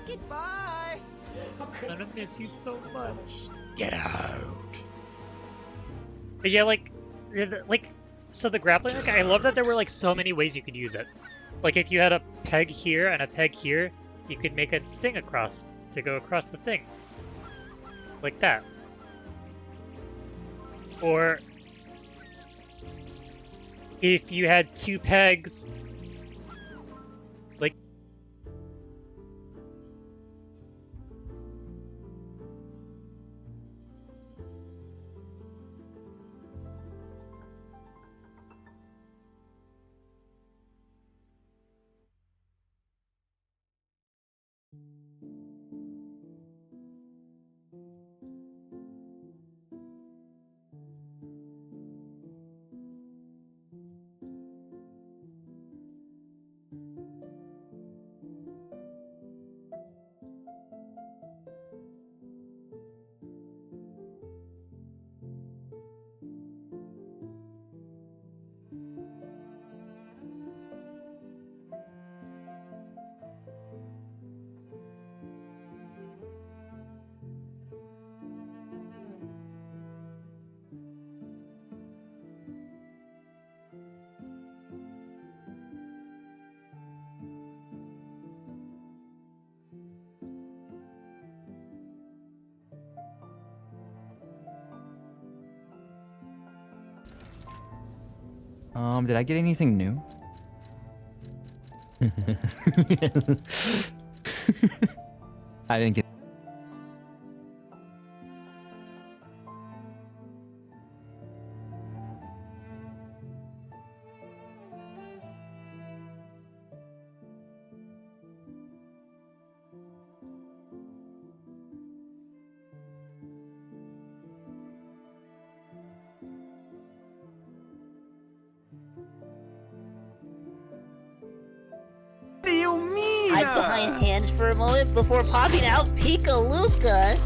Goodbye. I'm gonna miss you so much. Get out. But yeah, like, so the grappling hook, I love that there were like so many ways you could use it. Like if you had a peg here and a peg here, you could make a thing across to go across the thing. Like that. Or if you had two pegs, like Did I get anything new? I didn't get. What do you mean? Eyes behind hands for a moment before popping out Pika-Luka.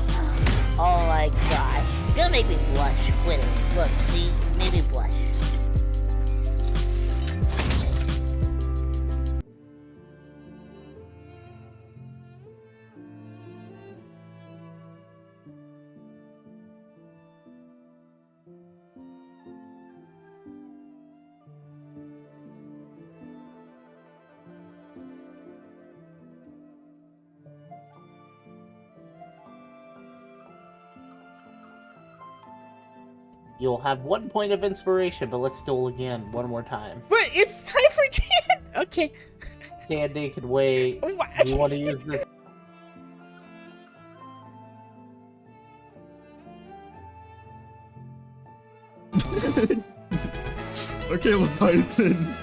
Oh my gosh. You're gonna make me blush. Quit it. Look, see? Made me blush. You'll have 1 point of inspiration, but let's duel again one more time. But it's time for Jan. Okay. Sandy can wait. What? You want to use this? Okay, Leviathan.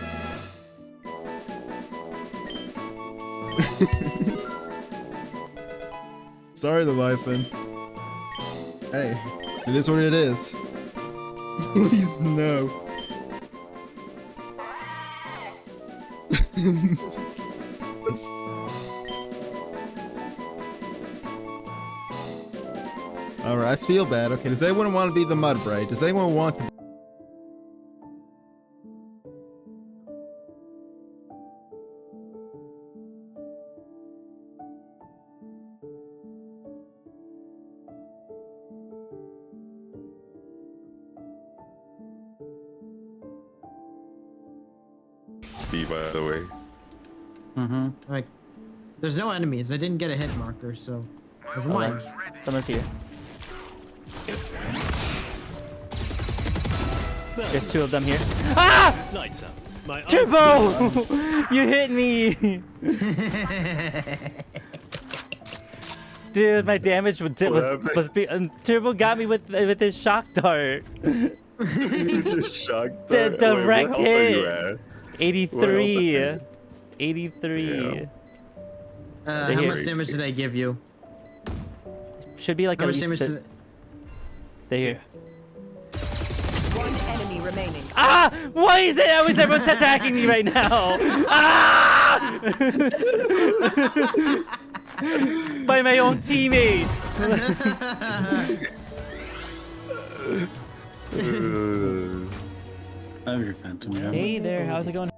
Sorry, Leviathan. Hey, it is what it is. Please, no. Alright, I feel bad. Okay, does anyone want to be the Mudbright? Does anyone want to... B, by the way. Like, there's no enemies. I didn't get a hit marker, so never mind. Someone's here. There's two of them here. Ah! Lights out. My Turbo! You hit me! Dude, my damage was Turbo got me with his shock dart. Shock The dart? direct Wait, what health are you hit. at? 83. 83. How here. much damage did I give you? Should be like How at much least. damage did They're here. One enemy remaining. Ah! Why is everyone attacking me right now? Ah! By my own teammates. I'm your phantom. Yeah. Hey there, how's it going?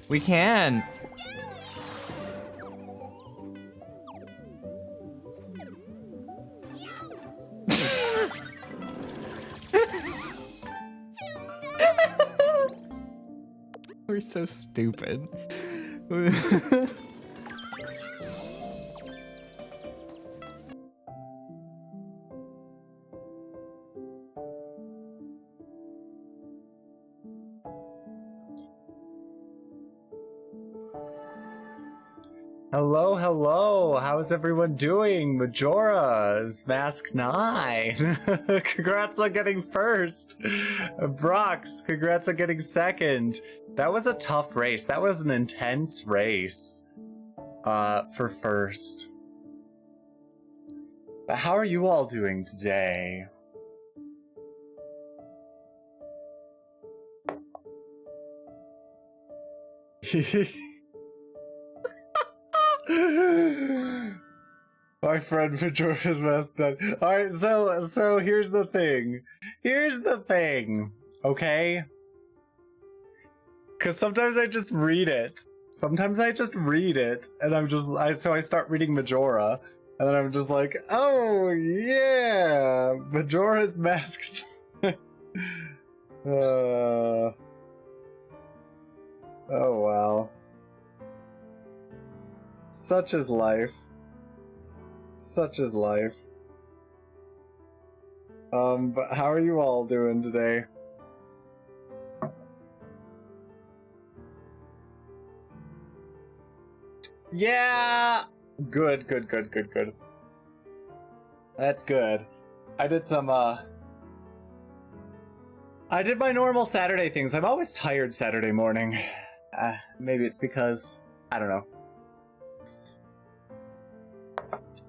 We can. We're so stupid. Hello, hello. How's everyone doing? Majora's Mask 9. Congrats on getting first. Brox, congrats on getting second. That was a tough race. That was an intense race for first. But how are you all doing today? My friend Majora's Mask done. Alright, so here's the thing. Here's the thing, okay? Because sometimes I just read it. Sometimes I just read it, and so I start reading Majora, and then I'm just like, oh yeah, Majora's Mask. Oh wow. Such is life. Such is life. But how are you all doing today? Yeah! Good. That's good. I did my normal Saturday things. I'm always tired Saturday morning. Maybe it's because, I don't know.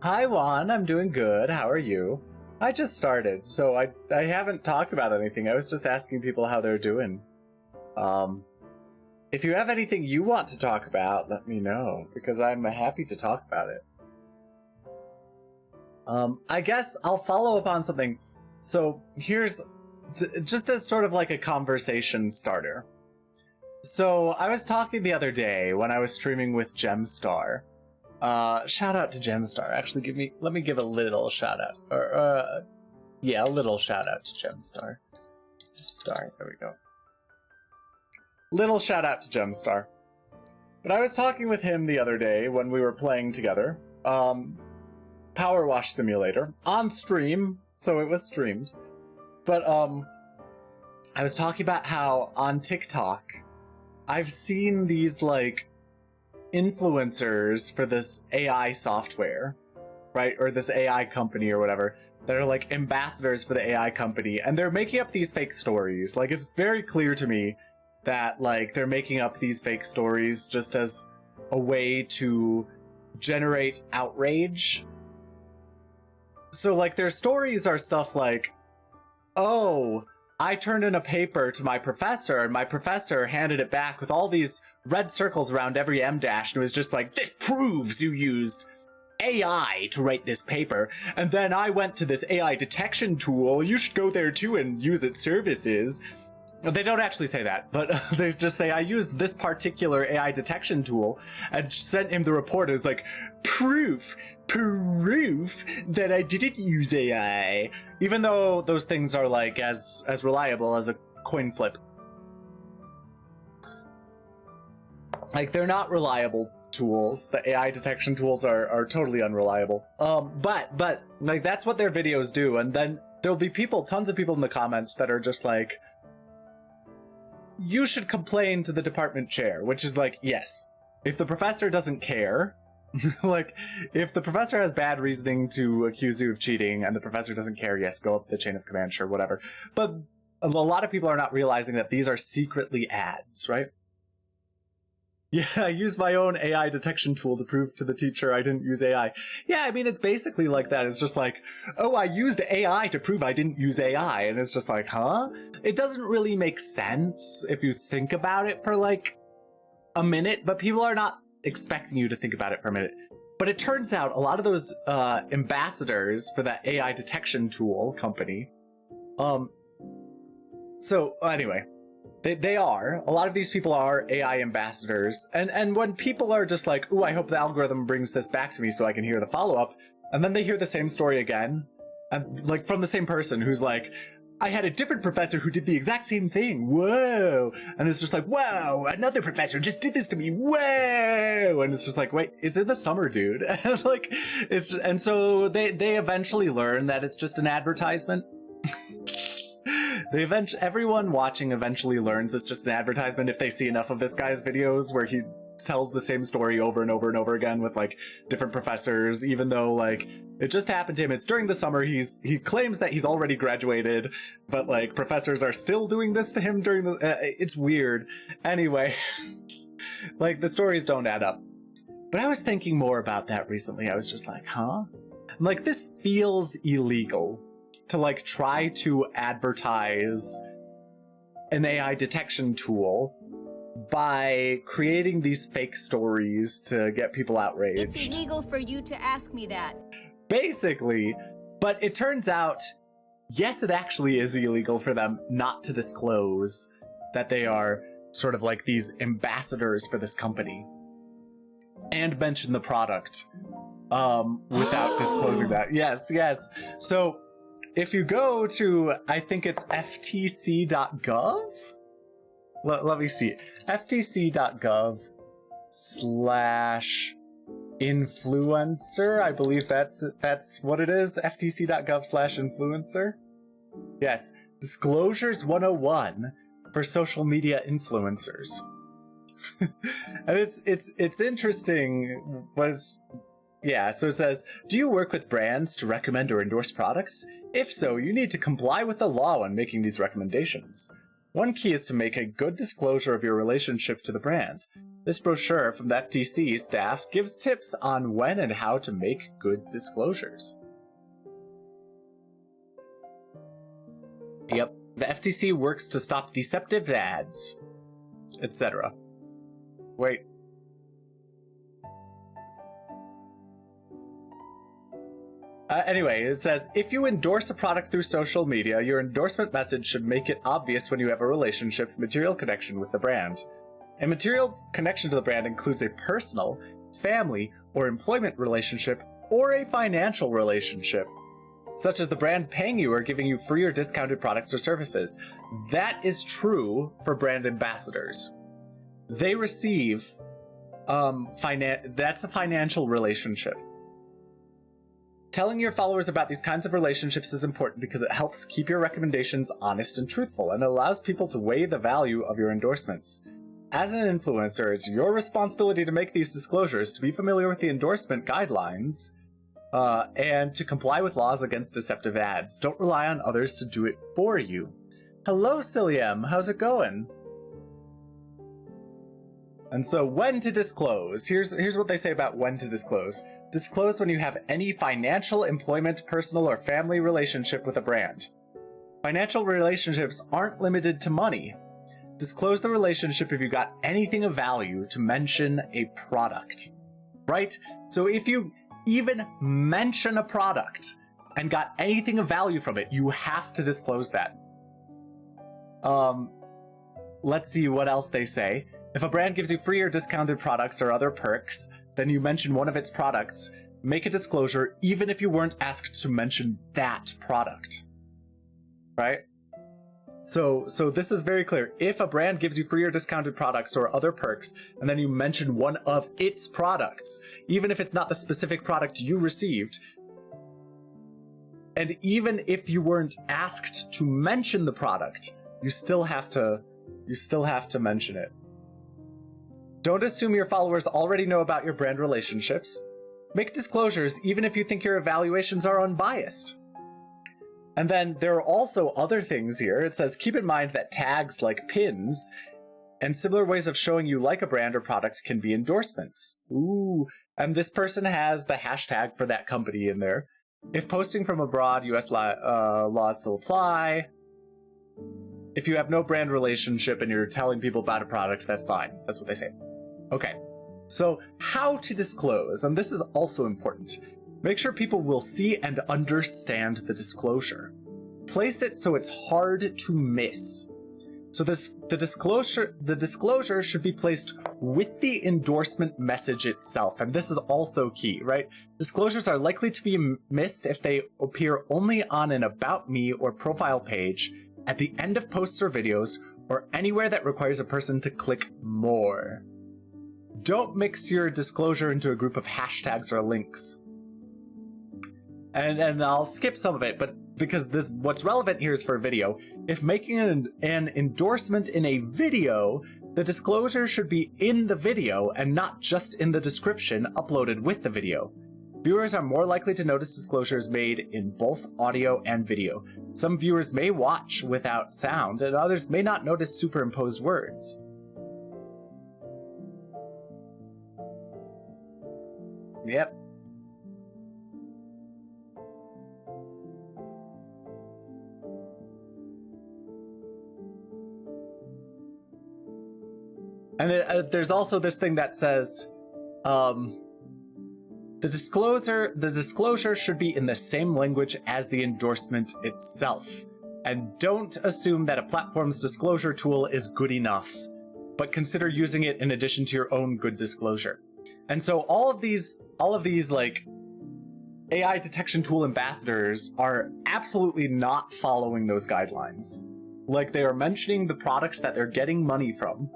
Hi Juan, I'm doing good. How are you? I just started, so I haven't talked about anything. I was just asking people how they're doing. If you have anything you want to talk about, let me know, because I'm happy to talk about it. I guess I'll follow up on something. So here's, just as sort of like a conversation starter. So I was talking the other day when I was streaming with Gemstar. Shout out to Gemstar. Actually, let me give a little shout out. Yeah, a little shout out to Gemstar. There we go. Little shout out to Gemstar. But I was talking with him the other day when we were playing together. Power Wash Simulator on stream, so it was streamed. But I was talking about how on TikTok I've seen these like influencers for this AI software, right? Or this AI company or whatever, that are like ambassadors for the AI company, and they're making up these fake stories. Like, it's very clear to me that like they're making up these fake stories just as a way to generate outrage. So like their stories are stuff like, oh, I turned in a paper to my professor, and my professor handed it back with all these red circles around every M dash, and it was just like, this proves you used AI to write this paper. And then I went to this AI detection tool. You should go there too and use its services. They don't actually say that, but they just say, I used this particular AI detection tool and sent him the report. It was like, proof that I didn't use AI. Even though those things are like as reliable as a coin flip. Like, they're not reliable tools. The AI detection tools are totally unreliable. But like, that's what their videos do. And then there'll be tons of people in the comments that are just like, you should complain to the department chair, which is like, yes, if the professor doesn't care, like, if the professor has bad reasoning to accuse you of cheating and the professor doesn't care, yes, go up the chain of command, sure, whatever. But a lot of people are not realizing that these are secretly ads, right? Yeah, I used my own AI detection tool to prove to the teacher I didn't use AI. Yeah, I mean, it's basically like that. It's just like, oh, I used AI to prove I didn't use AI. And it's just like, huh? It doesn't really make sense if you think about it for like a minute, but people are not expecting you to think about it for a minute. But it turns out a lot of those ambassadors for that AI detection tool company, so anyway, They are. A lot of these people are AI ambassadors. And when people are just like, ooh, I hope the algorithm brings this back to me so I can hear the follow-up, and then they hear the same story again, and like from the same person who's like, I had a different professor who did the exact same thing. Whoa. And it's just like, whoa, another professor just did this to me. Whoa. And it's just like, wait, it's in the summer, dude. And like, and so they eventually learn that it's just an advertisement. Everyone watching eventually learns it's just an advertisement if they see enough of this guy's videos where he tells the same story over and over and over again with like different professors, even though like it just happened to him. It's during the summer. He claims that he's already graduated, but like professors are still doing this to him during the it's weird. Anyway, like the stories don't add up. But I was thinking more about that recently. I was just like, huh? Like this feels illegal to like try to advertise an AI detection tool by creating these fake stories to get people outraged. It's illegal for you to ask me that. Basically, but it turns out, yes, it actually is illegal for them not to disclose that they are sort of like these ambassadors for this company and mention the product without disclosing that. Yes. So if you go to, I think it's ftc.gov? Let me see. ftc.gov/influencer. I believe that's what it is. ftc.gov/influencer. Yes. Disclosures 101 for social media influencers. And it's interesting. Yeah, so it says, do you work with brands to recommend or endorse products? If so, you need to comply with the law when making these recommendations. One key is to make a good disclosure of your relationship to the brand. This brochure from the FTC staff gives tips on when and how to make good disclosures. Yep, the FTC works to stop deceptive ads, etc. Wait. Anyway, it says, if you endorse a product through social media, your endorsement message should make it obvious when you have a relationship, material connection with the brand. A material connection to the brand includes a personal, family, or employment relationship, or a financial relationship, such as the brand paying you or giving you free or discounted products or services. That is true for brand ambassadors. They receive, that's a financial relationship. Telling your followers about these kinds of relationships is important because it helps keep your recommendations honest and truthful, and it allows people to weigh the value of your endorsements. As an influencer, it's your responsibility to make these disclosures, to be familiar with the endorsement guidelines, and to comply with laws against deceptive ads. Don't rely on others to do it for you. Hello, Cilliam. How's it going? And so, when to disclose. Here's what they say about when to disclose. Disclose when you have any financial, employment, personal, or family relationship with a brand. Financial relationships aren't limited to money. Disclose the relationship if you got anything of value to mention a product. Right? So if you even mention a product and got anything of value from it, you have to disclose that. Let's see what else they say. If a brand gives you free or discounted products or other perks, then you mention one of its products, make a disclosure even if you weren't asked to mention that product. Right? So this is very clear. If a brand gives you free or discounted products or other perks, and then you mention one of its products, even if it's not the specific product you received, and even if you weren't asked to mention the product, you still have to mention it. Don't assume your followers already know about your brand relationships. Make disclosures even if you think your evaluations are unbiased. And then there are also other things here. It says, keep in mind that tags like pins and similar ways of showing you like a brand or product can be endorsements. Ooh, and this person has the hashtag for that company in there. If posting from abroad, US laws still apply. If you have no brand relationship and you're telling people about a product, that's fine. That's what they say. Okay, so how to disclose, and this is also important. Make sure people will see and understand the disclosure. Place it so it's hard to miss. So the disclosure should be placed with the endorsement message itself, and this is also key, right? Disclosures are likely to be missed if they appear only on an About Me or profile page, at the end of posts or videos, or anywhere that requires a person to click more. Don't mix your disclosure into a group of hashtags or links. And I'll skip some of it, but because what's relevant here is for a video. If making an endorsement in a video, the disclosure should be in the video and not just in the description uploaded with the video. Viewers are more likely to notice disclosures made in both audio and video. Some viewers may watch without sound, and others may not notice superimposed words. Yep. And there's also this thing that says, the disclosure should be in the same language as the endorsement itself. And don't assume that a platform's disclosure tool is good enough, but consider using it in addition to your own good disclosure. And so all of these like AI detection tool ambassadors are absolutely not following those guidelines. Like, they are mentioning the product that they're getting money from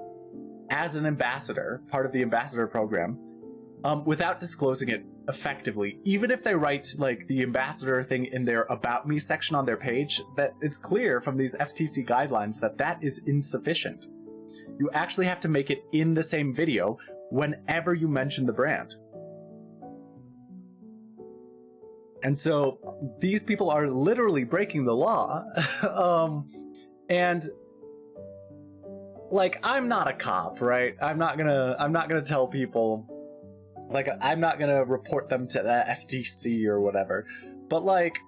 as an ambassador, part of the ambassador program, without disclosing it effectively. Even if they write like the ambassador thing in their About Me section on their page, that it's clear from these FTC guidelines that that is insufficient. You actually have to make it in the same video whenever you mention the brand. And so these people are literally breaking the law. And like, I'm not a cop, right? I'm not gonna tell people, like, I'm not gonna report them to the FTC or whatever. But like,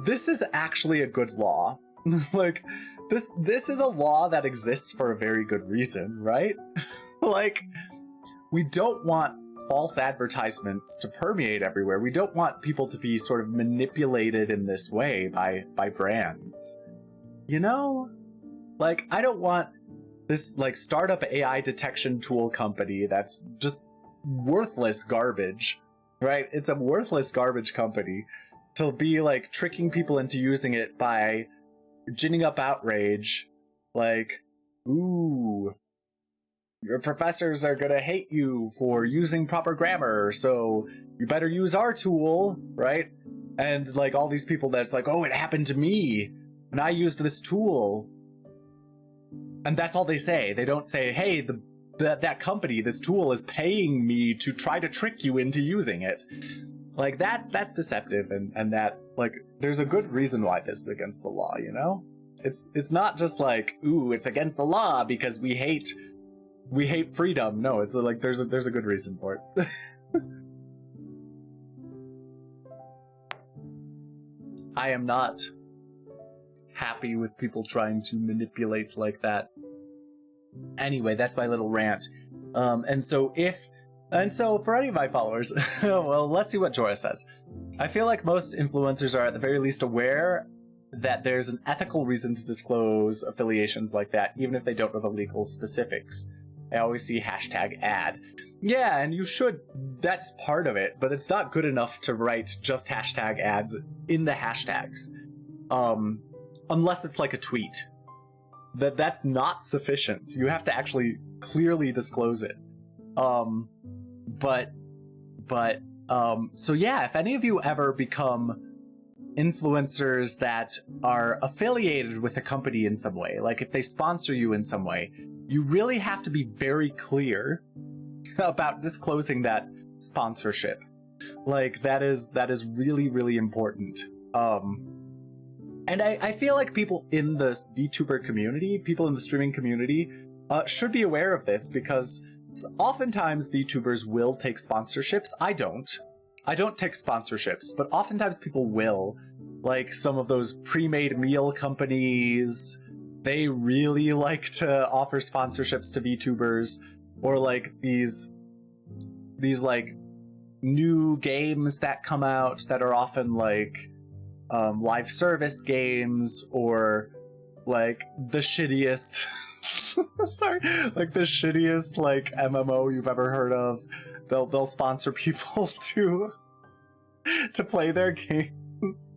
this is actually a good law. Like, this is a law that exists for a very good reason, right? Like, we don't want false advertisements to permeate everywhere. We don't want people to be sort of manipulated in this way by brands. You know? Like, I don't want this, like, startup AI detection tool company that's just worthless garbage, right? It's a worthless garbage company to be, like, tricking people into using it by ginning up outrage. Like, ooh, your professors are gonna hate you for using proper grammar, so you better use our tool, right? And, like, all these people that's like, oh, it happened to me, and I used this tool. And that's all they say. They don't say, hey, that company, this tool is paying me to try to trick you into using it. Like, that's deceptive, and that, like, there's a good reason why this is against the law, you know? It's not just like, ooh, it's against the law because we hate freedom. No, it's like there's a good reason for it. I am not happy with people trying to manipulate like that. Anyway, that's my little rant. And so for any of my followers, well, let's see what Jorah says. I feel like most influencers are at the very least aware that there's an ethical reason to disclose affiliations like that, even if they don't know the legal specifics. I always see #ad. Yeah, and you should, that's part of it, but it's not good enough to write just #ads in the hashtags. Unless it's like a tweet. That's not sufficient. You have to actually clearly disclose it. So yeah, if any of you ever become influencers that are affiliated with a company in some way, like if they sponsor you in some way, you really have to be very clear about disclosing that sponsorship. Like, that is really, really important. And I feel like people in the VTuber community, people in the streaming community, should be aware of this, because oftentimes VTubers will take sponsorships. I don't take sponsorships, but oftentimes people will. Like, some of those pre-made meal companies, they really like to offer sponsorships to VTubers, or like these like new games that come out that are often like live service games, or like the shittiest sorry, like the shittiest like MMO you've ever heard of. They'll sponsor people to play their games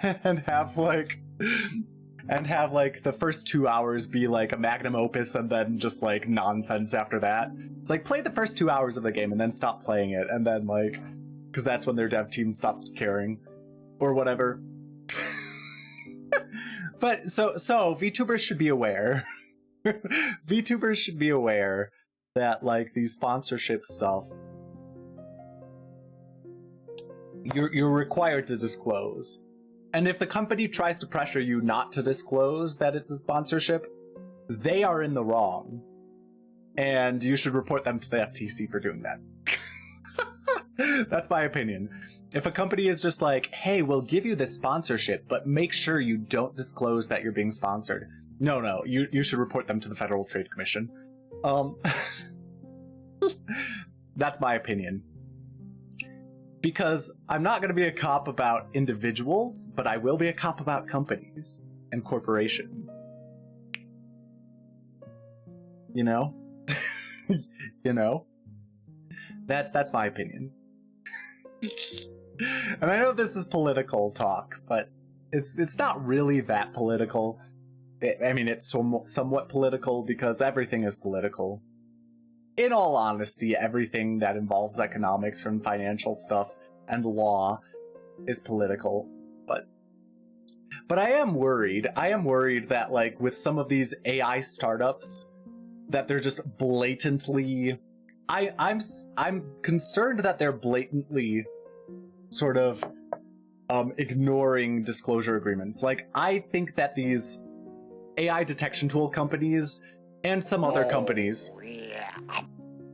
and have like the first 2 hours be like a magnum opus and then just like nonsense after that. It's like play the first 2 hours of the game and then stop playing it, and then like, because that's when their dev team stopped caring or whatever. But so VTubers should be aware. VTubers should be aware that like these sponsorship stuff, you're required to disclose. And if the company tries to pressure you not to disclose that it's a sponsorship, they are in the wrong. And you should report them to the FTC for doing that. That's my opinion. If a company is just like, hey, we'll give you this sponsorship, but make sure you don't disclose that you're being sponsored. No, you should report them to the Federal Trade Commission. That's my opinion. Because I'm not going to be a cop about individuals, but I will be a cop about companies and corporations. You know? You know? That's my opinion. And I know this is political talk, but it's not really that political. I mean, it's somewhat political because everything is political. In all honesty, everything that involves economics and financial stuff and law is political. But I am worried. I am worried that like with some of these AI startups, that they're just blatantly. I'm concerned that they're blatantly sort of ignoring disclosure agreements. Like, I think that these AI detection tool companies and some other companies,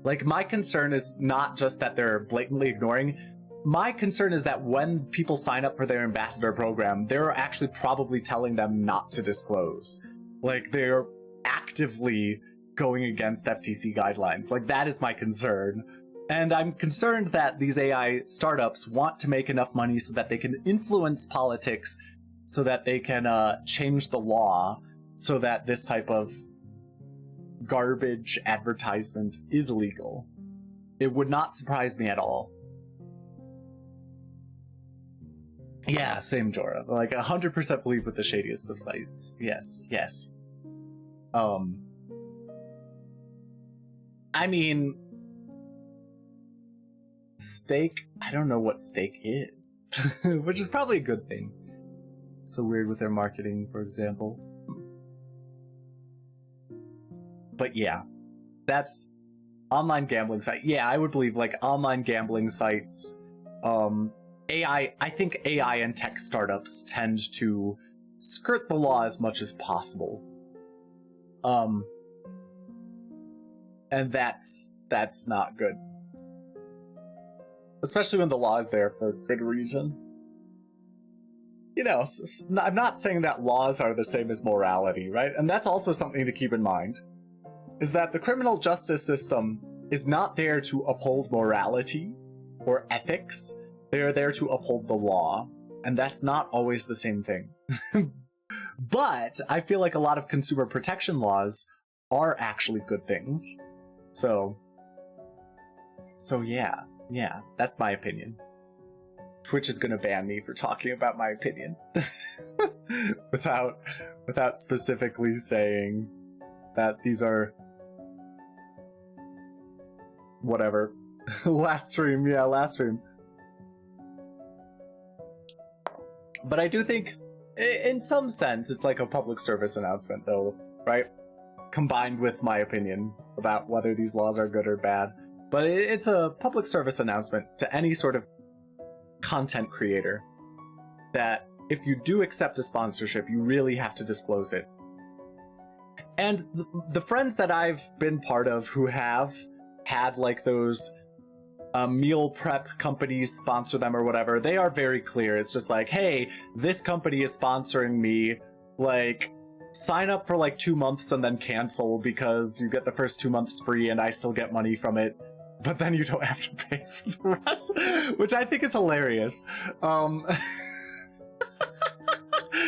like, my concern is not just that they're blatantly ignoring. My concern is that when people sign up for their ambassador program, they're actually probably telling them not to disclose. Like, they're actively going against FTC guidelines. Like, that is my concern. And I'm concerned that these AI startups want to make enough money so that they can influence politics, so that they can change the law, so that this type of garbage advertisement is legal. It would not surprise me at all. Yeah, same, Jorah. Like, 100% believe with the shadiest of sites. Yes. I mean, steak, I don't know what steak is, which is probably a good thing. So weird with their marketing, for example. But yeah, that's online gambling site. Yeah, I would believe like online gambling sites, AI, I think AI and tech startups tend to skirt the law as much as possible. And that's not good. Especially when the law is there for good reason. You know, I'm not saying that laws are the same as morality, right? And that's also something to keep in mind. Is that the criminal justice system is not there to uphold morality or ethics. They are there to uphold the law. And that's not always the same thing. But I feel like a lot of consumer protection laws are actually good things. So yeah, that's my opinion. Twitch is gonna ban me for talking about my opinion. without specifically saying that these are whatever. last stream. But I do think, in some sense, it's like a public service announcement, though, right? Combined with my opinion about whether these laws are good or bad. But it's a public service announcement to any sort of content creator that if you do accept a sponsorship, you really have to disclose it. And the friends that I've been part of who have had like those meal prep companies sponsor them or whatever, they are very clear. It's just like, hey, this company is sponsoring me, like, sign up for like 2 months and then cancel because you get the first 2 months free and I still get money from it, but then you don't have to pay for the rest, which I think is hilarious.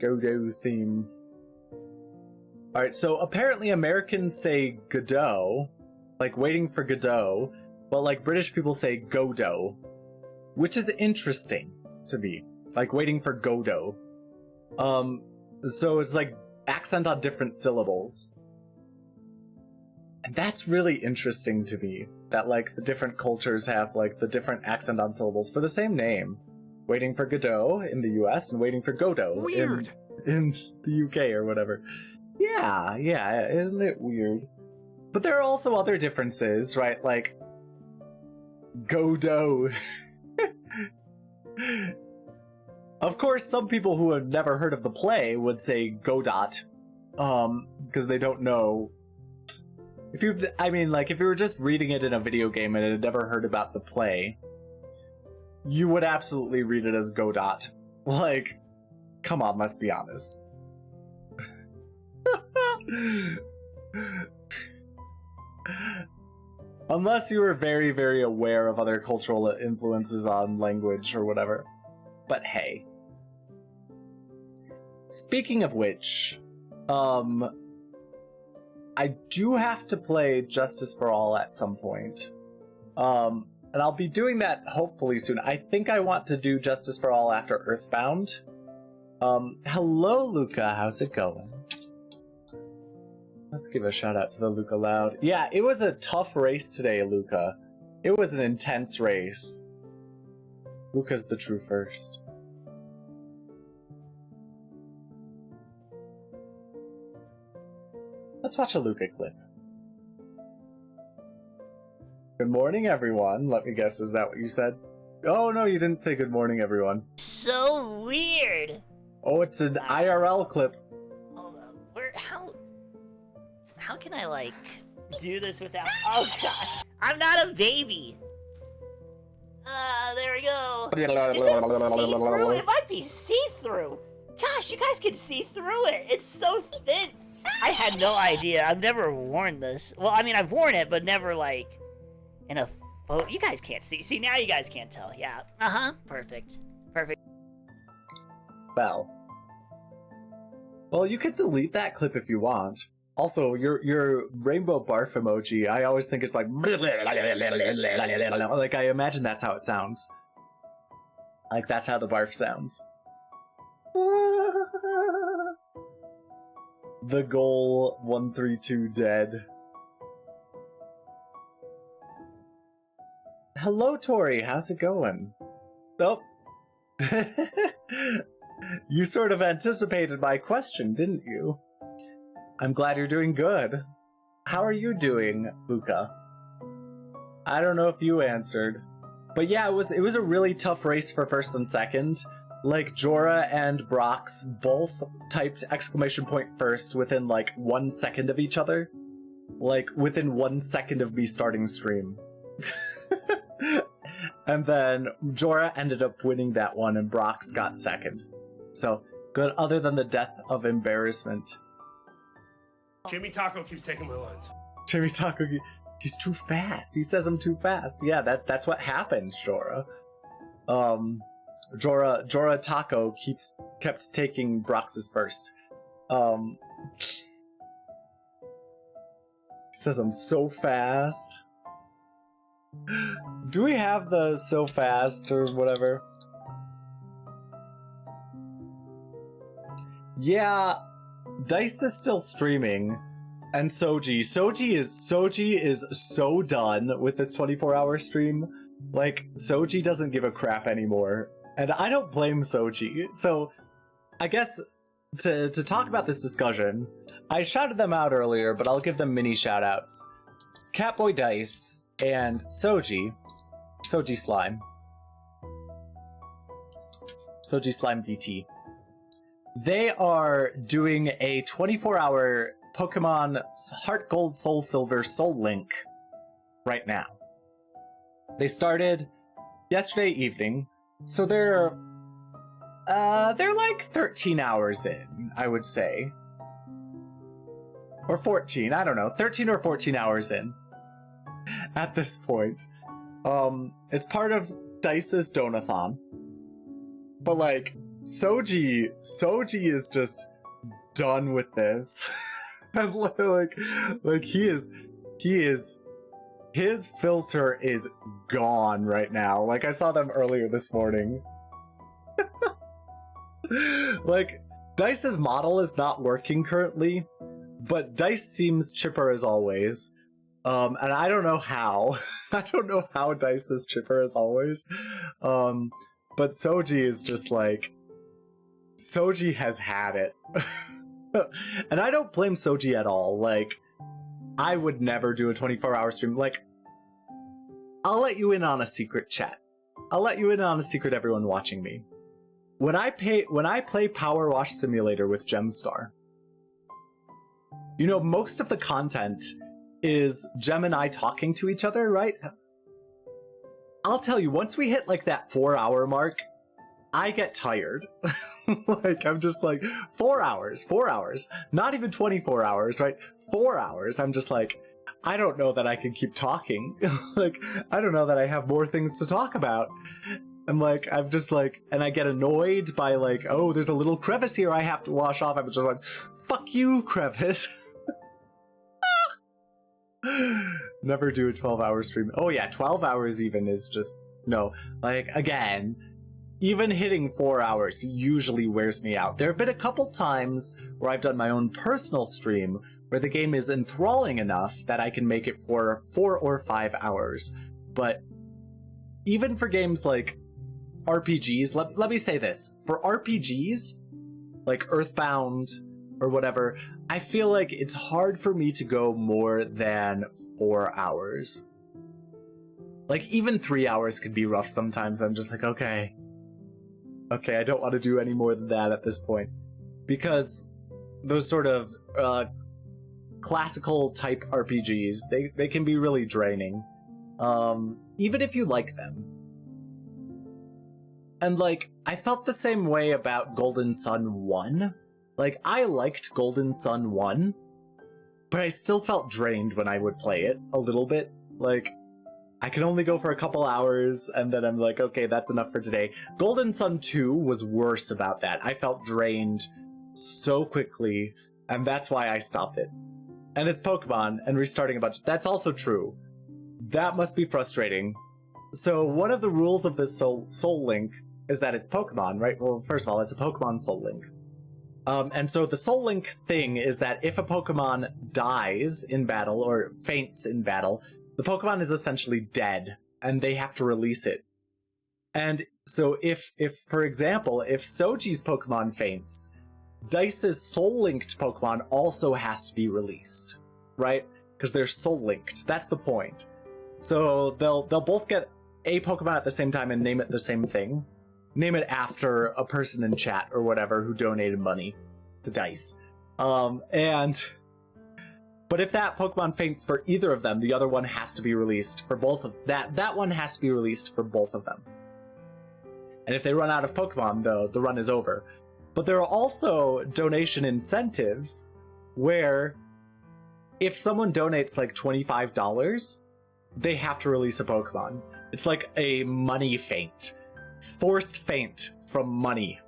Godot theme. Alright, so apparently Americans say Godot, like waiting for Godot, but like British people say Godot, which is interesting to me. Like waiting for Godot. So it's like accent on different syllables. And that's really interesting to me, that like the different cultures have like the different accent on syllables for the same name. Waiting for Godot in the US and waiting for Godot in the UK or whatever. Yeah, isn't it weird? But there are also other differences, right? Like Godot. Of course, some people who have never heard of the play would say Godot, because they don't know. If you were just reading it in a video game and had never heard about the play, you would absolutely read it as Godot. Like, come on, let's be honest. Unless you were very, very aware of other cultural influences on language or whatever. But hey. Speaking of which, I do have to play Justice for All at some point. And I'll be doing that hopefully soon. I think I want to do Justice for All after Earthbound. Hello, Luca. How's it going? Let's give a shout out to the Luca Loud. Yeah, it was a tough race today, Luca. It was an intense race. Luca's the true first. Let's watch a Luca clip. Good morning, everyone. Let me guess, is that what you said? Oh, no, you didn't say good morning, everyone. So weird. Oh, it's an IRL clip. Hold on. How can I, like, do this without... Oh, God. I'm not a baby. There we go. Is it see-through? It might be see-through. Gosh, you guys can see through it. It's so thin. I had no idea. I've never worn this. Well, I mean, I've worn it, but never, like, in a photo. You guys can't see. See, now you guys can't tell. Yeah. Uh-huh. Perfect. Perfect. Well, you could delete that clip if you want. Also, your rainbow barf emoji, I always think it's like... Like, I imagine that's how it sounds. Like, that's how the barf sounds. The goal 132 dead. Hello, Tori. How's it going? Oh. You sort of anticipated my question, didn't you? I'm glad you're doing good. How are you doing, Luca? I don't know if you answered. But yeah, it was a really tough race for first and second. Like, Jorah and Brox both typed exclamation point first within, like, 1 second of each other. Like, within 1 second of me starting stream. And then Jorah ended up winning that one and Brox got second. So, good other than the death of embarrassment. Jimmy Taco keeps taking my lines. Jimmy Taco, he's too fast. He says I'm too fast. Yeah, that's what happened, Jorah. Jorah Taco kept taking Brox's first. He says I'm so fast. Do we have the so fast or whatever? Yeah, Dice is still streaming, and Soji is so done with this 24-hour stream. Like, Soji doesn't give a crap anymore, and I don't blame Soji. So, I guess to talk about this discussion, I shouted them out earlier, but I'll give them mini shoutouts. Catboy Dice and Soji Slime VT. They are doing a 24-hour Pokemon Heart Gold, Soul Silver, Soul Link right now. They started yesterday evening, so they're like 13 hours in, I would say. Or 14, I don't know, 13 or 14 hours in at this point. It's part of Dice's Donathon. But like, Soji is just done with this. And like he is his filter is gone right now. Like I saw them earlier this morning. Like Dice's model is not working currently, but Dice seems chipper as always. And I don't know how. I don't know how Dice is chipper as always. But Soji is just like, Soji has had it. And I don't blame Soji at all. Like, I would never do a 24-hour stream. Like, I'll let you in on a secret, chat. I'll let you in on a secret, everyone watching me. When I play Power Wash Simulator with Gemstar, you know, most of the content is Gem and I talking to each other, right? I'll tell you, once we hit like that 4-hour mark, I get tired. Like, I'm just like, 4 hours, not even 24 hours, right? 4 hours. I'm just like, I don't know that I can keep talking. Like, I don't know that I have more things to talk about. I'm like, I'm just like, and I get annoyed by like, oh, there's a little crevice here I have to wash off. I'm just like, fuck you, crevice. Never do a 12-hour stream. Oh yeah, 12 hours even is just, no. Like, again, even hitting 4 hours usually wears me out. There have been a couple times where I've done my own personal stream where the game is enthralling enough that I can make it for 4 or 5 hours. But even for games like RPGs, let me say this. For RPGs, like Earthbound or whatever, I feel like it's hard for me to go more than 4 hours. Like, even 3 hours could be rough sometimes. I'm just like, okay, I don't want to do any more than that at this point. Because those sort of classical type RPGs, they can be really draining. Even if you like them. And like, I felt the same way about Golden Sun 1. Like, I liked Golden Sun 1, but I still felt drained when I would play it a little bit. Like, I could only go for a couple hours, and then I'm like, okay, that's enough for today. Golden Sun 2 was worse about that. I felt drained so quickly, and that's why I stopped it. And it's Pokemon, and restarting a bunch. That's also true. That must be frustrating. So one of the rules of this Soul Link is that it's Pokemon, right? Well, first of all, it's a Pokemon Soul Link. And so the Soul Link thing is that if a Pokemon dies in battle or faints in battle, the Pokemon is essentially dead, and they have to release it. And so if for example, if Soji's Pokemon faints, Dice's Soul Linked Pokemon also has to be released, right? Because they're Soul Linked. That's the point. So they'll both get a Pokemon at the same time and name it the same thing. Name it after a person in chat or whatever who donated money to Dice. But if that Pokemon faints for either of them, the other one has to be released for both of that one has to be released for both of them. And if they run out of Pokemon, the run is over. But there are also donation incentives where if someone donates like $25, they have to release a Pokemon. It's like a money feint. Forced feint from money.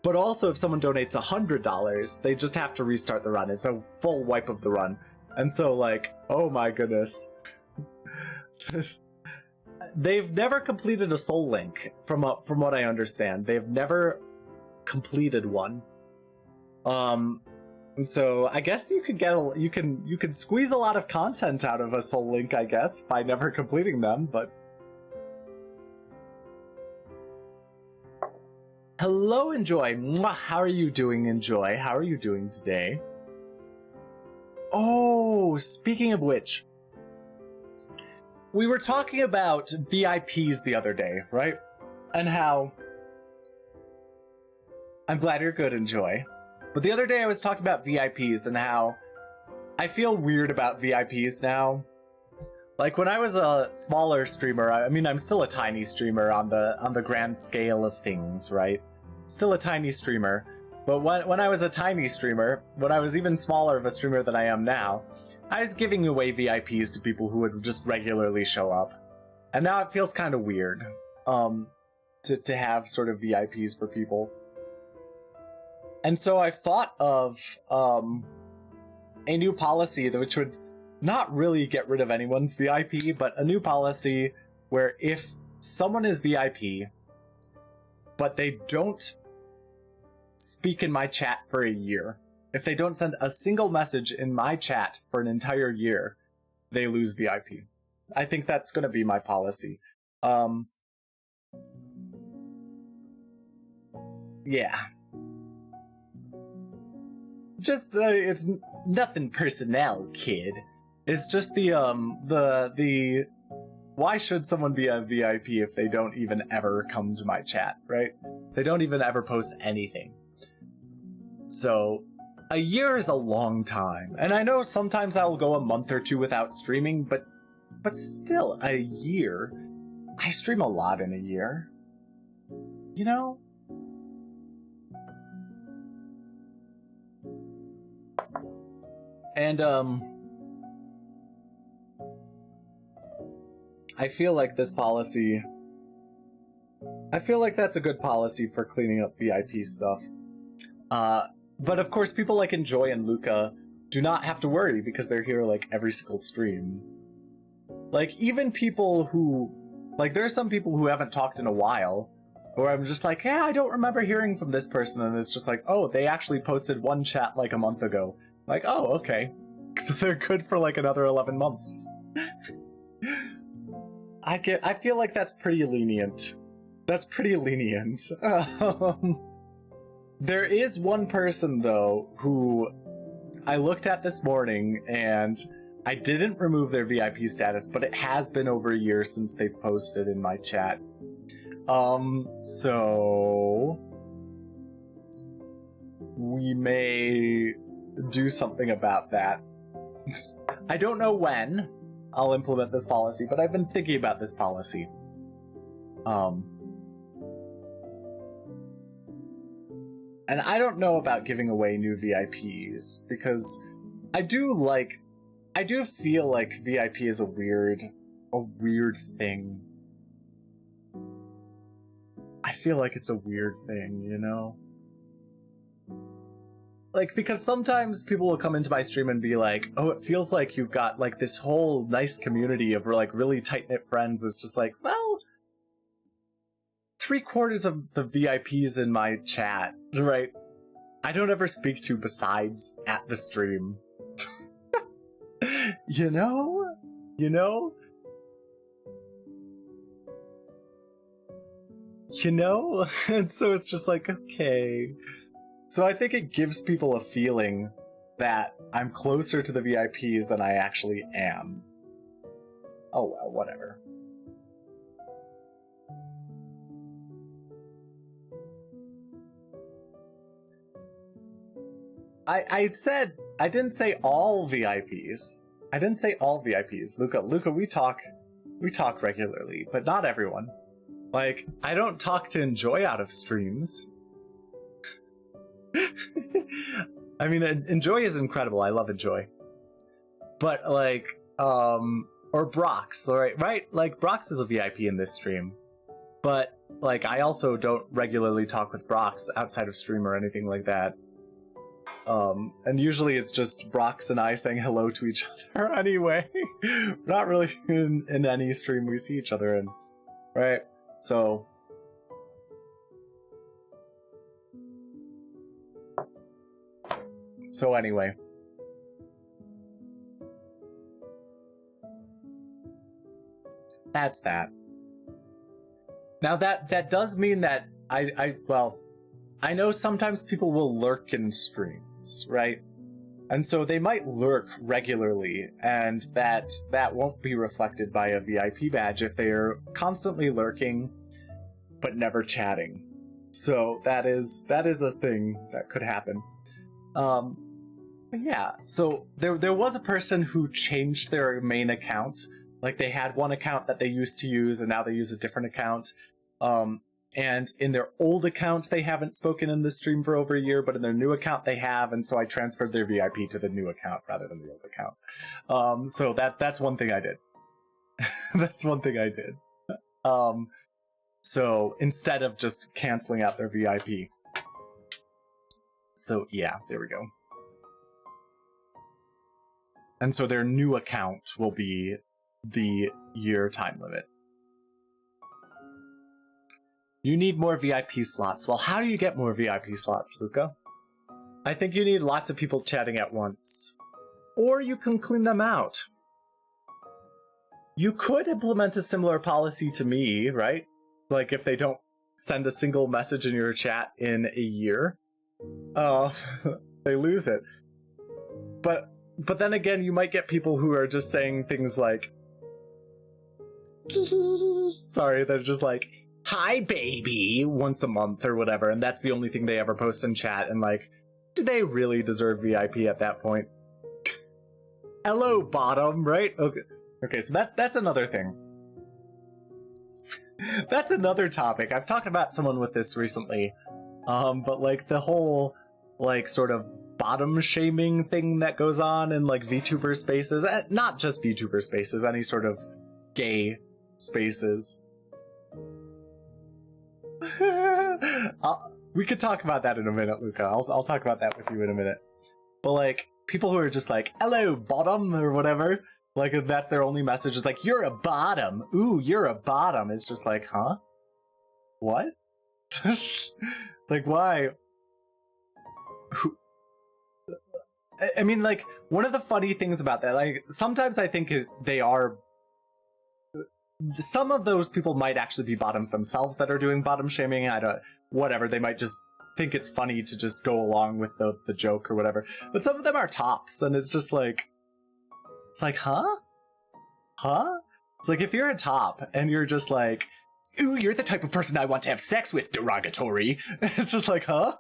But also if someone donates $100, they just have to restart the run. It's a full wipe of the run. And so like, oh my goodness. They've never completed a Soul Link, from what I understand. They've never completed one. And so I guess you could you can squeeze a lot of content out of a Soul Link, I guess, by never completing them, but hello, Enjoy. Mwah. How are you doing, Enjoy? How are you doing today? Oh, speaking of which, we were talking about VIPs the other day, right? And how I'm glad you're good, Enjoy. But the other day I was talking about VIPs and how I feel weird about VIPs now. Like when I was a smaller streamer, I mean, I'm still a tiny streamer on the grand scale of things, right? Still a tiny streamer. But when I was a tiny streamer, when I was even smaller of a streamer than I am now, I was giving away VIPs to people who would just regularly show up. And now it feels kind of weird. to have sort of VIPs for people. And so I've thought of a new policy which would not really get rid of anyone's VIP, but a new policy where if someone is VIP, but they don't speak in my chat for a year, if they don't send a single message in my chat for an entire year, they lose VIP. I think that's going to be my policy. Yeah. Just, it's nothing personnel, kid. It's just the why should someone be a VIP if they don't even ever come to my chat, right? They don't even ever post anything. So, a year is a long time. And I know sometimes I'll go a month or two without streaming, but still, a year? I stream a lot in a year. You know? And, I feel like this policy... I feel like that's a good policy for cleaning up VIP stuff. But of course, people like Enjoy and Luca do not have to worry because they're here, like, every single stream. Like, even people who... Like, there are some people who haven't talked in a while, where I'm just like, yeah, I don't remember hearing from this person, and it's just like, oh, they actually posted one chat, like, a month ago. Like, oh, okay. So they're good for, like, another 11 months. I feel like that's pretty lenient. That's pretty lenient. There is one person, though, who I looked at this morning, and I didn't remove their VIP status, but it has been over a year since they've posted in my chat. So... we may do something about that. I don't know when I'll implement this policy, but I've been thinking about this policy. And I don't know about giving away new VIPs, because I do feel like VIP is a weird thing. I feel like it's a weird thing, you know? Like, because sometimes people will come into my stream and be like, oh, it feels like you've got, like, this whole nice community of, like, really tight-knit friends. It's just like, well, 3/4 of the VIPs in my chat, right, I don't ever speak to besides at the stream. You know? You know? You know? And so it's just like, okay. So I think it gives people a feeling that I'm closer to the VIPs than I actually am. Oh well, whatever. I didn't say all VIPs. I didn't say all VIPs. Luca, we talk regularly, but not everyone. Like, I don't talk to Enjoy out of streams. I mean, Enjoy is incredible. I love Enjoy. But, like, or Brox, right? Like, Brox is a VIP in this stream. But, like, I also don't regularly talk with Brox outside of stream or anything like that. And usually it's just Brox and I saying hello to each other anyway. Not really in any stream we see each other in, right? So... anyway. That's that. Now that does mean that I know sometimes people will lurk in streams, right? And so they might lurk regularly, and that won't be reflected by a VIP badge if they are constantly lurking but never chatting. So that is a thing that could happen. But yeah, so there was a person who changed their main account. Like, they had one account that they used to use, and now they use a different account. And in their old account, they haven't spoken in this stream for over a year, but in their new account, they have, and so I transferred their VIP to the new account rather than the old account. So that's one thing I did. That's one thing I did. So instead of just canceling out their VIP. So yeah, there we go. And so their new account will be the year time limit. You need more VIP slots. Well, how do you get more VIP slots, Luca? I think you need lots of people chatting at once. Or you can clean them out. You could implement a similar policy to me, right? Like if they don't send a single message in your chat in a year, they lose it. But then again, you might get people who are just saying things like, sorry, they're just like, hi baby, once a month or whatever, and that's the only thing they ever post in chat, and like, do they really deserve VIP at that point? Hello, bottom, right? Okay, so that's another thing. That's another topic. I've talked about someone with this recently, but like the whole, like, sort of bottom shaming thing that goes on in like VTuber spaces, not just VTuber spaces, any sort of gay spaces. We could talk about that in a minute, Luca. I'll talk about that with you in a minute. But like people who are just like, hello bottom or whatever, like if that's their only message, is like, you're a bottom. Ooh, you're a bottom. It's just like, huh? What? Like, why? I mean, like, one of the funny things about that, like, sometimes I think they are... Some of those people might actually be bottoms themselves that are doing bottom shaming. Whatever, they might just think it's funny to just go along with the joke or whatever. But some of them are tops, and it's just like... It's like, huh? Huh? It's like, if you're a top, and you're just like, ooh, you're the type of person I want to have sex with, derogatory. It's just like, huh?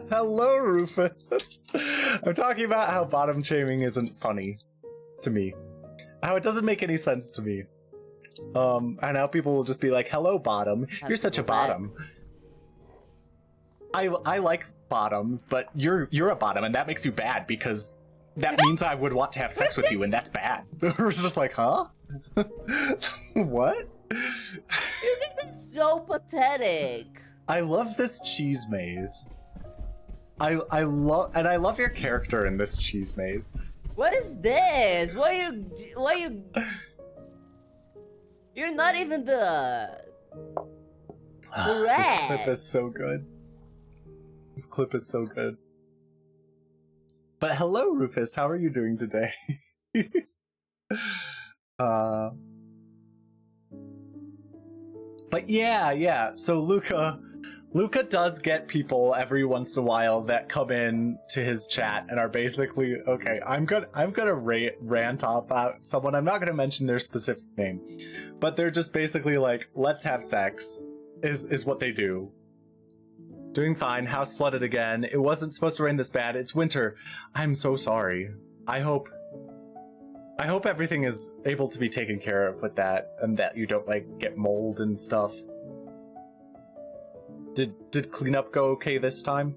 Hello, Rufus. I'm talking about how bottom shaming isn't funny to me. How it doesn't make any sense to me. And how people will just be like, hello, bottom. You're such a bottom. I like bottoms, but you're a bottom, and that makes you bad because that means I would want to have sex with you, and that's bad. It's just like, huh? What? You're being so pathetic. I love this cheese maze. I love your character in this cheese maze. What is this? Why you You're not even the This clip is so good. This clip is so good. But hello, Rufus. How are you doing today? But yeah. So Luca does get people every once in a while that come in to his chat and are basically, okay, I'm gonna rant about someone. I'm not gonna mention their specific name, but they're just basically like, let's have sex is what they do. Doing fine. House flooded again. It wasn't supposed to rain this bad. It's winter. I'm so sorry. I hope everything is able to be taken care of with that, and that you don't like get mold and stuff. Did cleanup go okay this time?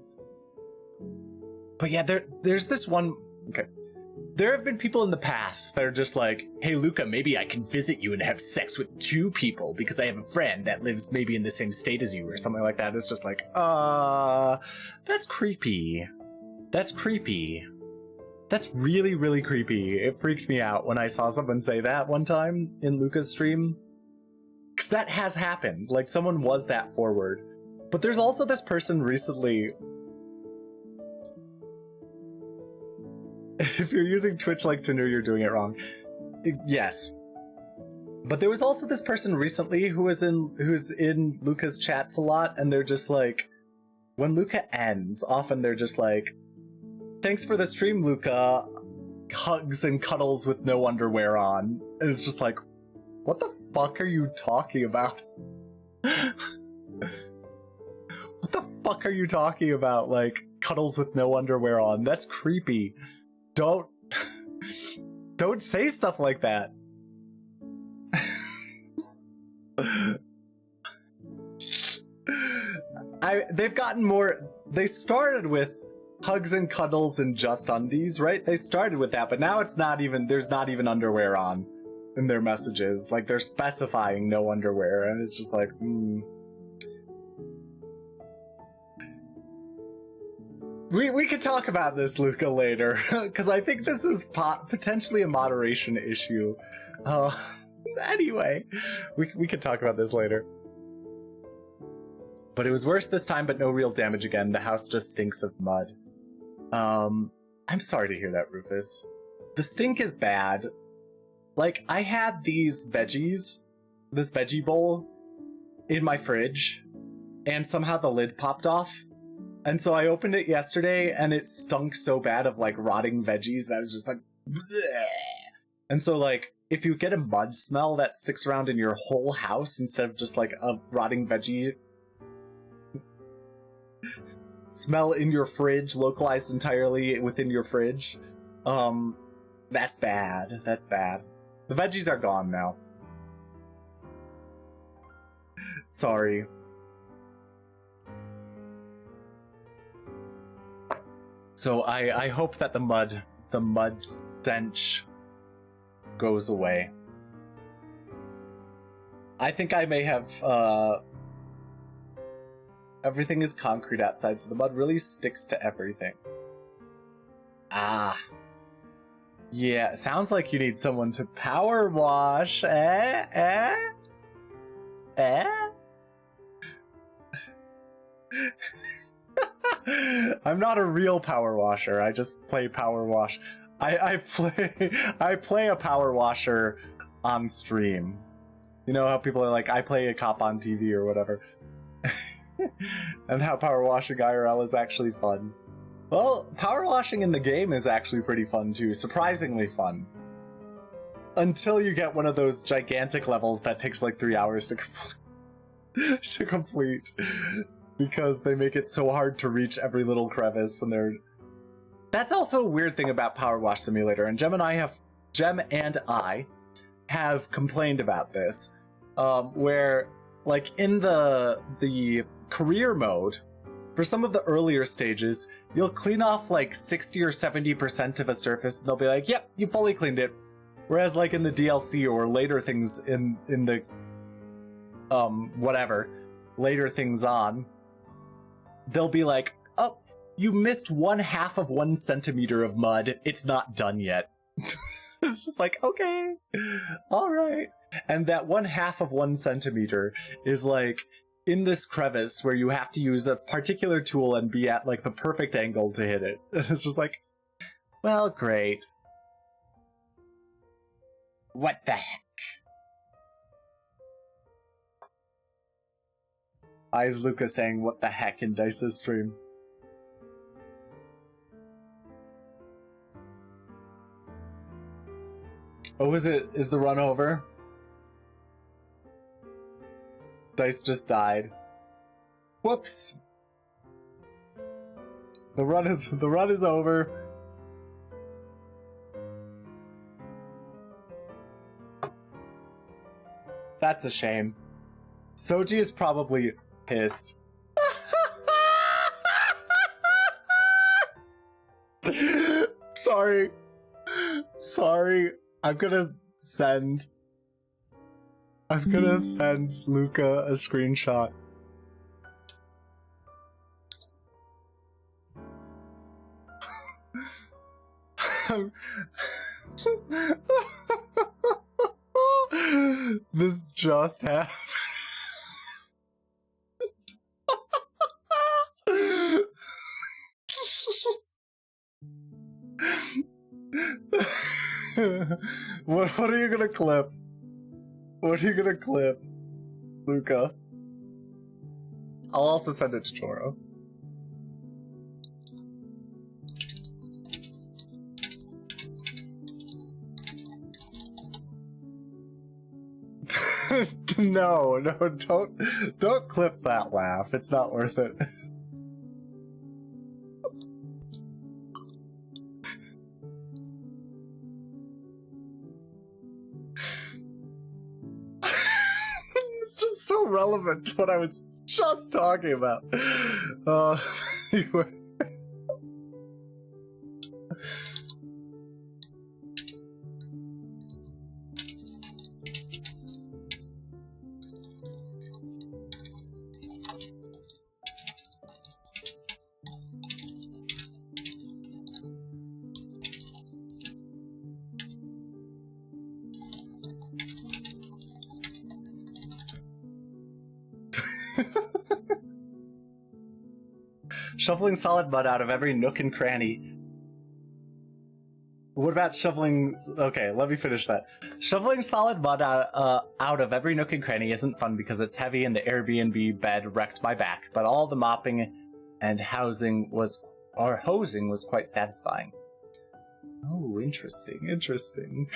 But yeah, there's this one. Okay, there have been people in the past that are just like, hey Luca, maybe I can visit you and have sex with 2 people because I have a friend that lives maybe in the same state as you or something like that. It's just like, that's creepy. That's creepy. That's really, really creepy. It freaked me out when I saw someone say that one time in Luca's stream. Because that has happened. Like, someone was that forward. But there's also this person recently... If you're using Twitch like Tinder, you're doing it wrong. Yes. But there was also this person recently who's in Luca's chats a lot, and they're just like... When Luca ends, often they're just like, thanks for the stream, Luca. Hugs and cuddles with no underwear on. And it's just like, what the fuck are you talking about? What the fuck are you talking about? Like, cuddles with no underwear on. That's creepy. Don't say stuff like that. They've gotten more. They started with hugs and cuddles and just undies, right? They started with that, but now it's not even. There's not even underwear on. in their messages. Like, they're specifying no underwear, and it's just like, We could talk about this, Luca, later, because I think this is potentially a moderation issue. Anyway, we could talk about this later. But it was worse this time, but no real damage again. The house just stinks of mud. I'm sorry to hear that, Rufus. The stink is bad. Like, I had these veggies, this veggie bowl, in my fridge, and somehow the lid popped off. And so I opened it yesterday, and it stunk so bad of, like, rotting veggies, and I was just like, bleh. And so, like, if you get a mud smell that sticks around in your whole house instead of just, like, a rotting veggie smell in your fridge, localized entirely within your fridge, that's bad. That's bad. The veggies are gone now. Sorry. So I hope that the mud stench goes away. I think I may have, everything is concrete outside, so the mud really sticks to everything. Ah. Yeah, sounds like you need someone to power wash, eh? I'm not a real power washer. I just play power wash. I play a power washer on stream. You know how people are like, I play a cop on TV or whatever. And how power washing IRL is actually fun. Well, power washing in the game is actually pretty fun too. Surprisingly fun. Until you get one of those gigantic levels that takes like 3 hours to complete. Because they make it so hard to reach every little crevice, and they're... That's also a weird thing about Power Wash Simulator, and Gem and I have complained about this, where, like, in the career mode, for some of the earlier stages, you'll clean off, like, 60 or 70% of a surface, and they'll be like, yep, you fully cleaned it. Whereas, like, in the DLC or later things in the, whatever, later things on, they'll be like, oh, you missed 1/2 of 1 centimeter of mud. It's not done yet. It's just like, okay, all right. And that 1/2 of 1 centimeter is like in this crevice where you have to use a particular tool and be at like the perfect angle to hit it. It's just like, well, great. What the heck? Eyes Luca saying what the heck in Dice's stream. Oh, is the run over? Dice just died. Whoops. The run is over. That's a shame. Soji is probably pissed. Sorry. I'm gonna send Luca a screenshot. This just happened. What are you gonna clip? What are you gonna clip, Luca? I'll also send it to Choro. No, don't clip that laugh. It's not worth it. It's just so relevant to what I was just talking about. Anyway. Shoveling solid mud out of every nook and cranny. What about shoveling... Okay, let me finish that. Shoveling solid mud out of every nook and cranny isn't fun because it's heavy and the Airbnb bed wrecked my back, but all the mopping and hosing was quite satisfying. Oh, interesting, interesting.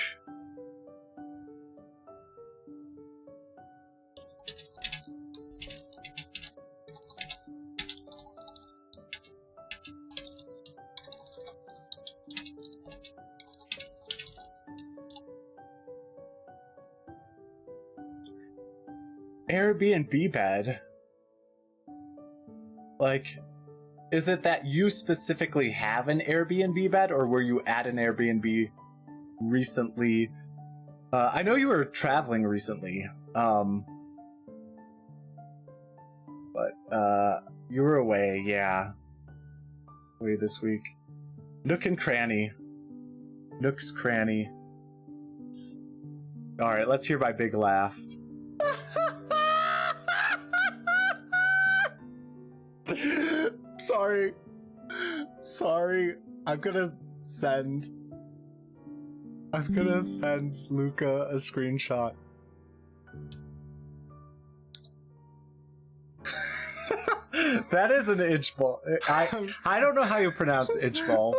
Airbnb bed? Like, is it that you specifically have an Airbnb bed, or were you at an Airbnb recently? I know you were traveling recently, but you were away, yeah. Away this week. Nook and Cranny. Nook's Cranny. Alright, let's hear my big laugh. Sorry. I'm gonna send Luca a screenshot. That is an itch ball. I don't know how you pronounce itch ball.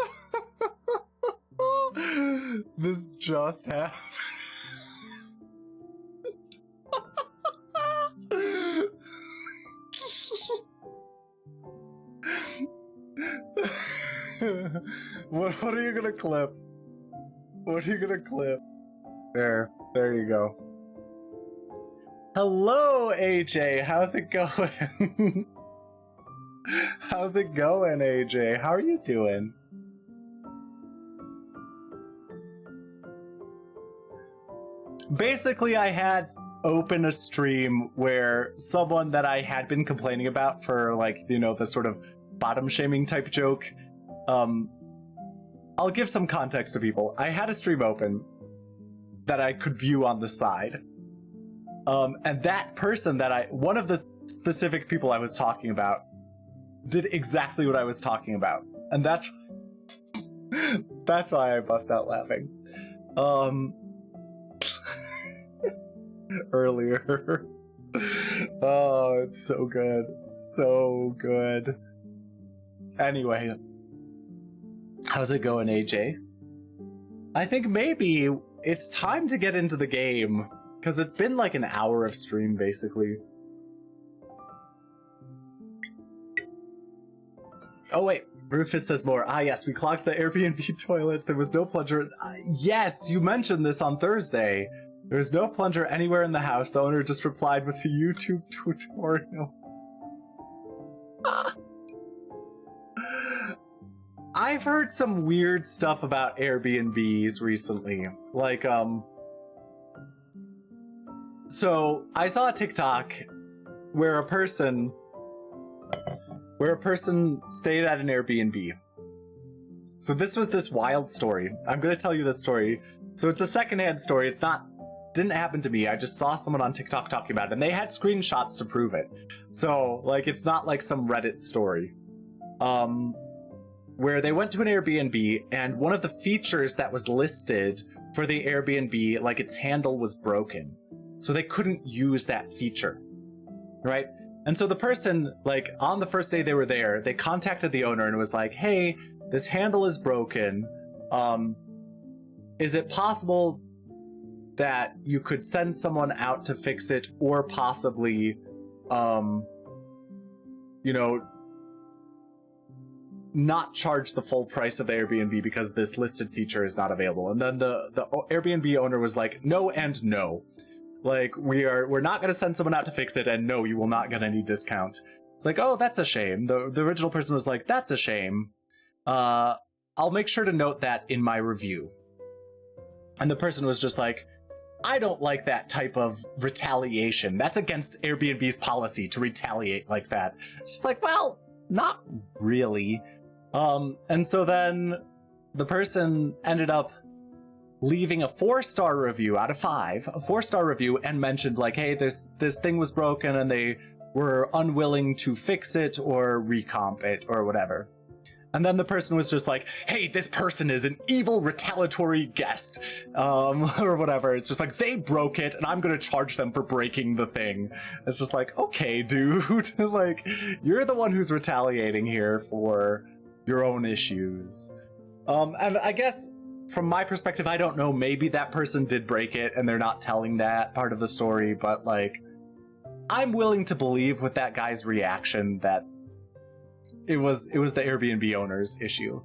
This just happened. What are you gonna clip? What are you gonna clip? There you go. Hello, AJ. How's it going? How's it going, AJ? How are you doing? Basically, I had open a stream where someone that I had been complaining about for, like, you know, the sort of bottom shaming type joke. I'll give some context to people. I had a stream open that I could view on the side. And that person one of the specific people I was talking about did exactly what I was talking about. And that's why I bust out laughing. Earlier. Oh, it's so good. So good. Anyway. How's it going, AJ? I think maybe it's time to get into the game, because it's been like an hour of stream, basically. Oh wait, Rufus says more. Ah yes, we clogged the Airbnb toilet. There was no plunger. Yes, you mentioned this on Thursday. There was no plunger anywhere in the house. The owner just replied with a YouTube tutorial. I've heard some weird stuff about Airbnbs recently. Like, so I saw a TikTok where a person stayed at an Airbnb. So this was this wild story. I'm gonna tell you this story. So it's a secondhand story. Didn't happen to me. I just saw someone on TikTok talking about it, and they had screenshots to prove it. So, like, it's not like some Reddit story. Where they went to an Airbnb, and one of the features that was listed for the Airbnb, like, its handle was broken. So they couldn't use that feature, right? And so the person, like, on the first day they were there, they contacted the owner and was like, hey, this handle is broken. Is it possible that you could send someone out to fix it, or possibly, you know, not charge the full price of the Airbnb because this listed feature is not available? And then the Airbnb owner was like, no and no. Like, we're not going to send someone out to fix it, and no, you will not get any discount. It's like, oh, that's a shame. The original person was like, that's a shame. I'll make sure to note that in my review. And the person was just like, I don't like that type of retaliation. That's against Airbnb's policy to retaliate like that. It's just like, well, not really. And so then the person ended up leaving a 4-star review out of 5, a 4-star review, and mentioned like, hey, this thing was broken, and they were unwilling to fix it or recomp it or whatever. And then the person was just like, hey, this person is an evil retaliatory guest, or whatever. It's just like, they broke it, and I'm gonna charge them for breaking the thing. It's just like, okay, dude, like, you're the one who's retaliating here for your own issues. And I guess, from my perspective, I don't know, maybe that person did break it, and they're not telling that part of the story, but, like, I'm willing to believe with that guy's reaction that it was the Airbnb owner's issue.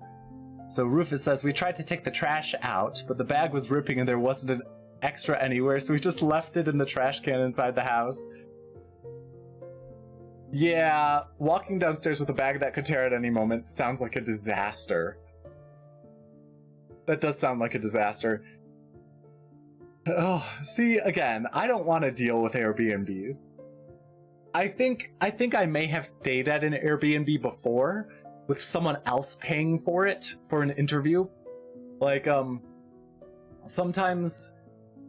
So Rufus says, we tried to take the trash out, but the bag was ripping and there wasn't an extra anywhere, so we just left it in the trash can inside the house. Yeah, walking downstairs with a bag that could tear at any moment sounds like a disaster. That does sound like a disaster. Oh, see, again, I don't want to deal with Airbnbs. I think I may have stayed at an Airbnb before with someone else paying for it for an interview. Like, sometimes,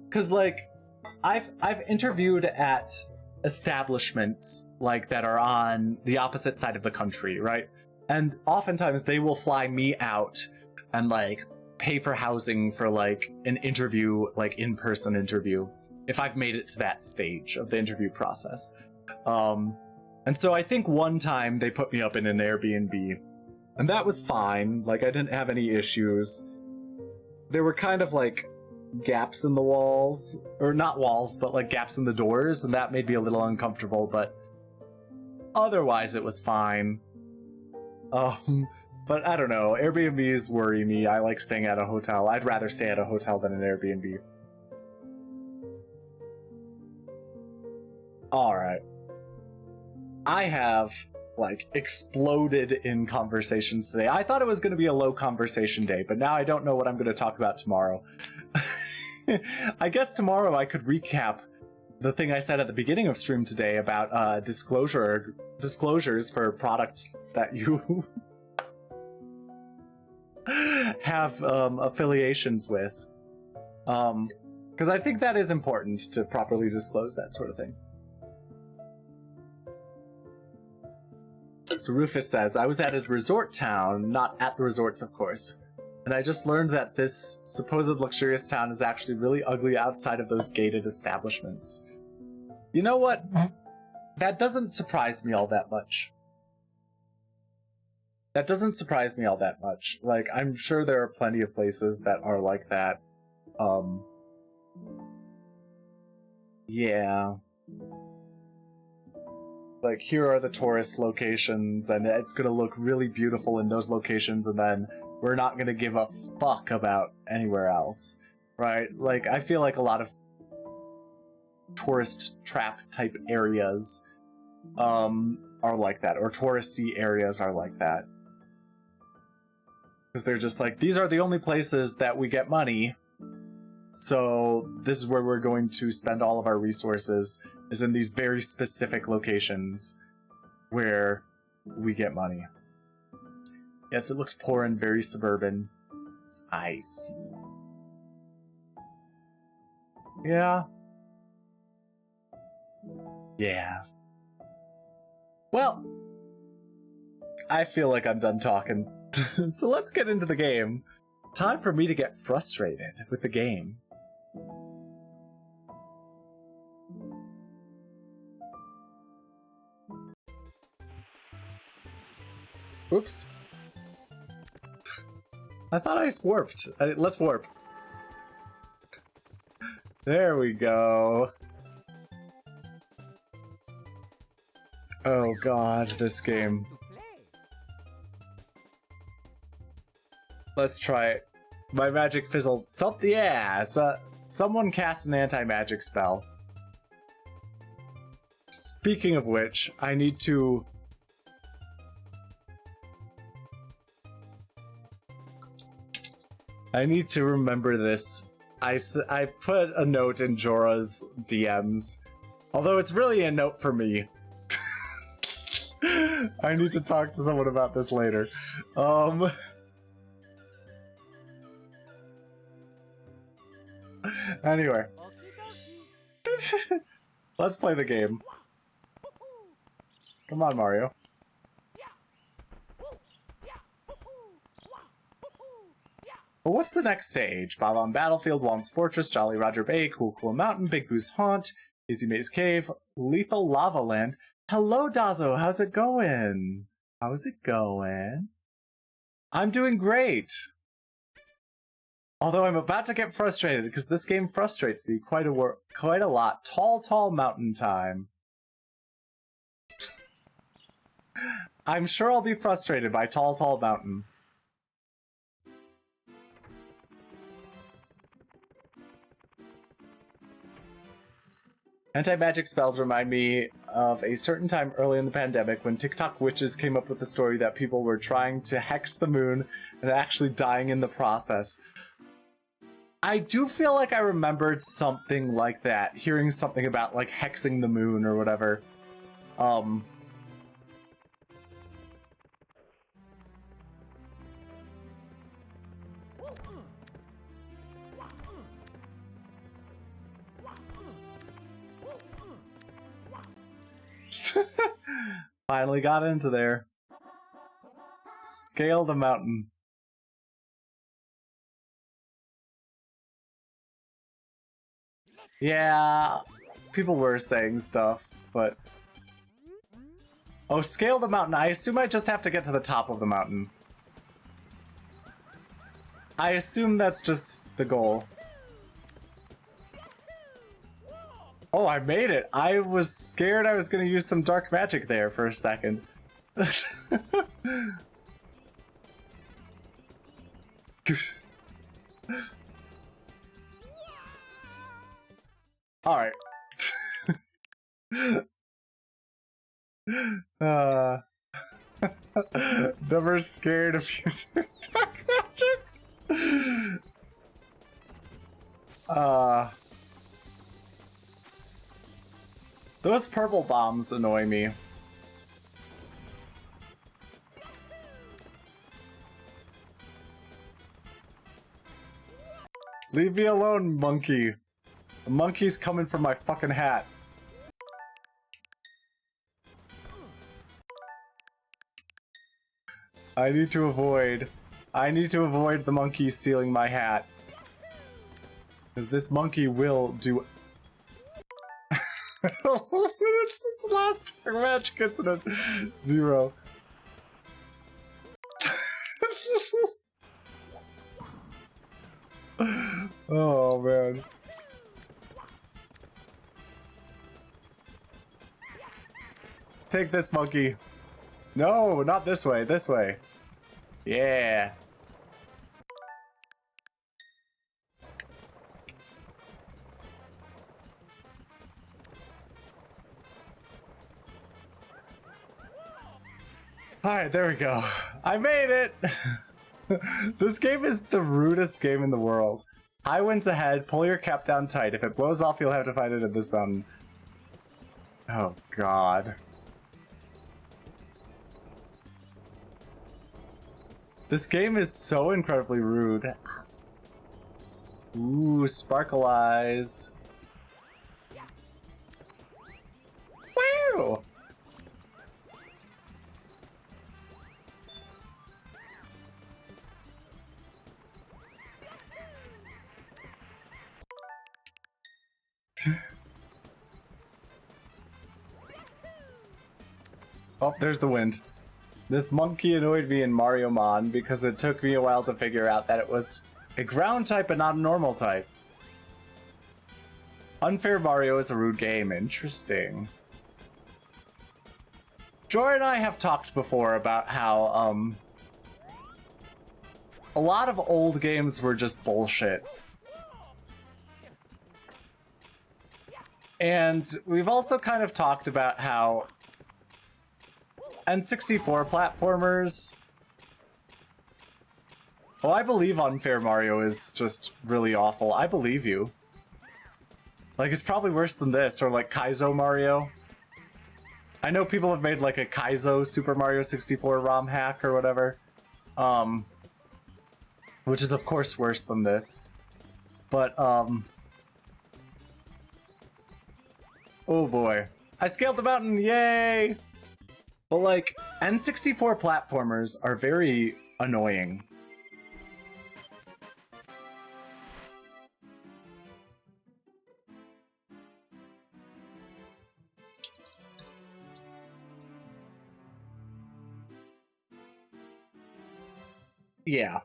cause like, I've interviewed at establishments like that are on the opposite side of the country, right? And oftentimes they will fly me out and like pay for housing for like an interview, like in-person interview, if I've made it to that stage of the interview process. And so I think one time they put me up in an Airbnb, and that was fine. Like, I didn't have any issues. There were kind of like gaps in the walls, or not walls, but like gaps in the doors, and that made me a little uncomfortable, but otherwise it was fine. But I don't know, Airbnbs worry me. I like staying at a hotel. I'd rather stay at a hotel than an Airbnb. Alright. I have, like, exploded in conversations today. I thought it was going to be a low conversation day, but now I don't know what I'm going to talk about tomorrow. I guess tomorrow I could recap the thing I said at the beginning of stream today about disclosures for products that you have affiliations with. Because I think that is important to properly disclose that sort of thing. So Rufus says, I was at a resort town, not at the resorts, of course, and I just learned that this supposed luxurious town is actually really ugly outside of those gated establishments. You know what? That doesn't surprise me all that much. That doesn't surprise me all that much. Like, I'm sure there are plenty of places that are like that. Yeah. Like, here are the tourist locations, and it's gonna look really beautiful in those locations, and then we're not gonna give a fuck about anywhere else, right? Like, I feel like a lot of tourist trap type areas are like that, or touristy areas are like that. Because they're just like, these are the only places that we get money, so this is where we're going to spend all of our resources, is in these very specific locations where we get money. Yes, it looks poor and very suburban. I see. Yeah. Yeah. Well, I feel like I'm done talking. So let's get into the game. Time for me to get frustrated with the game. Oops. I thought I just warped. Let's warp. There we go. Oh god, this game. Let's try it. My magic fizzled. Yeah, someone cast an anti-magic spell. Speaking of which, I need to... remember this. I put a note in Jorah's DMs. Although it's really a note for me. I need to talk to someone about this later. Anyway. Let's play the game. Come on, Mario. Well, what's the next stage? Bob on Battlefield, Wom's Fortress, Jolly Roger Bay, Cool Cool Mountain, Big Boo's Haunt, Easy Maze Cave, Lethal Lava Land. Hello, Dazo. How's it going? How's it going? I'm doing great. Although I'm about to get frustrated because this game frustrates me quite a lot. Tall Mountain time. I'm sure I'll be frustrated by Tall Mountain. Anti-magic spells remind me of a certain time early in the pandemic when TikTok witches came up with the story that people were trying to hex the moon and actually dying in the process. I do feel like I remembered something like that, hearing something about like hexing the moon or whatever. Finally got into there. Scale the mountain. Yeah, people were saying stuff, but... Oh, scale the mountain. I assume I just have to get to the top of the mountain. I assume that's just the goal. Oh, I made it! I was scared I was gonna use some dark magic there for a second. Alright. Never scared of using dark magic. Those purple bombs annoy me. Leave me alone, monkey. The monkey's coming for my fucking hat. I need to avoid the monkey stealing my hat. Because this monkey will do... it's last magic incident. 0. Oh, man. Take this, monkey. No, not this way, this way. Yeah. Alright, there we go. I made it! This game is the rudest game in the world. High winds ahead, pull your cap down tight. If it blows off, you'll have to fight it in this mountain. Oh, God. This game is so incredibly rude. Ooh, sparkle eyes. Wow! Oh, there's the wind. This monkey annoyed me in Mario Mon because it took me a while to figure out that it was a ground type and not a normal type. Unfair Mario is a rude game. Interesting. Joy and I have talked before about how, a lot of old games were just bullshit. And we've also kind of talked about how N64 platformers... Oh, I believe Unfair Mario is just really awful. I believe you. Like, it's probably worse than this, or like Kaizo Mario. I know people have made like a Kaizo Super Mario 64 ROM hack or whatever. Which is of course worse than this. But, oh boy. I scaled the mountain, yay! But like, N64 platformers are very annoying. Yeah.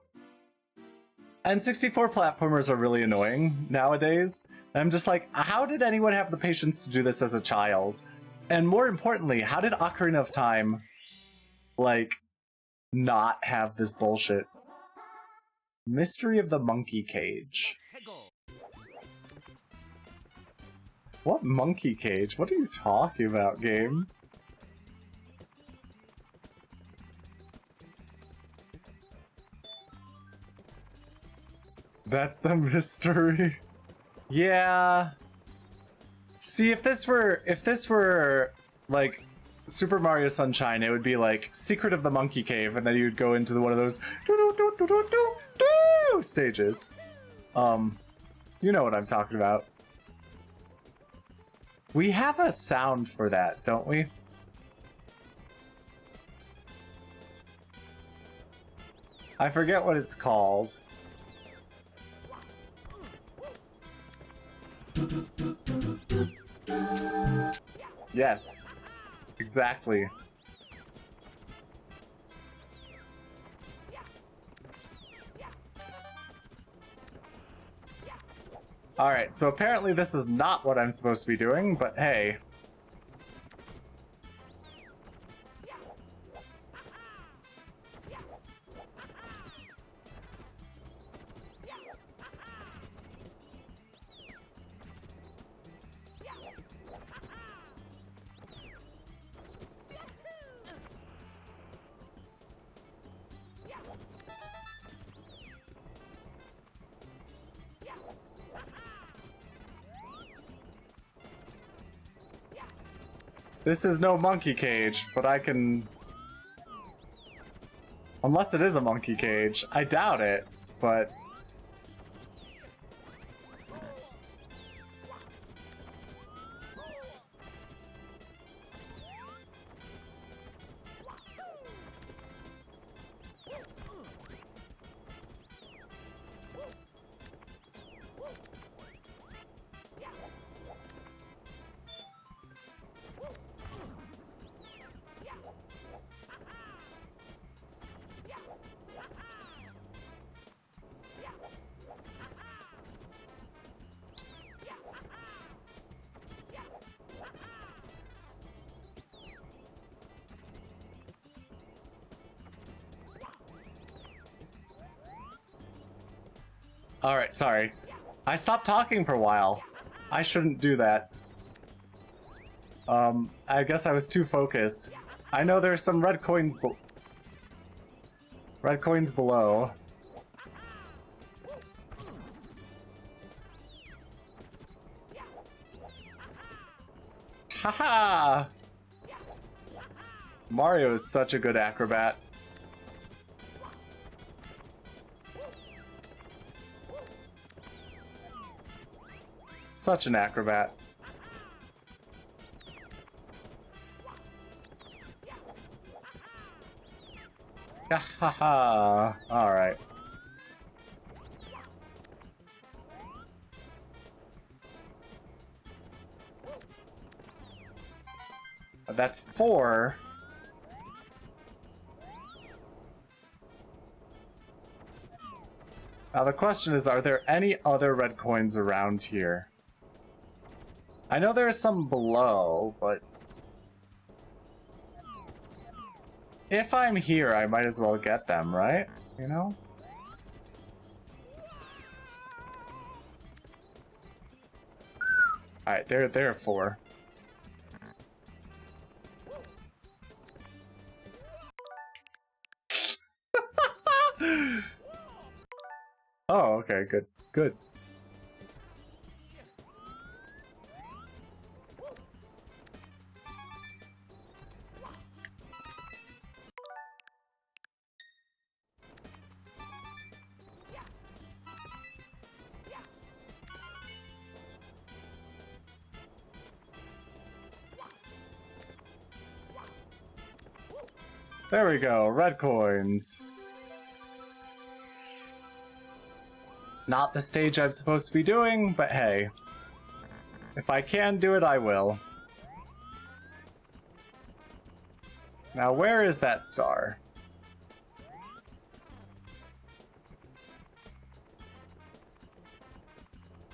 N64 platformers are really annoying nowadays. And I'm just like, how did anyone have the patience to do this as a child? And more importantly, how did Ocarina of Time, like, not have this bullshit? Mystery of the Monkey Cage. What monkey cage? What are you talking about, game? That's the mystery. Yeah. See, if this were like Super Mario Sunshine, it would be like Secret of the Monkey Cave, and then you'd go into one of those stages. You know what I'm talking about. We have a sound for that, don't we? I forget what it's called. Yes, exactly. Alright, so apparently this is not what I'm supposed to be doing, but hey. This is no monkey cage, but I can... Unless it is a monkey cage. I doubt it, but... Alright, sorry. I stopped talking for a while. I shouldn't do that. I guess I was too focused. I know there's some red coins below. Haha! Mario is such a good acrobat. Such an acrobat. Haha! Alright. That's 4. Now the question is, are there any other red coins around here? I know there are some below, but... if I'm here, I might as well get them, right? You know? Alright, there are 4. Oh, okay, good. Good. There we go, red coins. Not the stage I'm supposed to be doing, but hey. If I can do it, I will. Now, where is that star?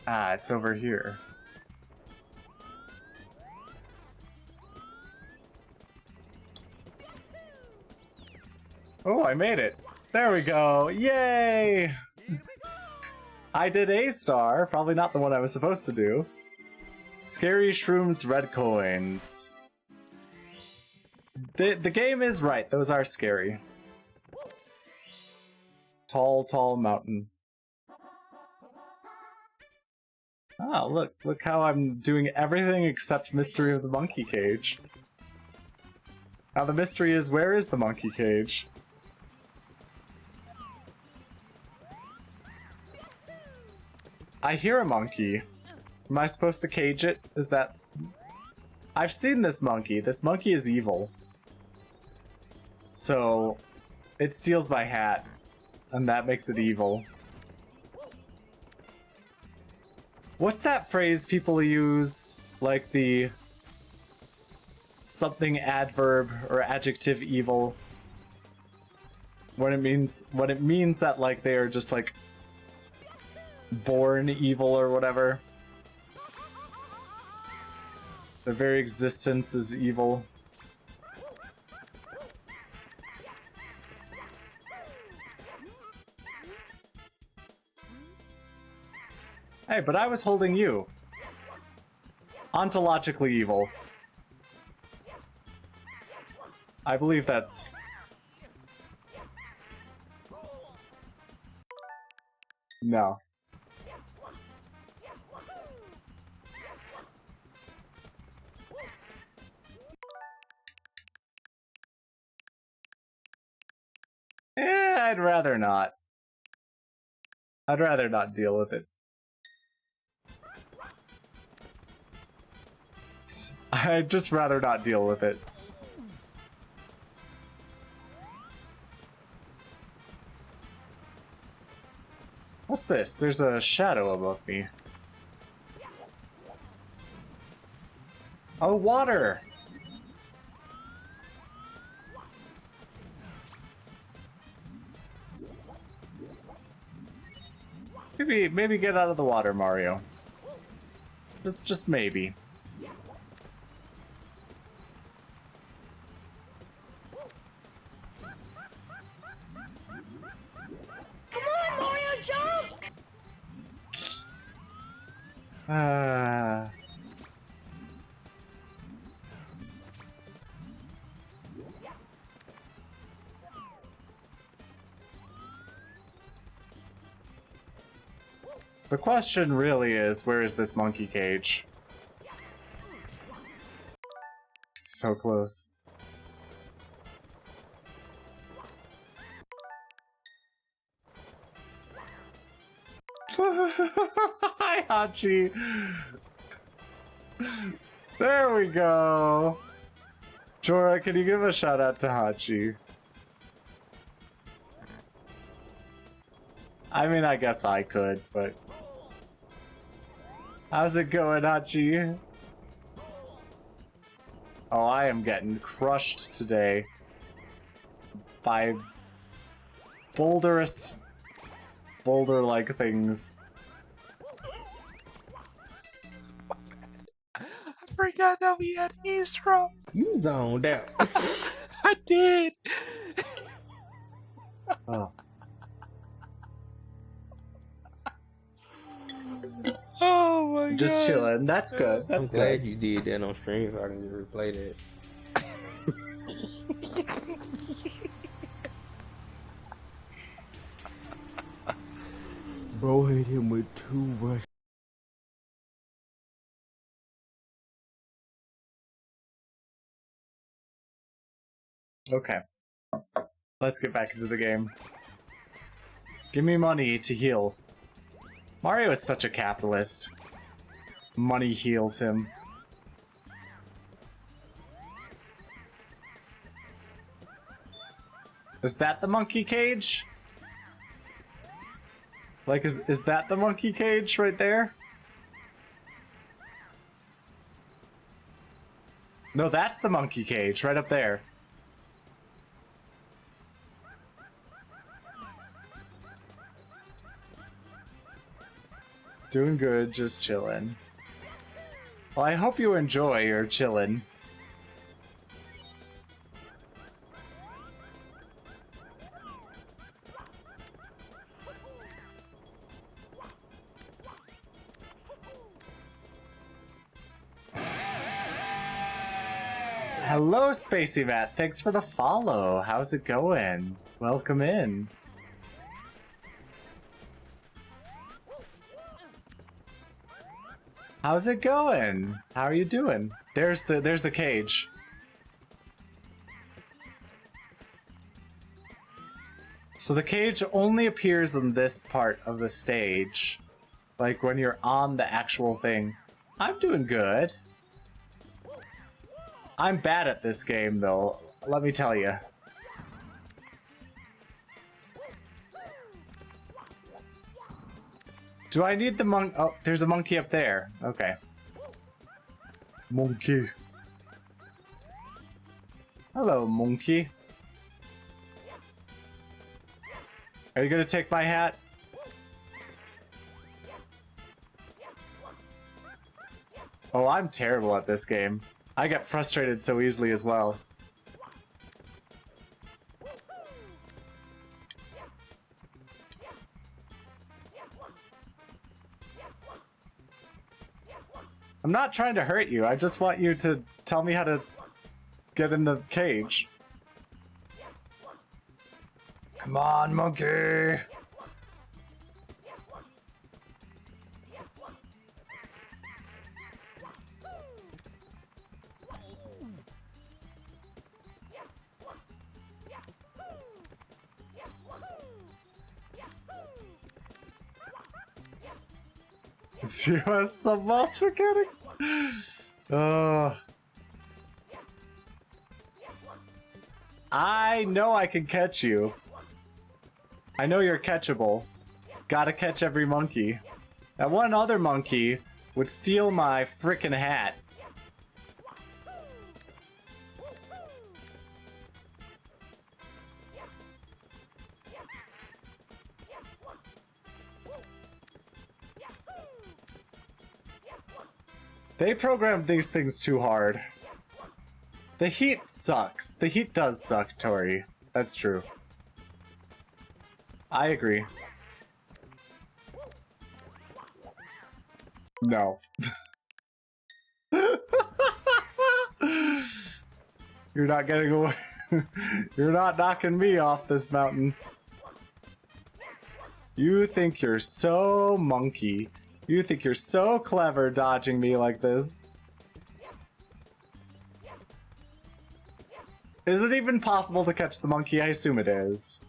Ah, it's over here. Oh, I made it. There we go. Yay! I did a star, probably not the one I was supposed to do. Scary Shrooms red coins. The game is right, those are scary. Tall, tall mountain. Ah, look how I'm doing everything except Mystery of the Monkey Cage. Now the mystery is, where is the monkey cage? I hear a monkey. Am I supposed to cage it? Is that... I've seen this monkey. This monkey is evil. So, it steals my hat, and that makes it evil. What's that phrase people use? Like the... something adverb or adjective evil? When it means that, like, they are just, like, born evil or whatever. Their very existence is evil. Hey, but I was holding you. Ontologically evil. I believe that's... No. I'd rather not. I'd rather not deal with it. I'd just rather not deal with it. What's this? There's a shadow above me. Oh, water! Maybe get out of the water, Mario. Just maybe. Come on, Mario, jump! The question really is, where is this monkey cage? So close. Hi, Hachi! There we go! Jorah, can you give a shout out to Hachi? I mean, I guess I could, but... How's it going, Hachi? Oh, I am getting crushed today. By... boulder-like things. I forgot that we had eavesdrop. You zoned out. I did. Oh. Oh my god. Just chilling. That's good. That's I'm glad good. you did that on stream so I can just replay that. Bro hit him with 2 rush. Okay. Let's get back into the game. Give me money to heal. Mario is such a capitalist. Money heals him. Is that the monkey cage? Like, is that the monkey cage right there? No, that's the monkey cage right up there. Doing good, just chilling. Well, I hope you enjoy your chillin'. Hello, Spacey Matt. Thanks for the follow. How's it going? Welcome in. How's it going? How are you doing? There's the cage. So the cage only appears in this part of the stage. Like when you're on the actual thing. I'm doing good. I'm bad at this game though, let me tell you. Do I need the oh, there's a monkey up there. Okay. Monkey. Hello, monkey. Are you gonna take my hat? Oh, I'm terrible at this game. I get frustrated so easily as well. I'm not trying to hurt you, I just want you to tell me how to get in the cage. Come on, monkey! You have some boss mechanics? I know I can catch you. I know you're catchable. Gotta catch every monkey. That one other monkey would steal my frickin' hat. They programmed these things too hard. The heat sucks. The heat does suck, Tori. That's true. I agree. No. You're not getting away. You're not knocking me off this mountain. You think you're so monkey. You think you're so clever dodging me like this. Is it even possible to catch the monkey? I assume it is.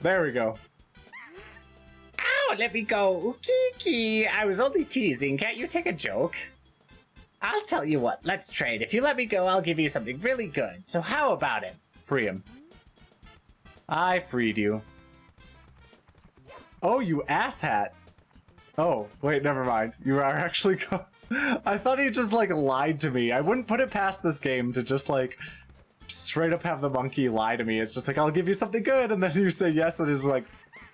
There we go. Ow, let me go. Kiki, I was only teasing. Can't you take a joke? I'll tell you what, let's trade. If you let me go, I'll give you something really good. So how about it? Free him. I freed you. Oh, you asshat. Oh, wait, never mind. You are actually I thought he just, like, lied to me. I wouldn't put it past this game to just, like, straight up have the monkey lie to me. It's just like, I'll give you something good, and then you say yes, and it's like,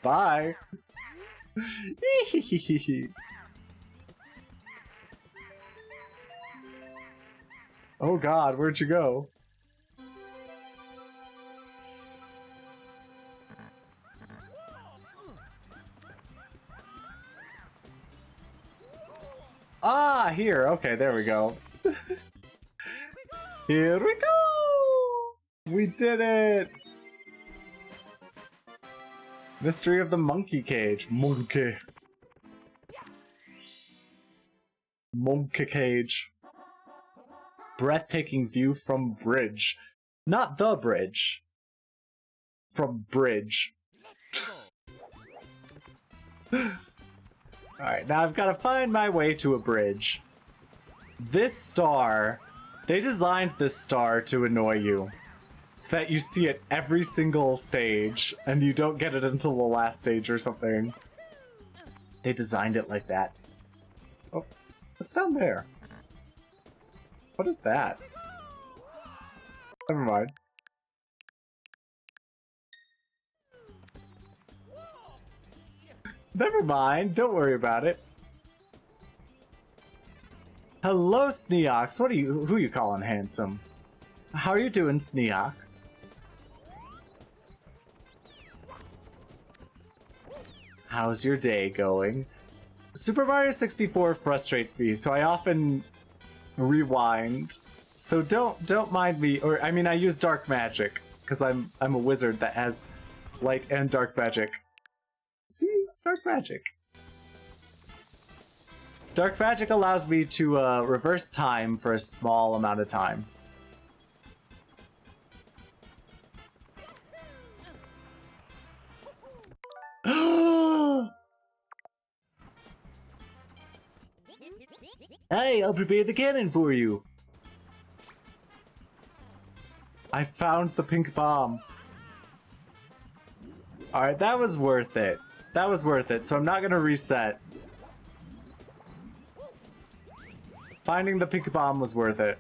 bye. Oh god, where'd you go? Ah, here. Okay, there we go. Here we go! We did it! Mystery of the monkey cage. Monkey. Monkey cage. Breathtaking view from bridge. Not the bridge. From bridge. Alright, now I've got to find my way to a bridge. This star, they designed this star to annoy you. So that you see it every single stage, and you don't get it until the last stage or something. They designed it like that. Oh, what's down there? What is that? Never mind. Never mind, don't worry about it. Hello, Sneox. Who are you calling handsome? How are you doing, Sneox? How's your day going? Super Mario 64 frustrates me, so I often rewind. So don't mind me, or I mean I use dark magic, because I'm a wizard that has light and dark magic. See? Dark magic. Dark magic allows me to reverse time for a small amount of time. Hey, I'll prepare the cannon for you. I found the pink bomb. Alright, that was worth it. That was worth it, so I'm not gonna reset. Finding the pink bomb was worth it.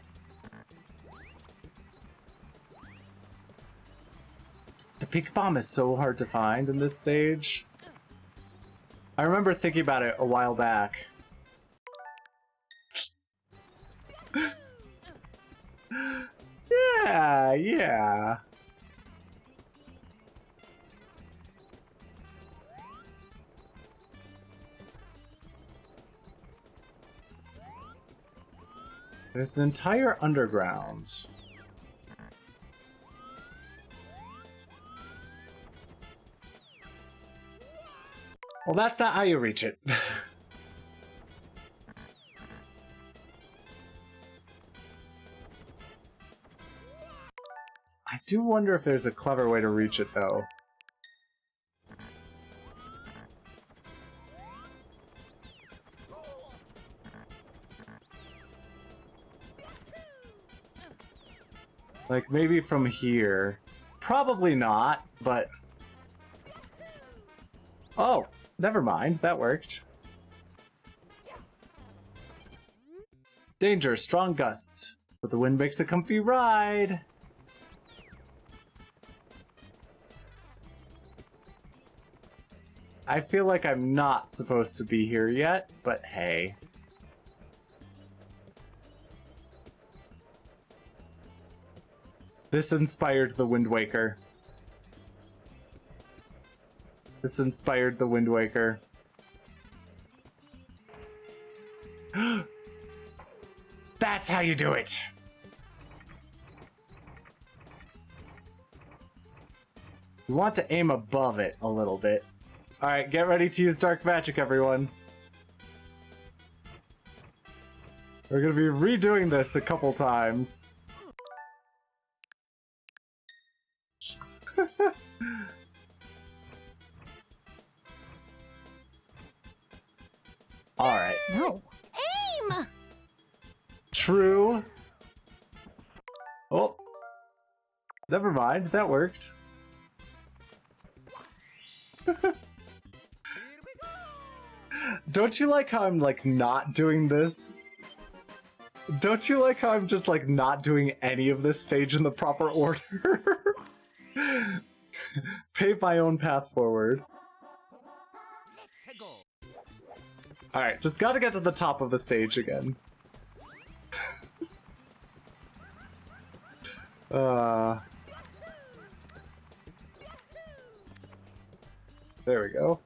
The pink bomb is so hard to find in this stage. I remember thinking about it a while back. Yeah. There's an entire underground. Well, that's not how you reach it. I do wonder if there's a clever way to reach it, though. Like, maybe from here. Probably not, but... Oh, never mind. That worked. Danger, strong gusts. But the wind makes a comfy ride. I feel like I'm not supposed to be here yet, but hey. This inspired the Wind Waker. This inspired the Wind Waker. That's how you do it! You want to aim above it a little bit. Alright, get ready to use dark magic, everyone. We're gonna be redoing this a couple times. Alright. No. Aim! True. Oh. Never mind, that worked. Don't you like how I'm, like, not doing this? Don't you like how I'm just, like, not doing any of this stage in the proper order? Pave my own path forward. Alright, just gotta get to the top of the stage again. There we go.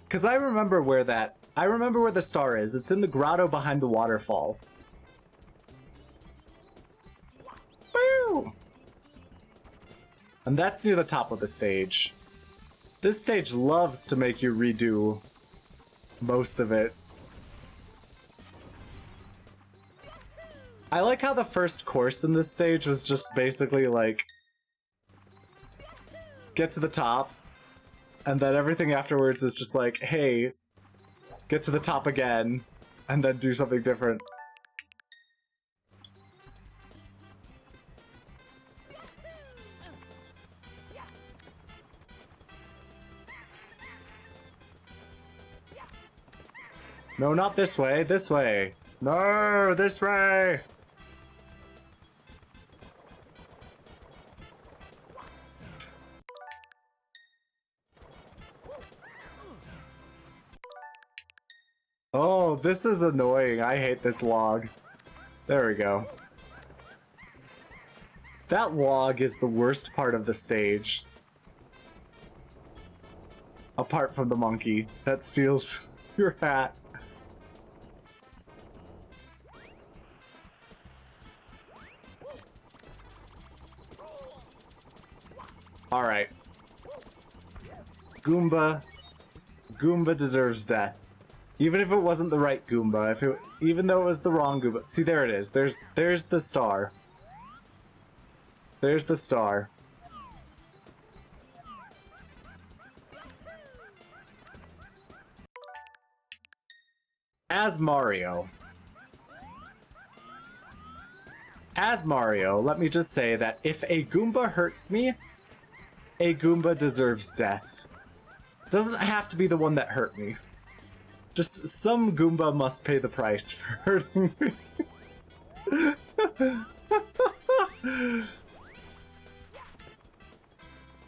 Because I remember where the star is. It's in the grotto behind the waterfall. Woo! And that's near the top of the stage. This stage loves to make you redo most of it. I like how the first course in this stage was just basically like get to the top, and then everything afterwards is just like, hey, get to the top again, and then do something different. No, not this way, this way. No, this way! Oh, this is annoying. I hate this log. There we go. That log is the worst part of the stage. Apart from the monkey that steals your hat. Alright. Goomba deserves death. Even if it wasn't the right Goomba, even though it was the wrong Goomba. See, there it is. There's the star. There's the star. As Mario, let me just say that if a Goomba hurts me, a Goomba deserves death. Doesn't have to be the one that hurt me. Just some Goomba must pay the price for hurting me.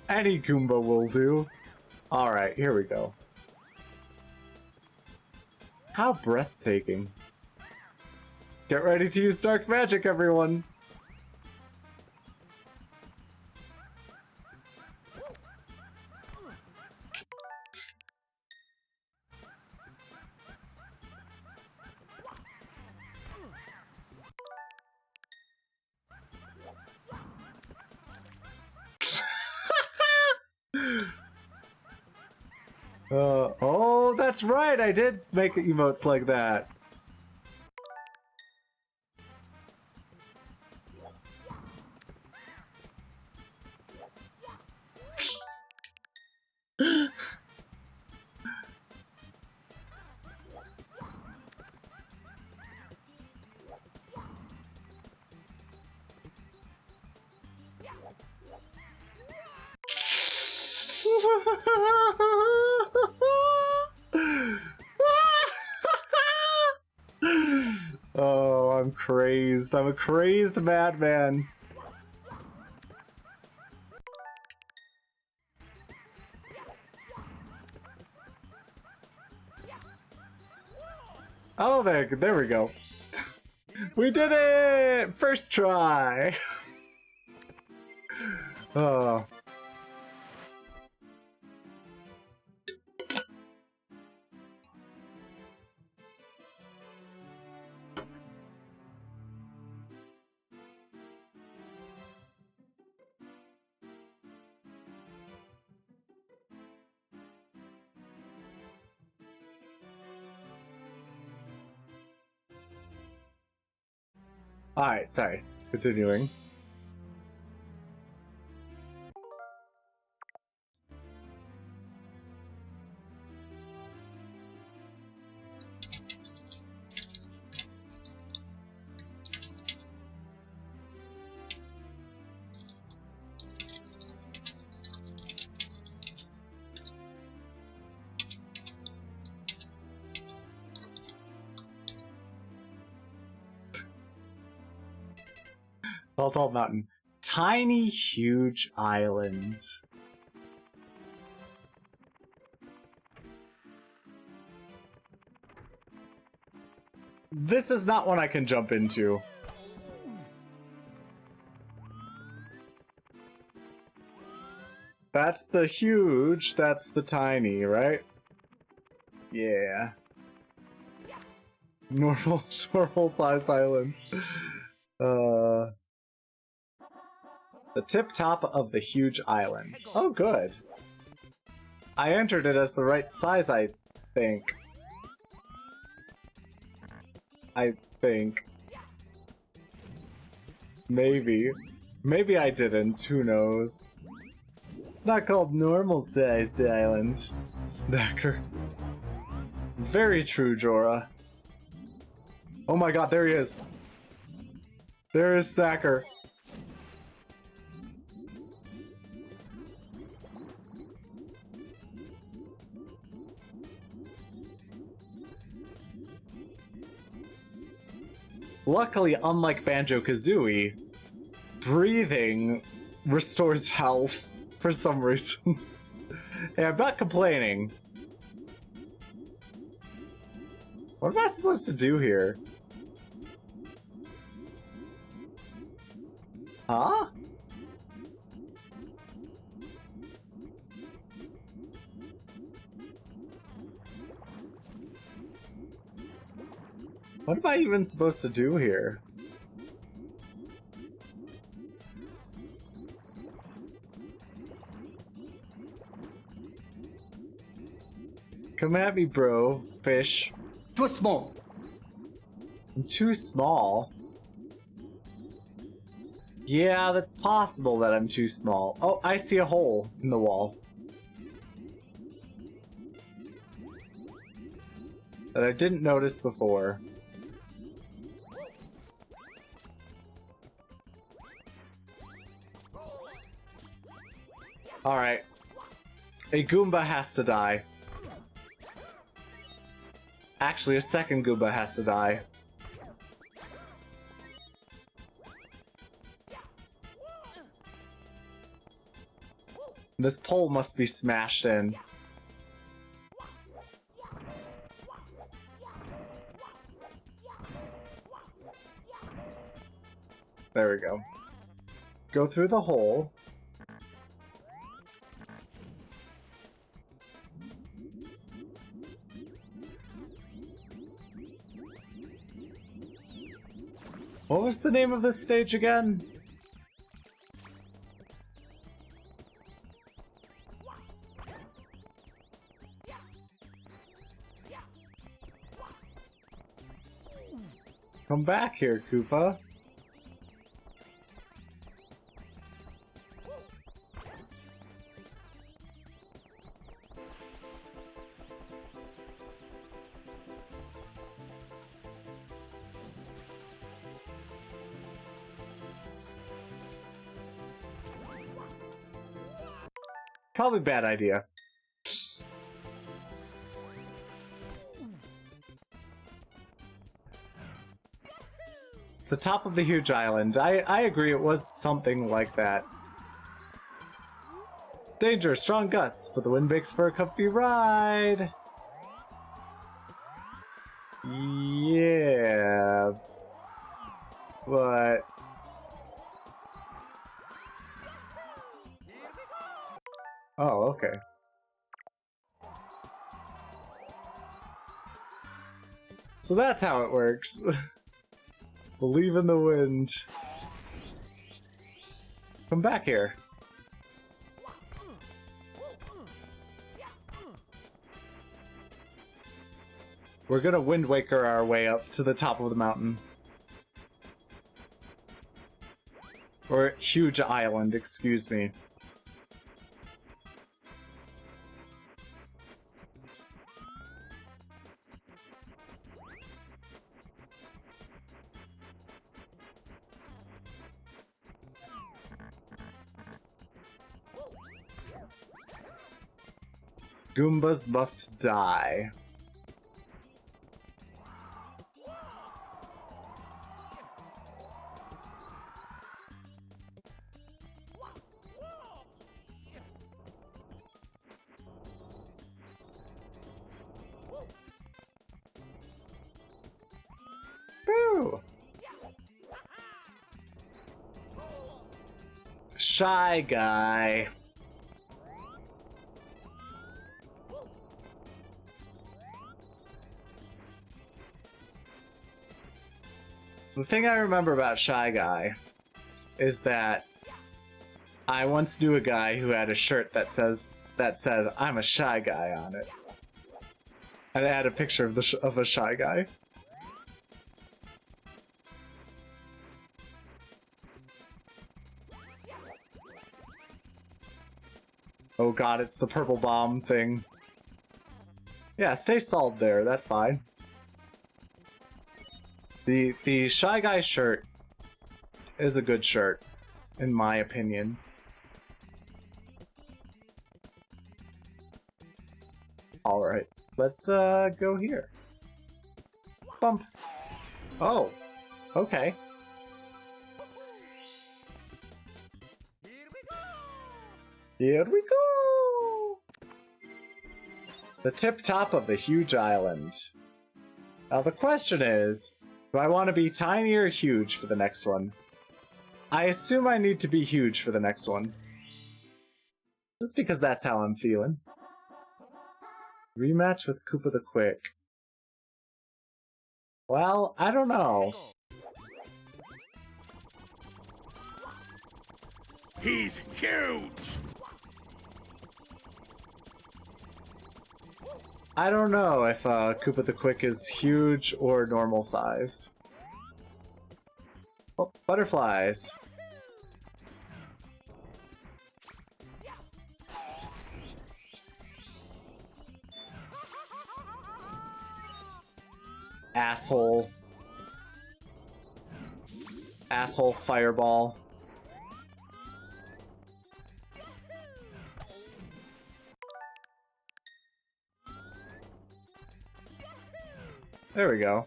Any Goomba will do. Alright, here we go. How breathtaking. Get ready to use dark magic, everyone! Oh, that's right, I did make emotes like that. Oh, I'm crazed. I'm a crazed madman. Oh, there we go. We did it! First try! Oh. Alright, sorry. Continuing. Tall mountain. Tiny, huge island. This is not one I can jump into. That's the huge, that's the tiny, right? Yeah. Normal sized island. The tip top of the huge island. Oh, good. I entered it as the right size, I think. Maybe. Maybe I didn't, who knows. It's not called normal-sized island. Snacker. Very true, Jorah. Oh my god, there he is. There is Snacker. Luckily, unlike Banjo-Kazooie, breathing restores health for some reason. Hey, I'm not complaining. What am I supposed to do here? Huh? What am I even supposed to do here? Come at me, bro. Fish. Too small. I'm too small. Yeah, that's possible that I'm too small. Oh, I see a hole in the wall. That I didn't notice before. Alright. A Goomba has to die. Actually, a second Goomba has to die. This pole must be smashed in. There we go. Go through the hole. What was the name of this stage again? Come back here, Koopa. Probably bad idea. The top of the huge island. I agree, it was something like that. Danger, strong gusts, but the wind makes for a comfy ride. Yeah. But... oh, okay. So that's how it works. Believe in the wind. Come back here. We're gonna Wind Waker our way up to the top of the mountain. Or huge island, excuse me. Goombas must die. Boo! Shy Guy. The thing I remember about Shy Guy is that I once knew a guy who had a shirt that said "I'm a shy guy" on it, and it had a picture of a shy guy. Oh god, it's the purple bomb thing. Yeah, stay stalled there, that's fine. The Shy Guy shirt is a good shirt, in my opinion. Alright, let's go here. Bump. Oh, okay. Here we go! The tip top of the huge island. Now the question is, do I want to be tiny or huge for the next one? I assume I need to be huge for the next one. Just because that's how I'm feeling. Rematch with Koopa the Quick. Well, I don't know. He's huge! I don't know if Koopa the Quick is huge or normal sized. Oh, butterflies. Asshole. Asshole fireball. There we go.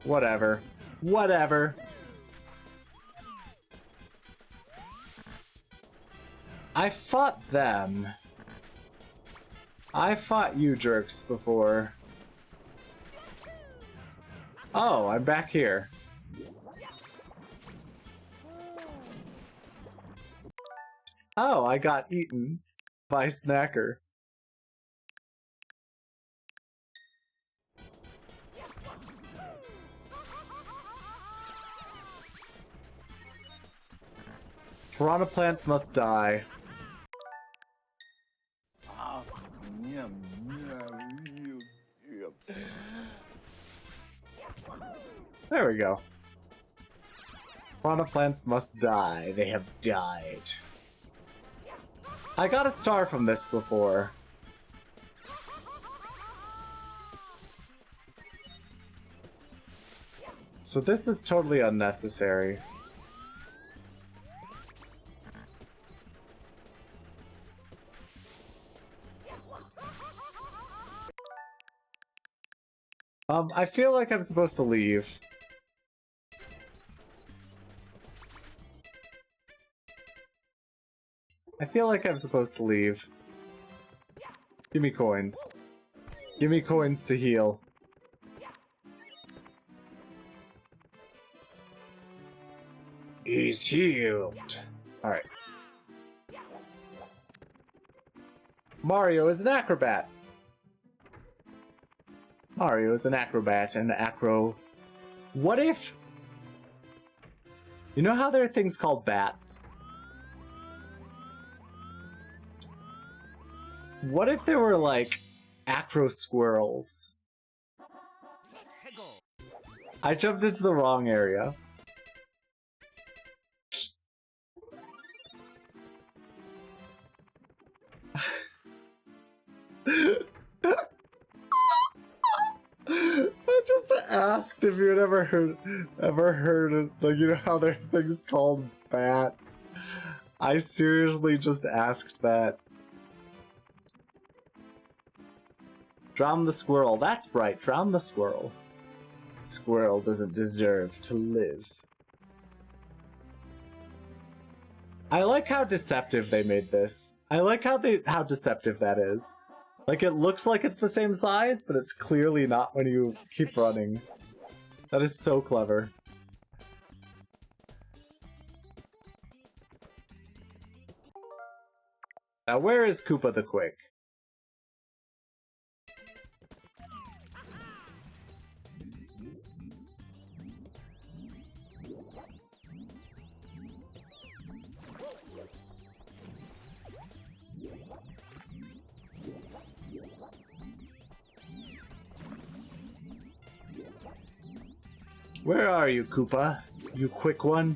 Whatever. Whatever. I fought them. I fought you jerks before. Oh, I'm back here. Oh, I got eaten by Snacker. Piranha plants must die. There we go. Piranha plants must die. They have died. I got a star from this before. So this is totally unnecessary. I feel like I'm supposed to leave. I feel like I'm supposed to leave. Give me coins. Give me coins to heal. He's healed. Alright. Mario is an acrobat. Mario is an acrobat and acro... What if... You know how there are things called bats? What if there were, like, acro squirrels? I jumped into the wrong area. I just asked if you had ever heard of, like, you know how there are things called bats? I seriously just asked that. Drown the squirrel. That's right, drown the squirrel. Squirrel doesn't deserve to live. I like how deceptive they made this. I like how deceptive that is. Like, it looks like it's the same size, but it's clearly not when you keep running. That is so clever. Now, where is Koopa the Quick? Where are you, Koopa? You quick one?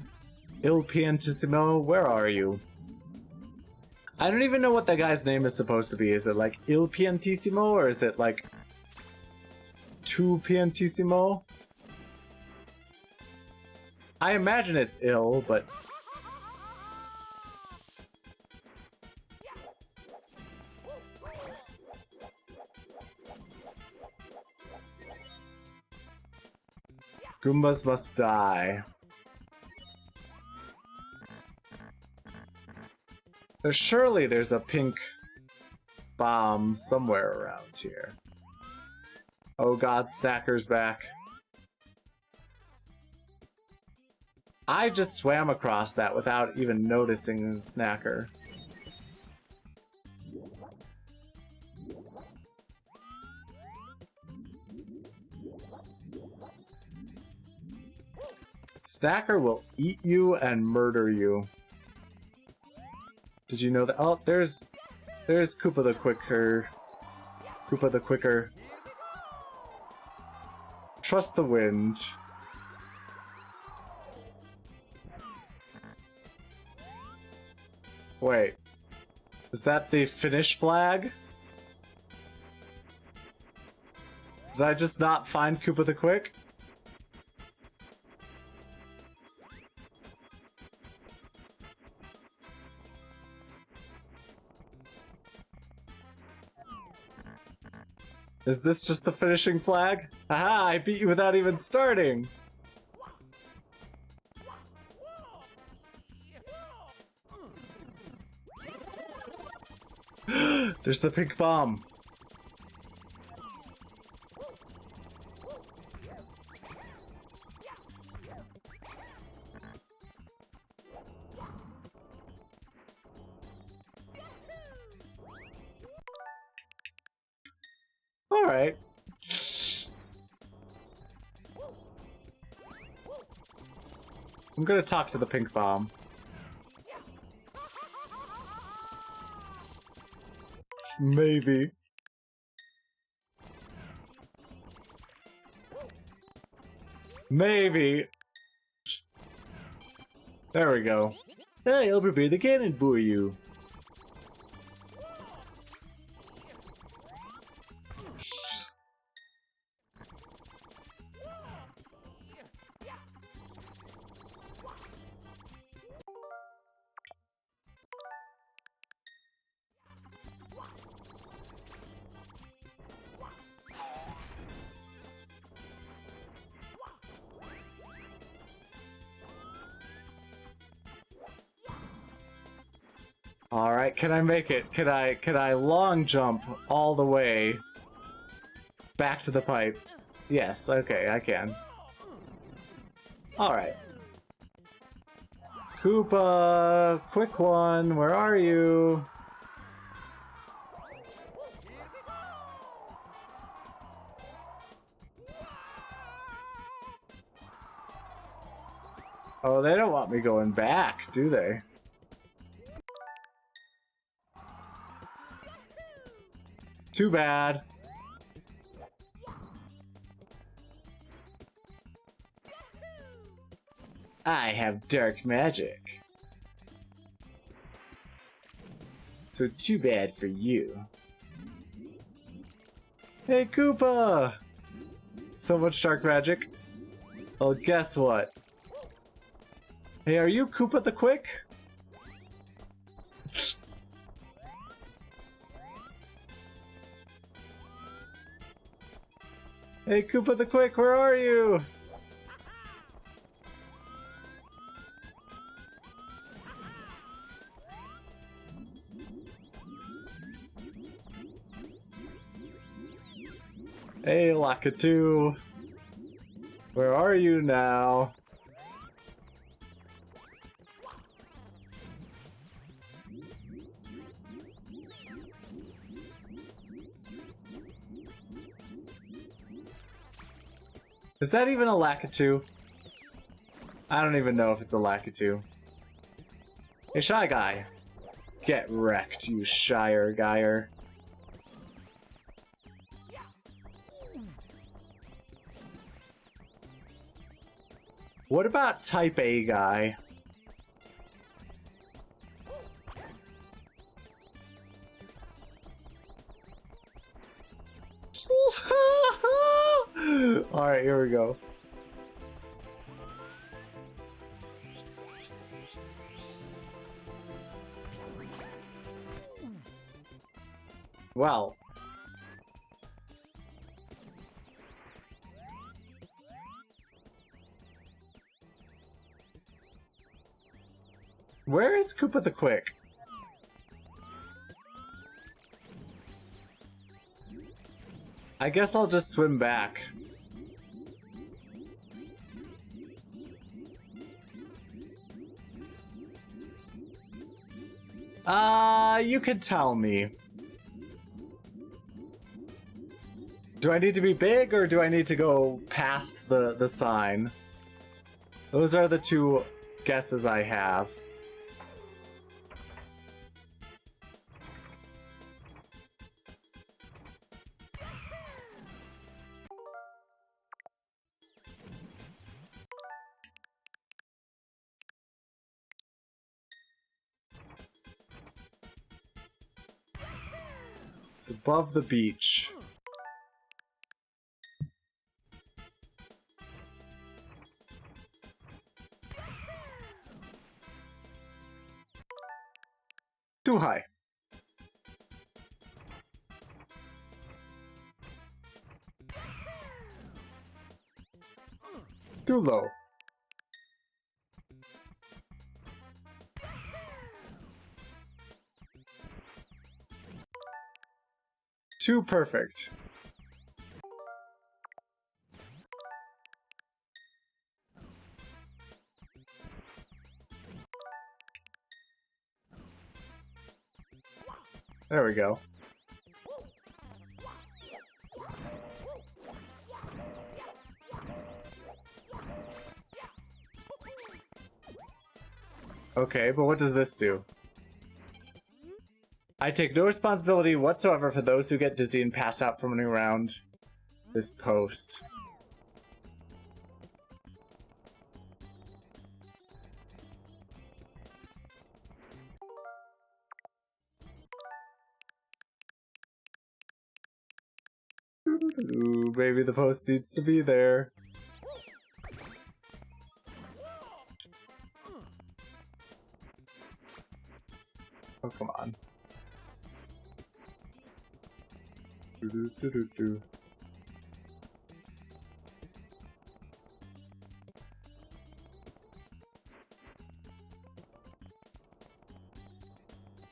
Il Piantissimo, where are you? I don't even know what that guy's name is supposed to be. Is it like Il Piantissimo or is it like Tu Piantissimo? I imagine it's ill, but... Goombas must die. Surely there's a pink bomb somewhere around here. Oh god, Snacker's back. I just swam across that without even noticing Snacker. Snacker will eat you and murder you. Did you know that? Oh, there's Koopa the Quicker. Koopa the Quicker. Trust the wind. Wait. Is that the finish flag? Did I just not find Koopa the Quick? Is this just the finishing flag? Aha, I beat you without even starting! There's the pink bomb. Alright. I'm gonna talk to the pink bomb. Maybe. Maybe. There we go. Hey, I'll prepare the cannon for you. Alright, can I make it? Can I long jump all the way back to the pipe? Yes, okay, I can. Alright. Koopa, quick one, where are you? Oh, they don't want me going back, do they? Too bad. I have dark magic. So too bad for you. Hey, Koopa! So much dark magic. Well, guess what? Hey, are you Koopa the Quick? Hey, Koopa the Quick, where are you? Hey, Lakitu. Where are you now? Is that even a Lakitu? I don't even know if it's a Lakitu. Hey, Shy Guy. Get wrecked, you Shire Guyer. What about type A guy? Alright, here we go. Well. Where is Koopa the Quick? I guess I'll just swim back. You could tell me. Do I need to be big or do I need to go past the sign? Those are the two guesses I have. It's above the beach. Too high. Too low. Too perfect. There we go. Okay, but what does this do? I take no responsibility whatsoever for those who get dizzy and pass out from running around this post. Ooh, maybe the post needs to be there. Oh, come on. Do.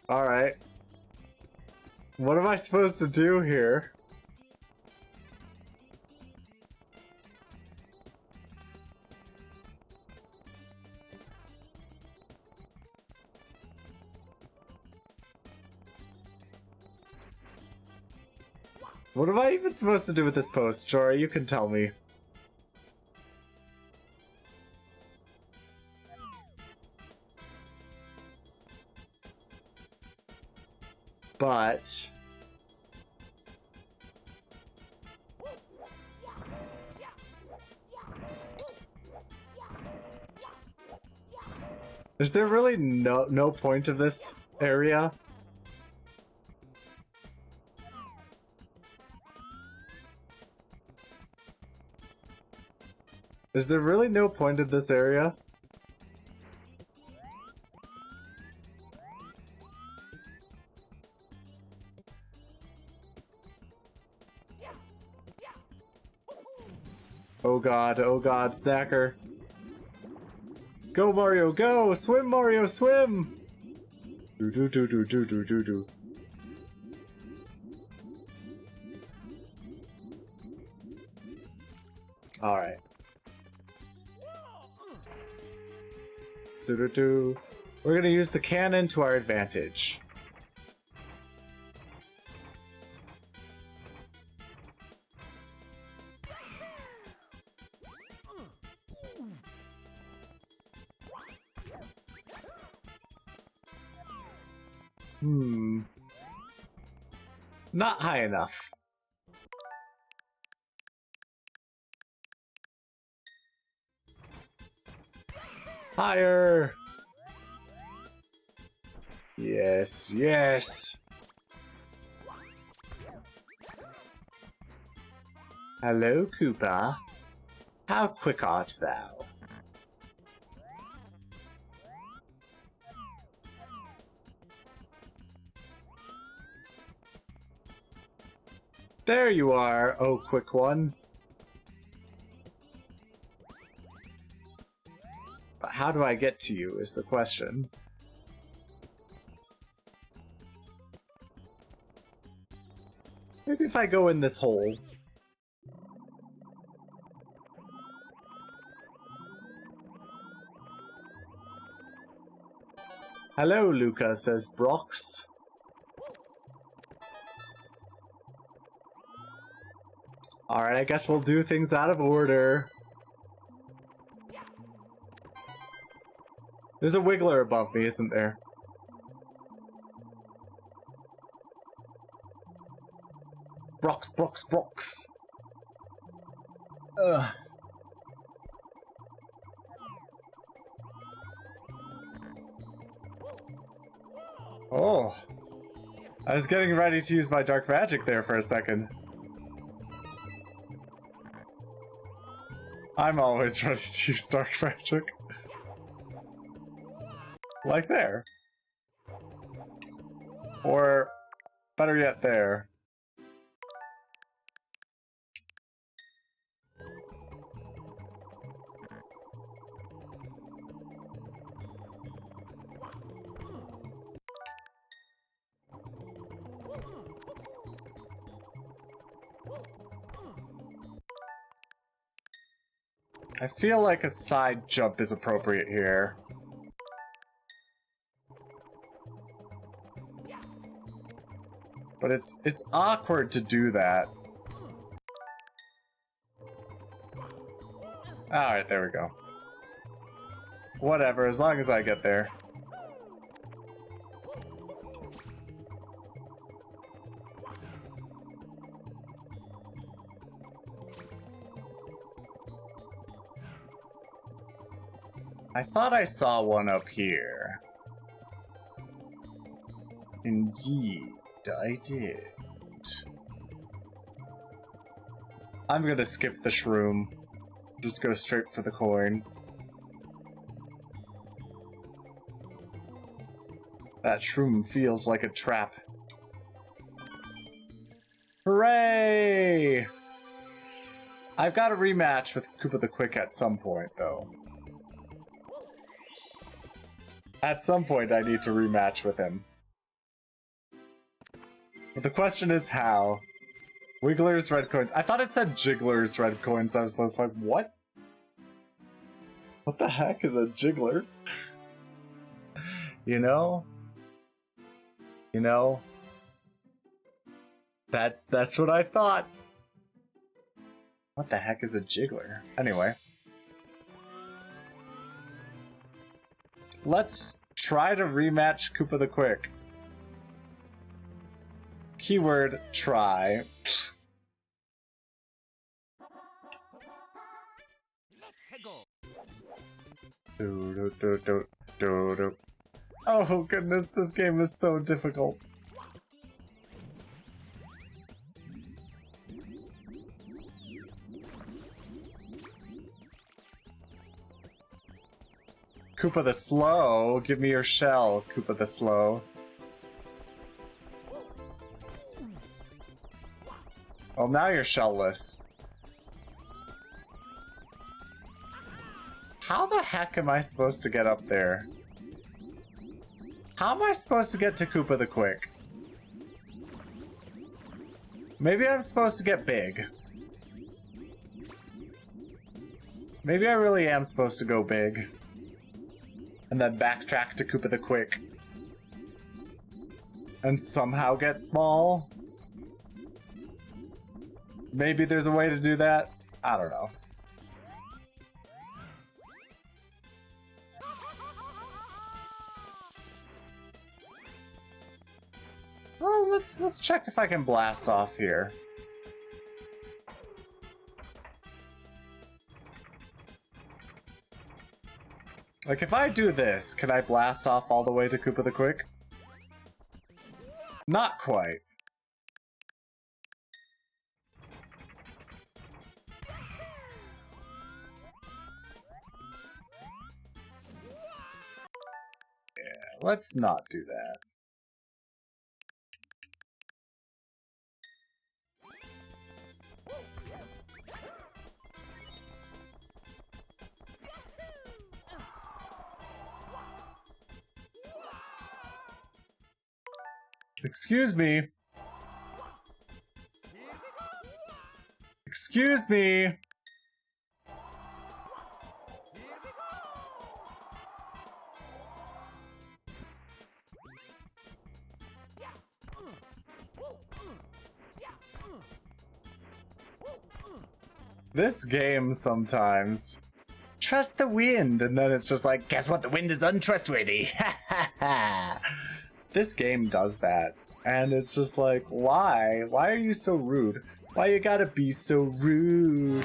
All right. What am I supposed to do here? What am I even supposed to do with this post? Shora, you can tell me. But... is there really no point of this area? Is there really no point in this area? Oh god, Snacker. Go Mario, go! Swim Mario, swim! Do. Alright. We're gonna use the cannon to our advantage. Not high enough. Higher! Yes, yes! Hello, Koopa. How quick art thou? There you are, oh quick one. But how do I get to you is the question. Maybe if I go in this hole. Hello, Luca, says Brox. Alright, I guess we'll do things out of order. There's a wiggler above me, isn't there? Brox, Brox, Brox. Ugh. Oh. I was getting ready to use my dark magic there for a second. I'm always ready to use dark magic. Like there. Or, better yet, there. I feel like a side jump is appropriate here. But it's awkward to do that. Alright, there we go. Whatever, as long as I get there. I thought I saw one up here. Indeed, I did. I'm gonna skip the shroom. Just go straight for the coin. That shroom feels like a trap. Hooray! I've got a rematch with Koopa the Quick at some point, though. At some point, I need to rematch with him. But the question is how. Wiggler's red coins. I thought it said Jiggler's red coins. I was like, what? What the heck is a Jiggler? You know? You know? That's what I thought. What the heck is a Jiggler? Anyway. Let's try to rematch Koopa the Quick. Keyword, try. Oh goodness, this game is so difficult. Koopa the Slow, give me your shell, Koopa the Slow. Well, now you're shellless. How the heck am I supposed to get up there? How am I supposed to get to Koopa the Quick? Maybe I'm supposed to get big. Maybe I really am supposed to go big. And then backtrack to Koopa the Quick. And somehow get small? Maybe there's a way to do that? I don't know. Well, let's check if I can blast off here. Like, if I do this, can I blast off all the way to Koopa the Quick? Not quite. Yeah, let's not do that. Excuse me. Excuse me. This game sometimes. Trust the wind, and then it's just like, guess what? The wind is untrustworthy. This game does that. And it's just like, why? Why are you so rude? Why you gotta be so rude?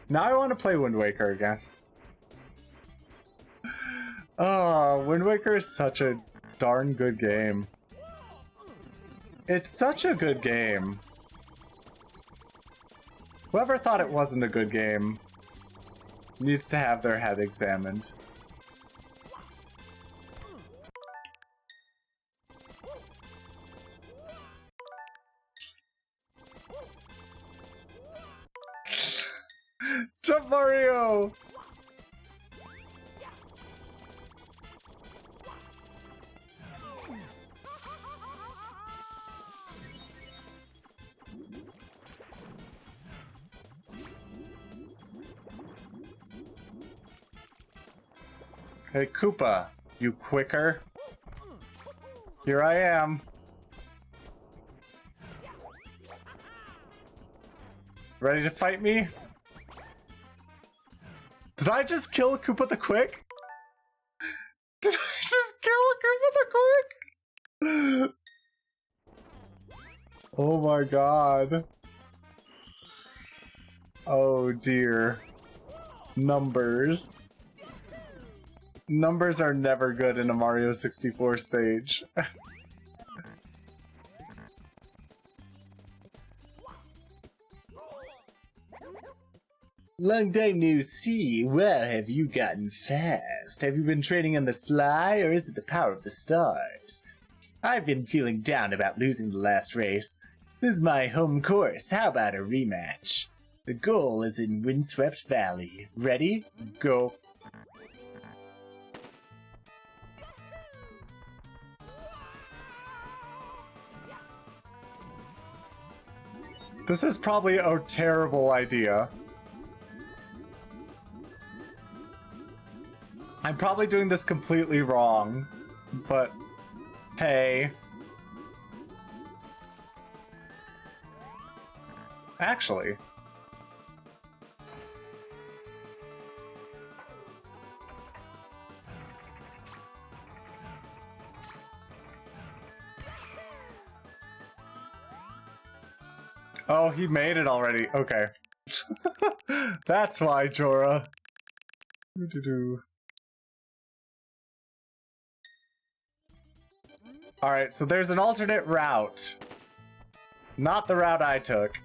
Now I want to play Wind Waker again. Oh, Wind Waker is such a darn good game. It's such a good game. Whoever thought it wasn't a good game needs to have their head examined. Jump Mario! Hey Koopa, you quicker? Here I am. Ready to fight me? Did I just kill Koopa the Quick? Did I just kill Koopa the Quick? Oh my god. Oh dear. Numbers. Numbers are never good in a Mario 64 stage. Long time no see. Well, have you gotten fast? Have you been training on the sly, or is it the power of the stars? I've been feeling down about losing the last race. This is my home course. How about a rematch? The goal is in Windswept Valley. Ready? Go. This is probably a terrible idea. I'm probably doing this completely wrong, but hey. Actually. Oh, he made it already. Okay. That's why, Jorah. Alright, so there's an alternate route. Not the route I took.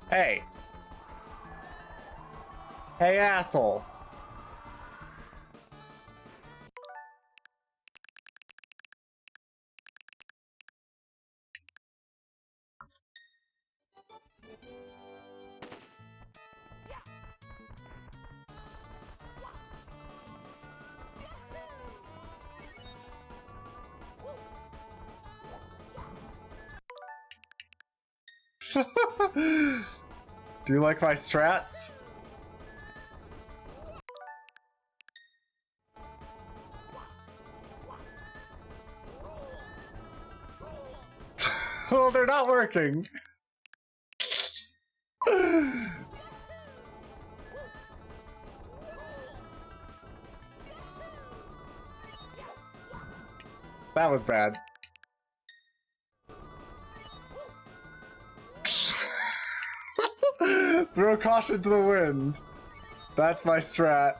Hey. Hey, asshole. Do you like my strats? Well, they're not working. That was bad. Throw caution to the wind. That's my strat.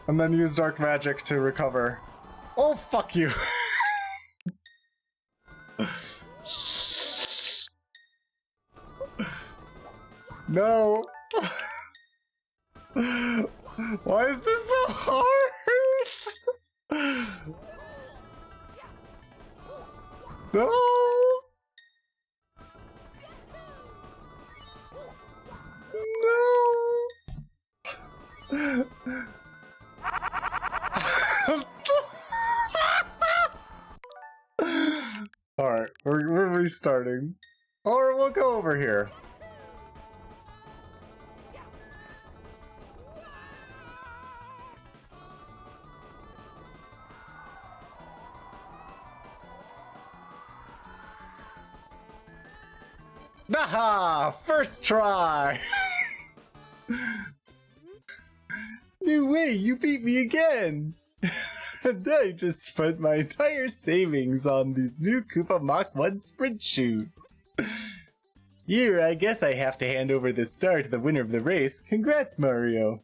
And then use dark magic to recover. Oh, fuck you. No. Why is this so hard? No. No. Alright, we're restarting. Or we'll go over here. Naha! First try! No way, you beat me again! And I just spent my entire savings on these new Koopa Mach 1 sprint shoes. Here, I guess I have to hand over the star to the winner of the race. Congrats, Mario.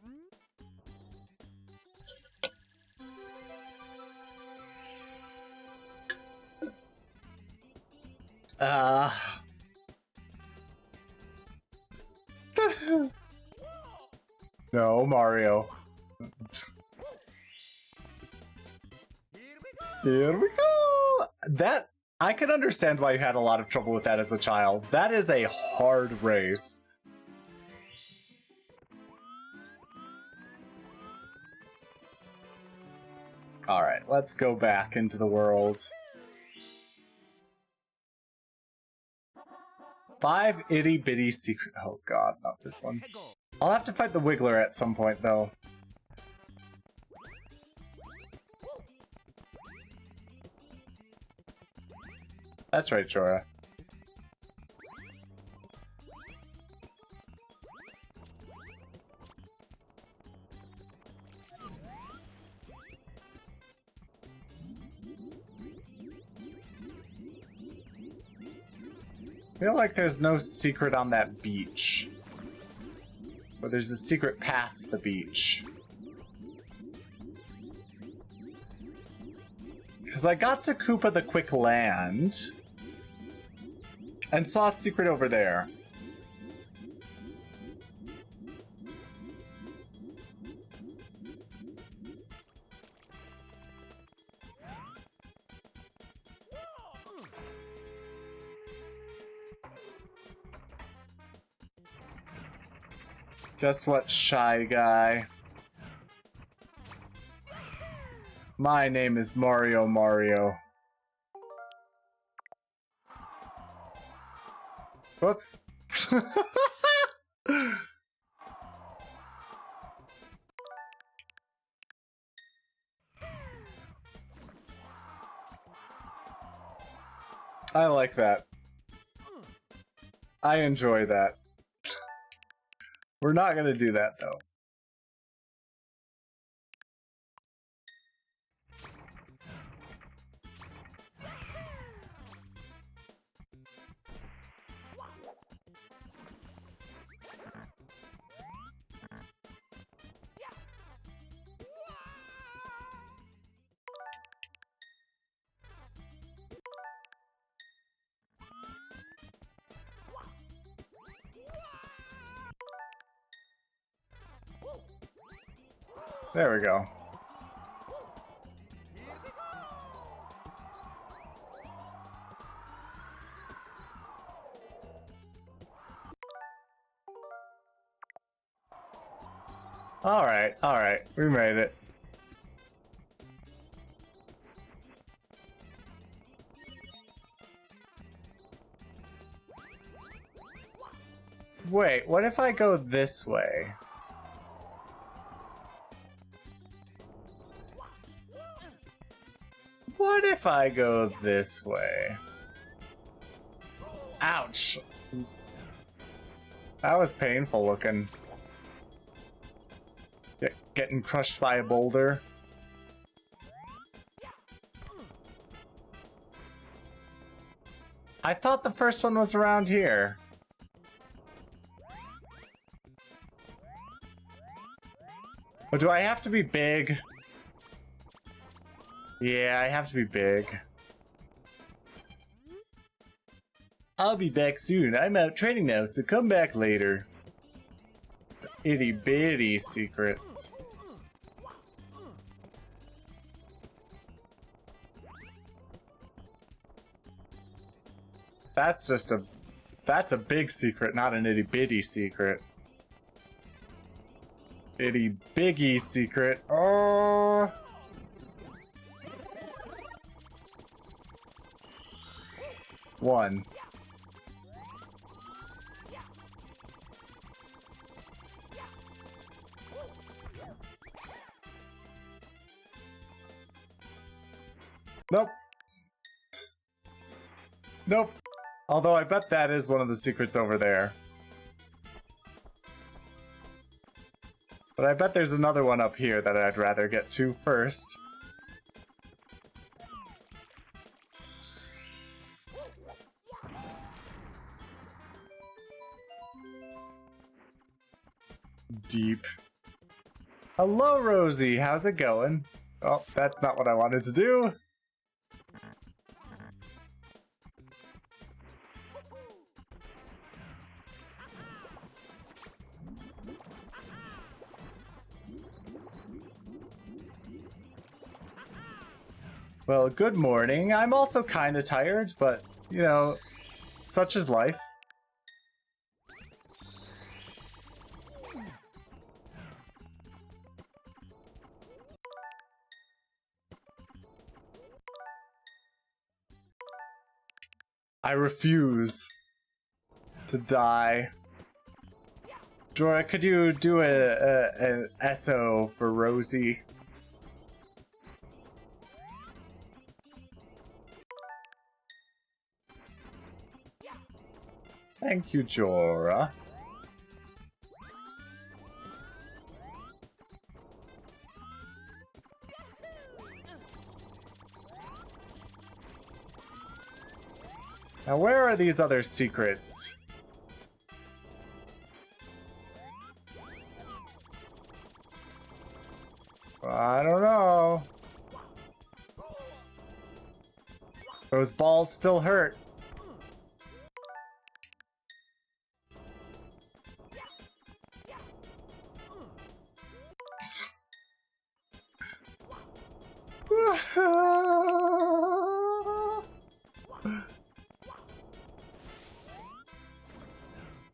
No, Mario. Here we go! That, I can understand why you had a lot of trouble with that as a child. That is a hard race. Alright, let's go back into the world. 5 itty bitty secret. Oh god, not this one. I'll have to fight the Wiggler at some point, though. That's right, Jorah. I feel like there's no secret on that beach. But there's a secret past the beach. Because I got to Koopa the Quick Land and saw a secret over there. Guess what, Shy Guy? My name is Mario. Whoops. I like that. I enjoy that. We're not gonna do that, though. There we go. Alright, we made it. Wait, what if I go this way? What if I go this way? Ouch. That was painful looking. Getting crushed by a boulder. I thought the first one was around here. But do I have to be big? Yeah, I have to be big. I'll be back soon. I'm out training now, so come back later. Itty bitty secrets. That's a big secret, not an itty bitty secret. Itty biggie secret. Oh. One. Nope. Nope. Although I bet that is one of the secrets over there. But I bet there's another one up here that I'd rather get to first. Deep. Hello, Rosie. How's it going? Oh, that's not what I wanted to do. Well, good morning. I'm also kind of tired, but, you know, such is life. I refuse to die. Dora, could you do an SO for Rosie? Thank you, Jorah. Now, where are these other secrets? I don't know. Those balls still hurt.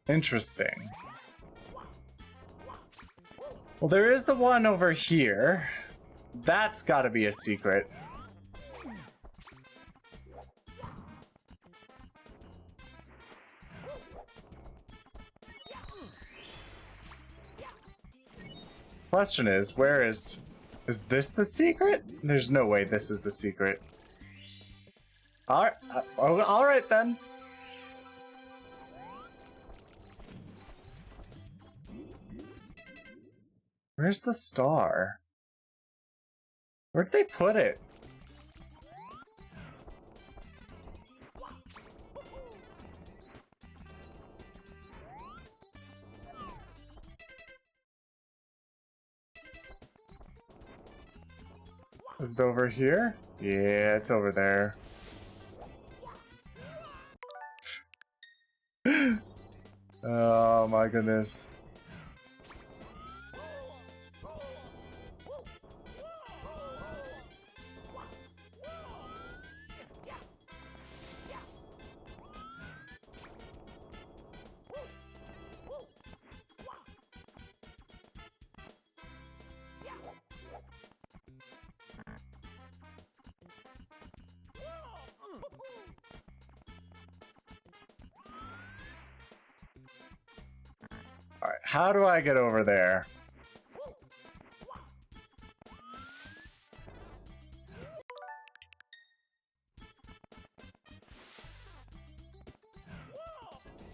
Interesting. Well, there is the one over here. That's gotta be a secret. Question is, where is this the secret? There's no way this is the secret. All right then. Where's the star? Where'd they put it? Is it over here? Yeah, it's over there. Oh my goodness. Alright, how do I get over there?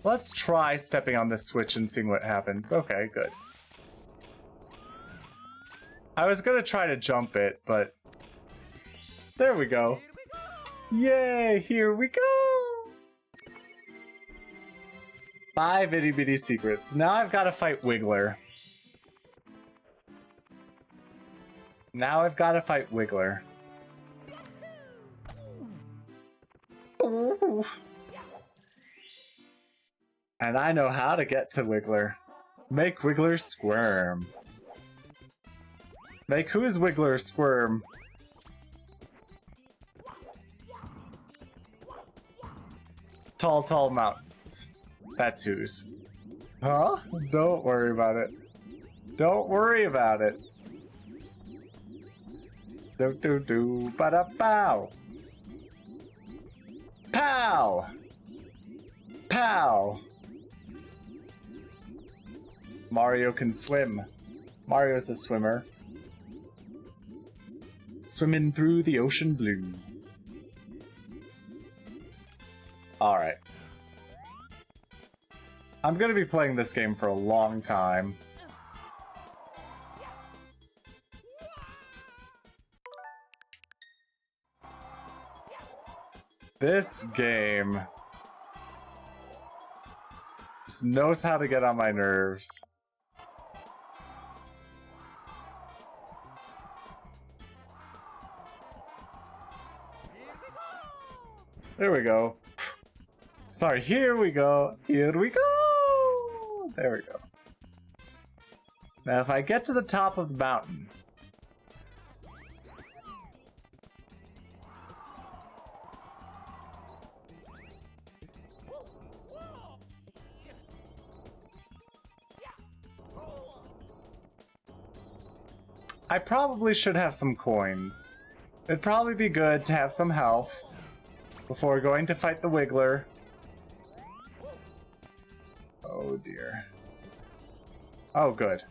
Let's try stepping on this switch and seeing what happens. Okay, good. I was gonna try to jump it, but... There we go. Yay, here we go! 5 itty bitty secrets. Now I've gotta fight Wiggler. Now I've gotta fight Wiggler. Ooh. And I know how to get to Wiggler. Make Wiggler squirm. Make who's Wiggler squirm? Tall, tall mountains. That's whose. Huh? Don't worry about it. Don't worry about it. Do do do ba da pow. Pow! Pow! Mario can swim. Mario's a swimmer. Swimming through the ocean blue. Alright. I'm gonna be playing this game for a long time. This game just knows how to get on my nerves. There we go. Sorry, here we go. Here we go. There we go. Now if I get to the top of the mountain, I probably should have some coins. It'd probably be good to have some health before going to fight the Wiggler. Oh dear. Oh, good.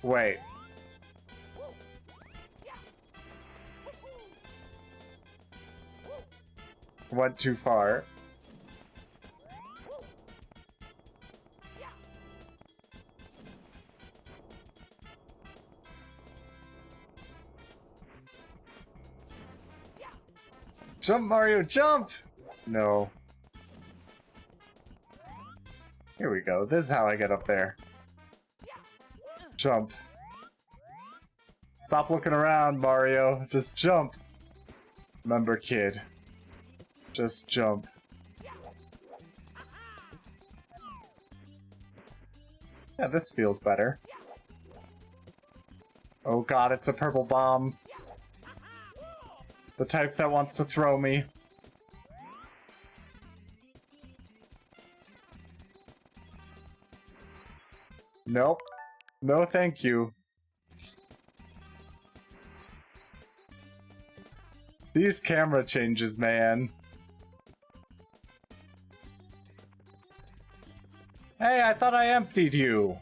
Wait. Went too far. Jump, Mario, jump! No. Here we go. This is how I get up there. Jump. Stop looking around, Mario. Just jump. Remember, kid. Just jump. Yeah, this feels better. Oh god, it's a purple bomb. The type that wants to throw me. Nope. No thank you. These camera changes, man. Hey, I thought I emptied you.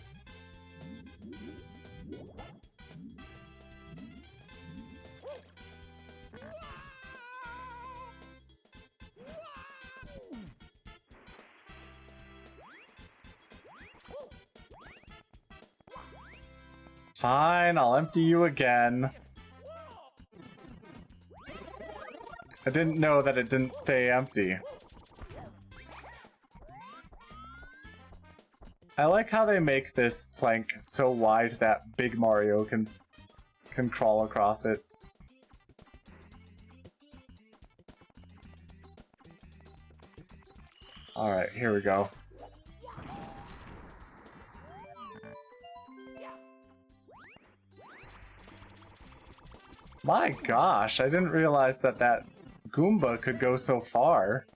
Fine, I'll empty you again. I didn't know that it didn't stay empty. I like how they make this plank so wide that Big Mario can crawl across it. Alright, here we go. My gosh, I didn't realize that that Goomba could go so far.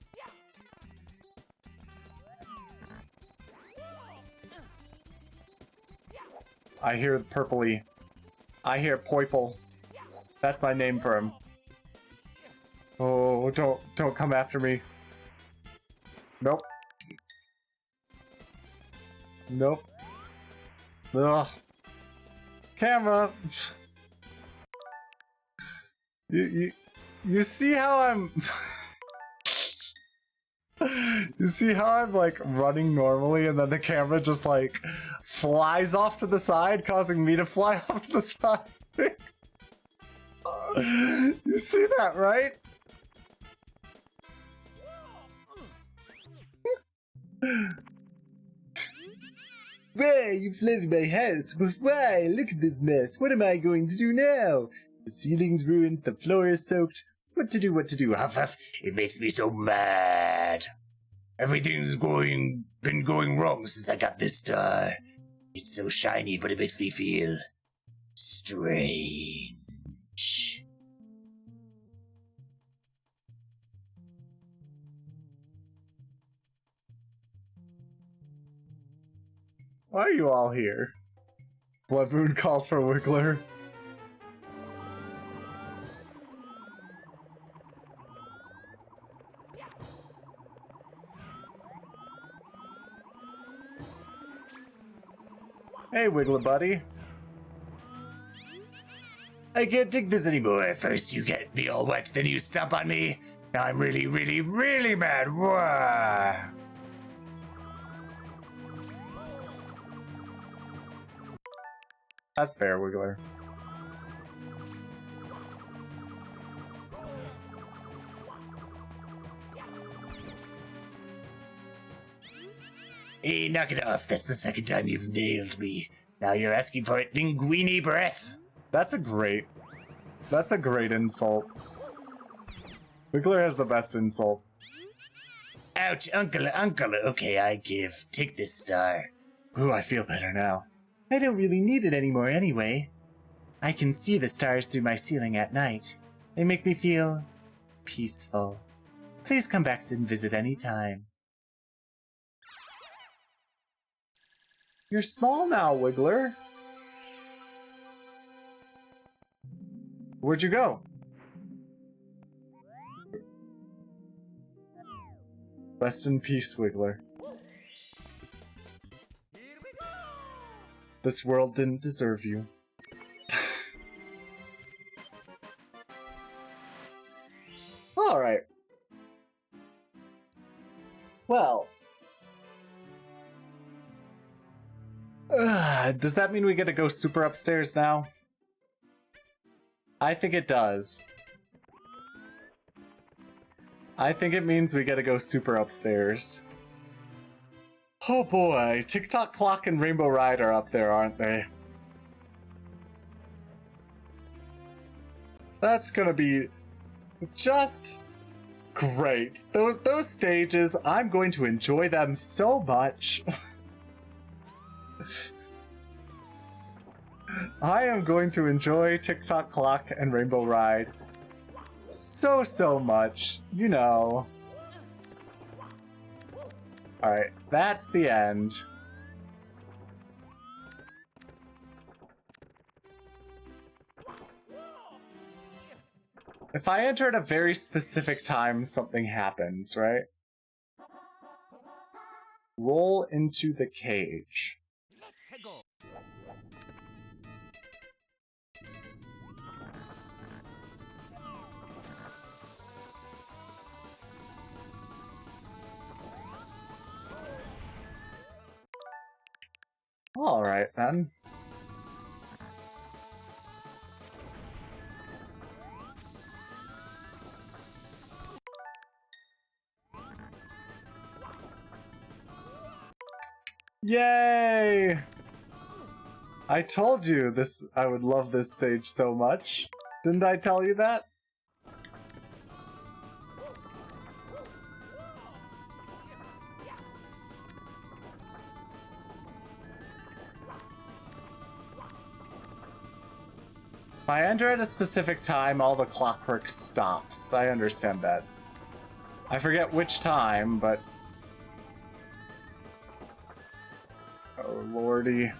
I hear the purpley. I hear Poiple. That's my name for him. Oh, don't come after me. Nope. Nope. Ugh. Camera! You see how I'm... You see how I'm like running normally and then the camera just like flies off to the side, causing me to fly off to the side? You see that, right? Why, you flooded my house? Why? Look at this mess. What am I going to do now? The ceiling's ruined, the floor is soaked. What to do, huff huff. It makes me so mad. Everything's been going wrong since I got this star. It's so shiny, but it makes me feel strange. Why are you all here? Bloodmoon calls for Wiggler. Hey, Wiggler buddy. I can't take this anymore. First you get me all wet, then you stomp on me. Now I'm really, really, really mad. Wah. That's fair, Wiggler. Hey, knock it off. That's the second time you've nailed me. Now you're asking for it, linguini breath. That's a great insult. Wiggler has the best insult. Ouch, uncle. Okay, I give. Take this star. Ooh, I feel better now. I don't really need it anymore anyway. I can see the stars through my ceiling at night. They make me feel peaceful. Please come back and visit any time. You're small now, Wiggler. Where'd you go? Rest in peace, Wiggler. This world didn't deserve you. Alright. Well. Does that mean we get to go super upstairs now? I think it does. I think it means we get to go super upstairs. Oh boy, TikTok Clock and Rainbow Ride are up there, aren't they? That's gonna be just great. Those stages, I'm going to enjoy them so much. I am going to enjoy TikTok Clock and Rainbow Ride so much, you know. Alright, that's the end. If I enter at a very specific time, something happens, right? Roll into the cage. Alright then. Yay! I told you I would love this stage so much. Didn't I tell you that? If I enter at a specific time, all the clockwork stops. I understand that. I forget which time, but... Oh, lordy.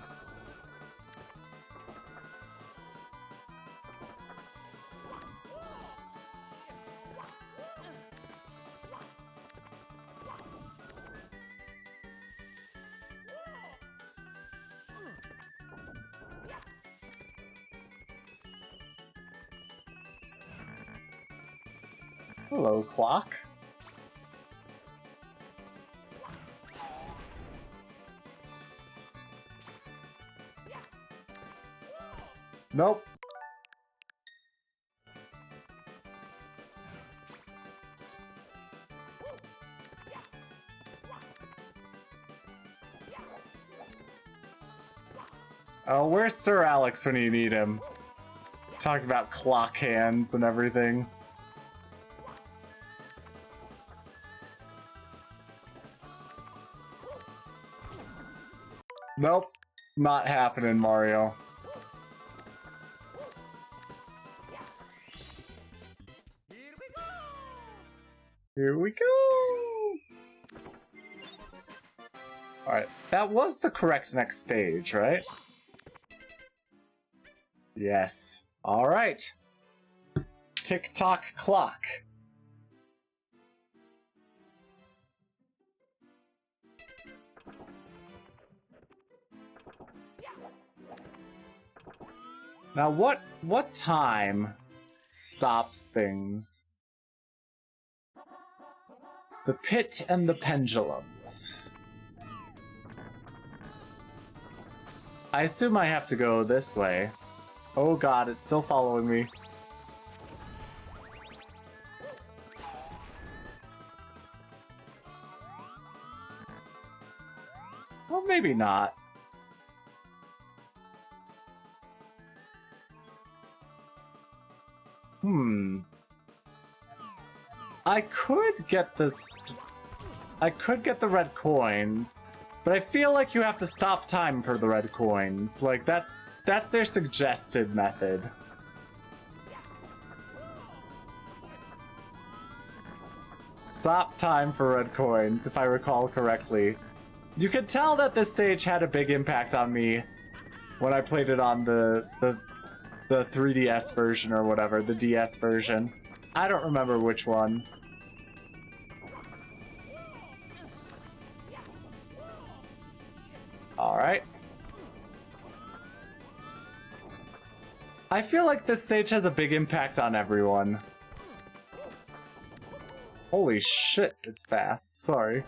Hello, clock. Nope. Oh, where's Sir Alex when you need him? Talking about clock hands and everything. Nope. Not happening, Mario. Here we go! Alright, that was the correct next stage, right? Yes. Alright. Tick-tock clock. Now what time stops things? The pit and the pendulums. I assume I have to go this way. Oh god, it's still following me. Well, maybe not. I could get this. I could get the red coins, but I feel like you have to stop time for the red coins. Like that's their suggested method. Stop time for red coins, if I recall correctly. You can tell that this stage had a big impact on me when I played it on the 3DS version or whatever, the DS version. I don't remember which one. Alright. I feel like this stage has a big impact on everyone. Holy shit, it's fast. Sorry.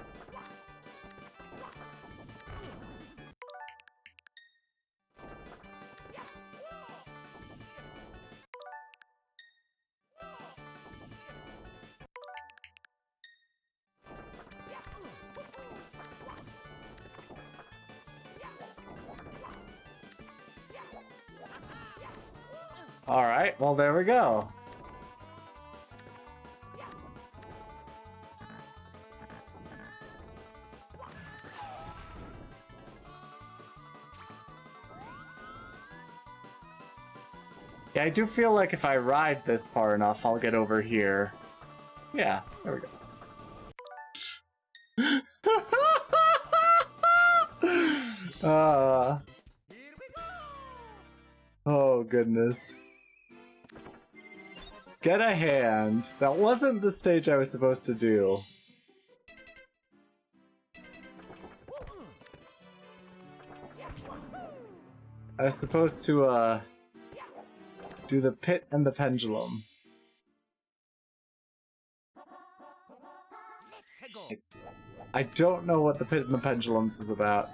Alright, well there we go. Yeah, I do feel like if I ride this far enough, I'll get over here. Yeah, there we go. Oh, goodness. Get a hand. That wasn't the stage I was supposed to do. I was supposed to, do the pit and the pendulum. I don't know what the pit and the pendulums is about.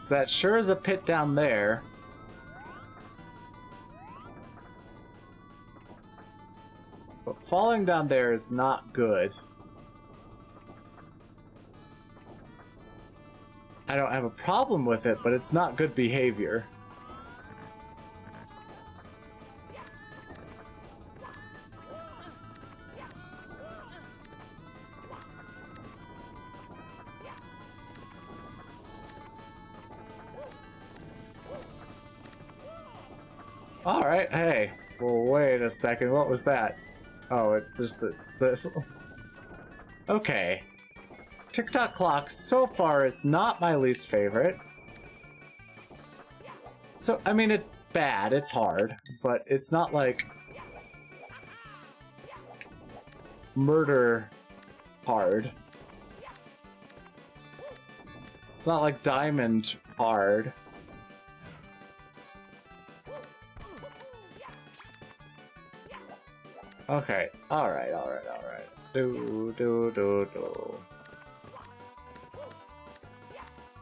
So that sure is a pit down there. But falling down there is not good. I don't have a problem with it, but it's not good behavior. Alright, hey. Well, wait a second, what was that? Oh, it's just this. Okay. Tick-tock clock so far is not my least favorite. So, I mean, it's bad, it's hard, but it's not like murder hard. It's not like diamond hard. Okay, alright. Do.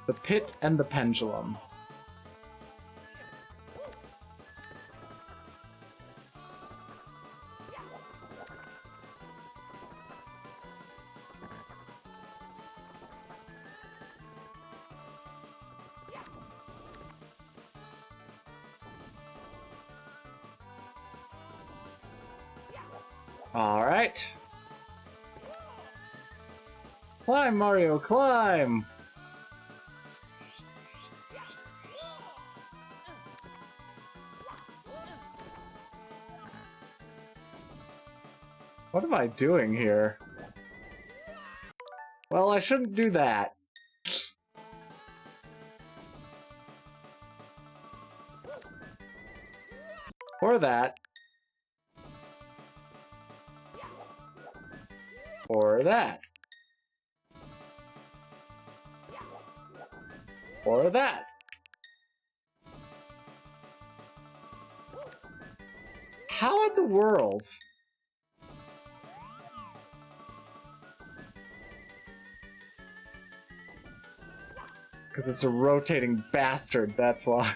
The pit and the pendulum. Alright. Climb, Mario, climb! What am I doing here? Well, I shouldn't do that. Or that. Or that. Or that. How in the world? Because it's a rotating bastard, that's why.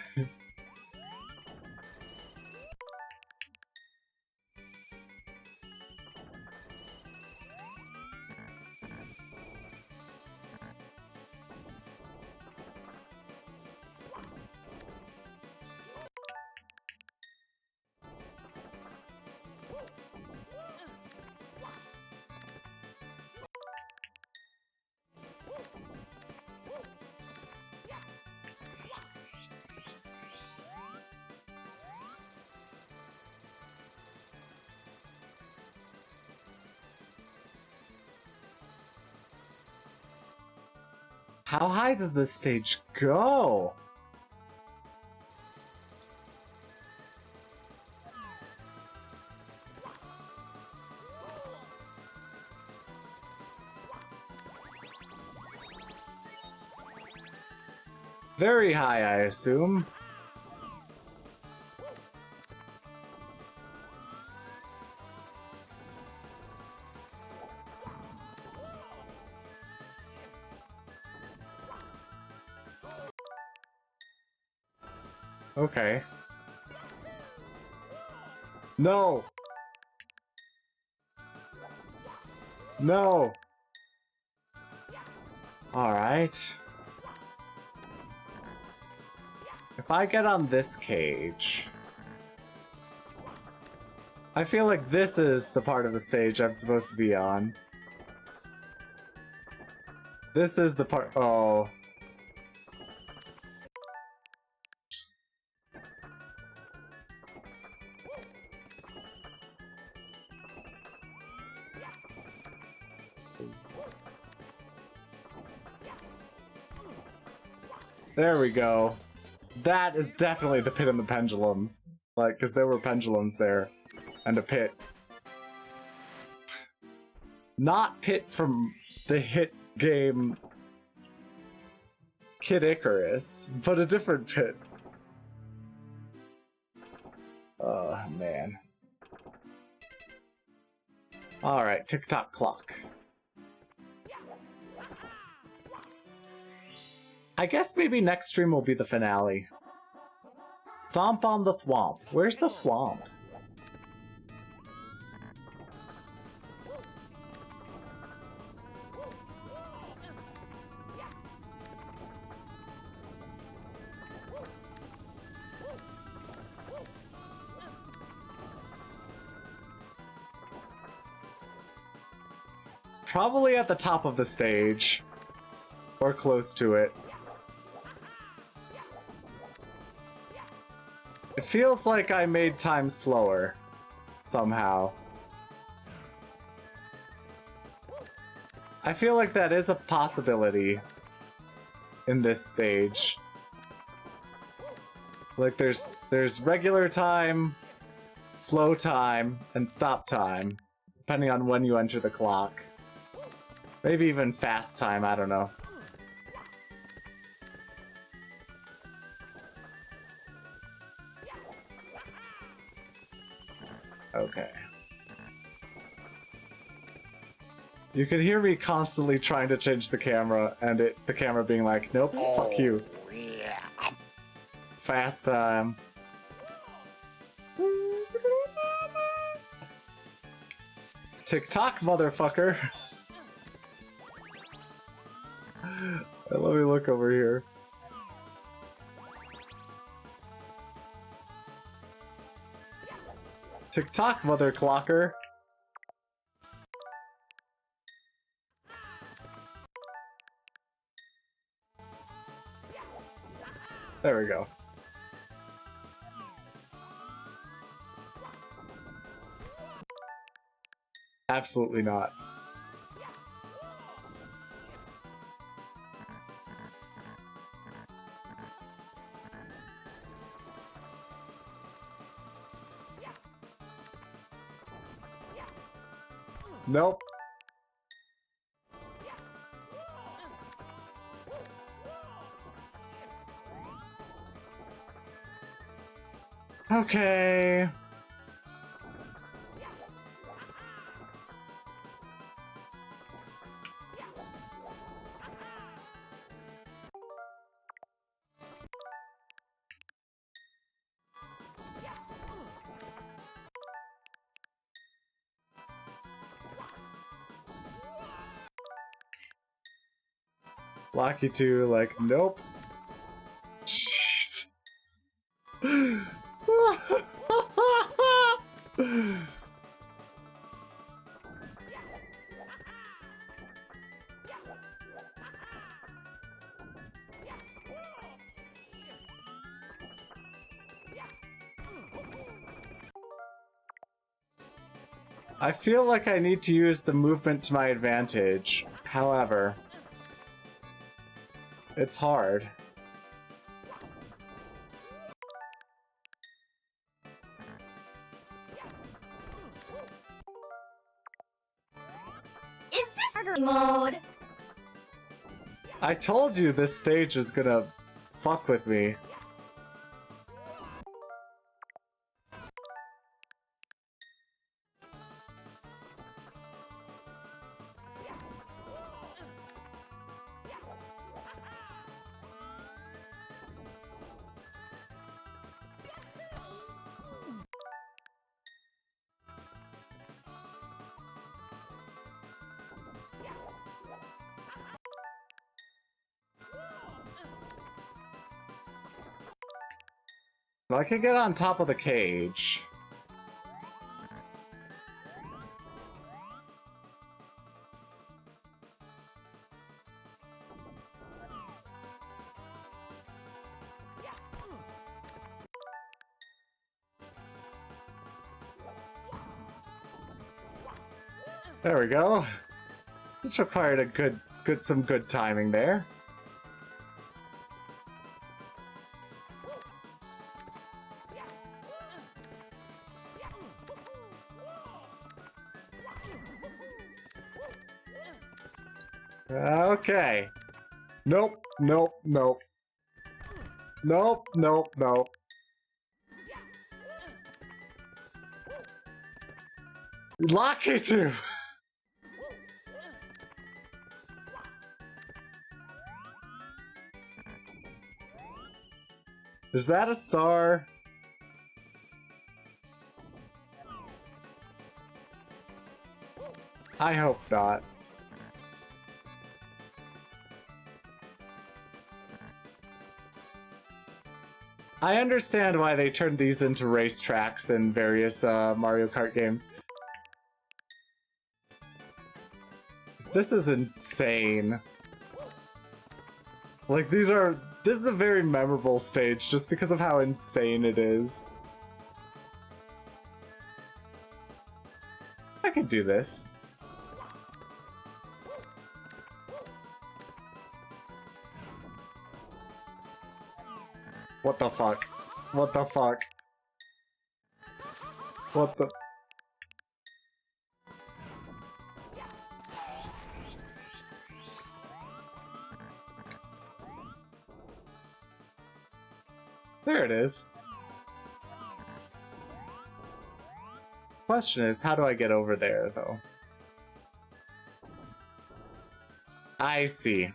How high does this stage go? Very high, I assume. Okay. No! No! Alright. If I get on this cage... I feel like this is the part of the stage I'm supposed to be on. This is the part... Oh... There we go. That is definitely the pit and the pendulums. Like, because there were pendulums there. And a pit. Not Pit from the hit game Kid Icarus, but a different pit. Oh, man. Alright, tick-tock clock. I guess maybe next stream will be the finale. Stomp on the thwomp. Where's the thwomp? Probably at the top of the stage. Or close to it. It feels like I made time slower. Somehow. I feel like that is a possibility. In this stage. Like there's regular time, slow time, and stop time. Depending on when you enter the clock. Maybe even fast time, I don't know. Okay. You can hear me constantly trying to change the camera, and the camera being like, nope, fuck you. Fast time. Tick-tock, motherfucker. Let me look over here. Tick-tock, mother clocker. There we go. Absolutely not. Nope. Okay. Lucky 2, like, nope. Jesus. I feel like I need to use the movement to my advantage. However, it's hard. Is this harder mode? I told you this stage is gonna fuck with me. I can get on top of the cage. There we go. This required some good timing there. Okay. Nope, nope, nope. Nope, nope, nope. Lucky 2! Is that a star? I hope not. I understand why they turned these into racetracks in various Mario Kart games. This is insane. Like, this is a very memorable stage just because of how insane it is. I could do this. What the fuck? What the fuck? What the... There it is. question is, how do I get over there, though? I see.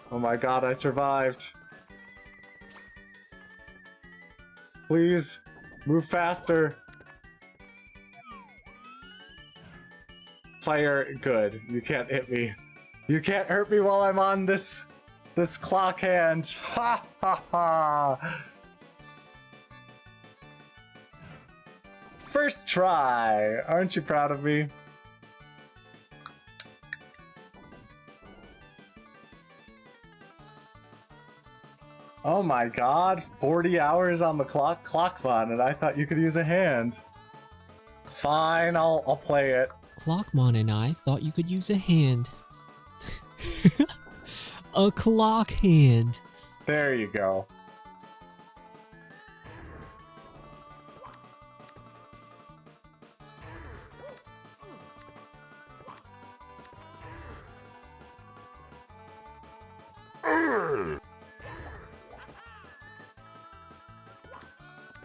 Oh my god, I survived. Please, move faster. Fire, good. You can't hit me. You can't hurt me while I'm on this clock hand. Ha ha ha. First try. Aren't you proud of me? Oh my god, 40 hours on the clock fun, and I thought you could use a hand. Fine, I'll play it. Clockmon and I thought you could use a hand. A clock hand. There you go.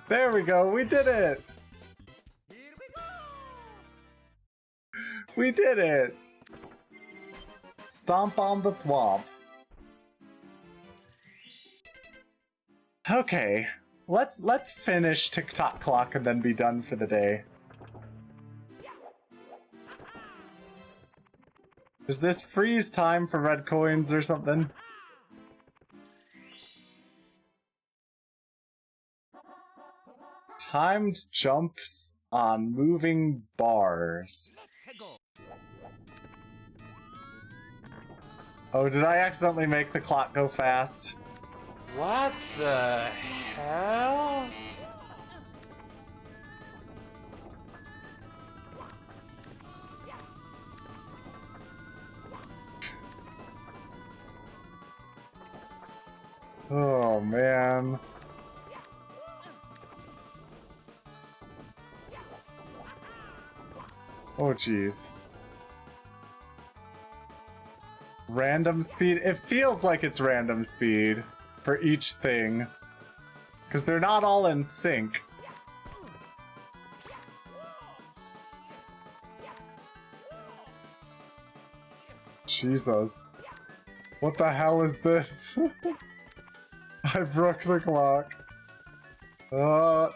There we go, we did it! We did it! Stomp on the thwomp. Okay, let's finish Tick-Tock Clock and then be done for the day. Does this freeze time for red coins or something? Timed jumps on moving bars. Oh, did I accidentally make the clock go fast? What the hell? Oh, man. Oh, jeez. Random speed? It feels like it's random speed for each thing. Because they're not all in sync. Jesus. What the hell is this? I broke the clock. Huh.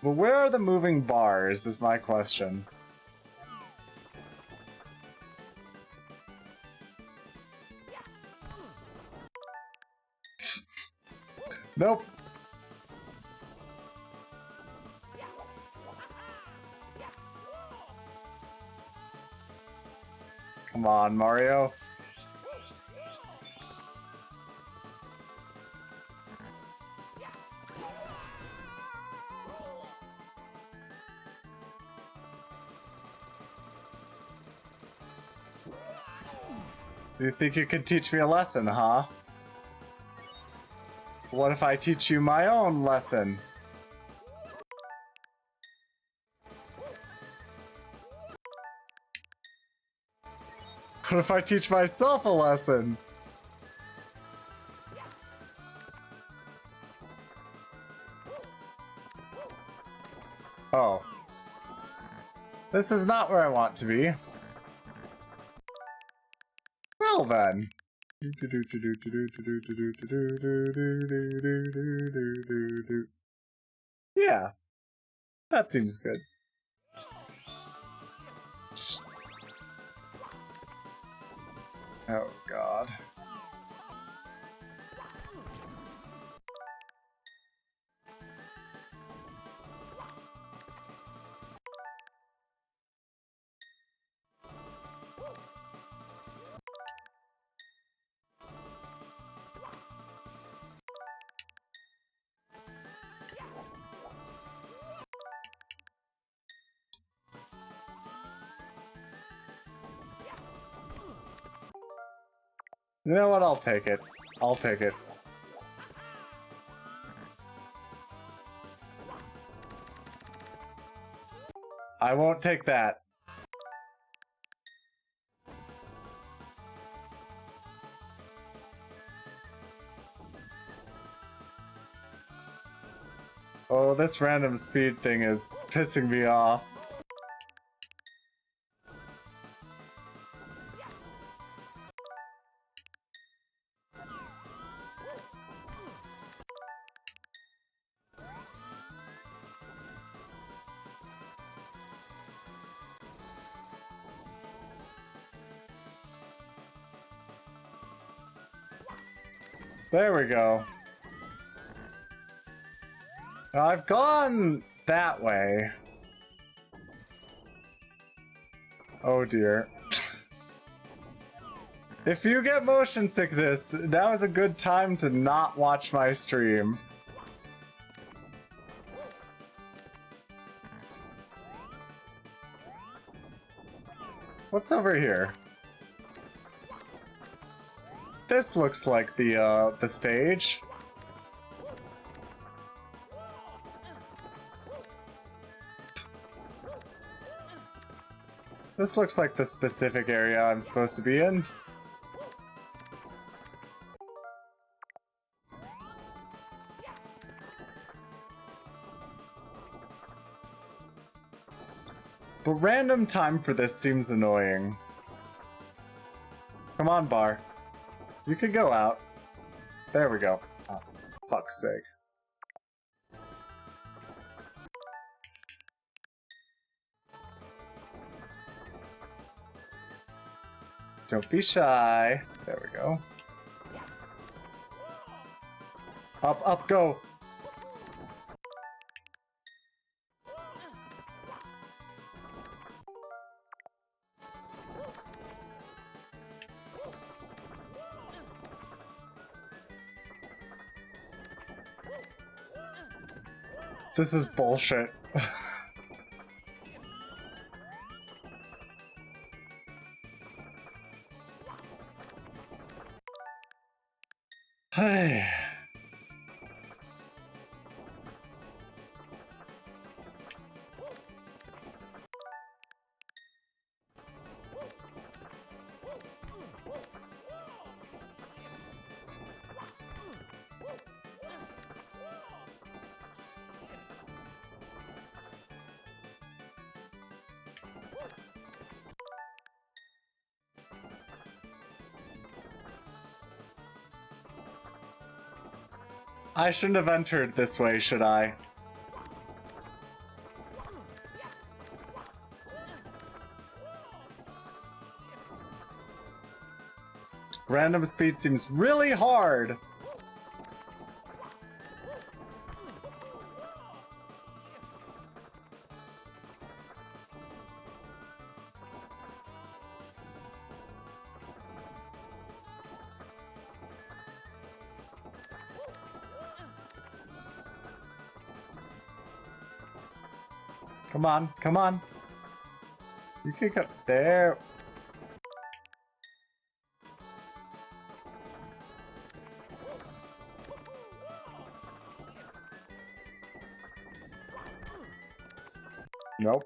But where are the moving bars, is my question. Nope. Come on, Mario. You think you could teach me a lesson, huh? What if I teach you my own lesson? What if I teach myself a lesson? Oh. This is not where I want to be. Well then. Yeah. That seems good. Oh god. You know what? I'll take it. I'll take it. I won't take that. Oh, this random speed thing is pissing me off. There we go. Now, I've gone that way. Oh dear. If you get motion sickness, now is a good time to not watch my stream. What's over here? This looks like the stage. This looks like the specific area I'm supposed to be in. But random time for this seems annoying. Come on, Bar. You can go out. There we go. Oh, fuck's sake. Don't be shy. There we go. Up, up, go! This is bullshit. Hey. I shouldn't have entered this way, should I? Random speed seems really hard. Come on, come on. You can go there. Nope.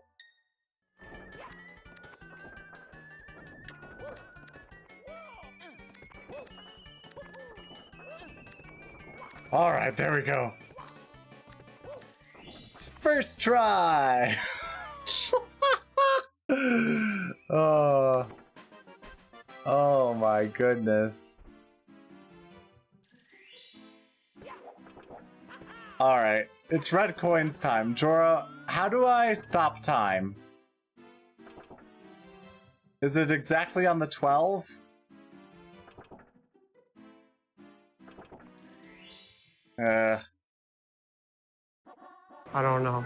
All right, there we go. First try. Oh my goodness. All right, it's red coins time. Jorah, how do I stop time? Is it exactly on the 12? I don't know.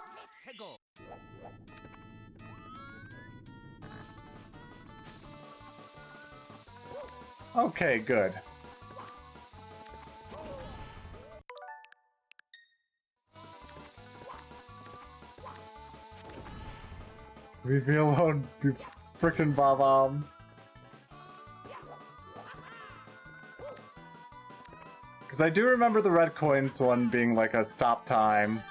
Okay, good. Leave me alone, you frickin' Bob-omb. Because I do remember the red coins one being like a stop time.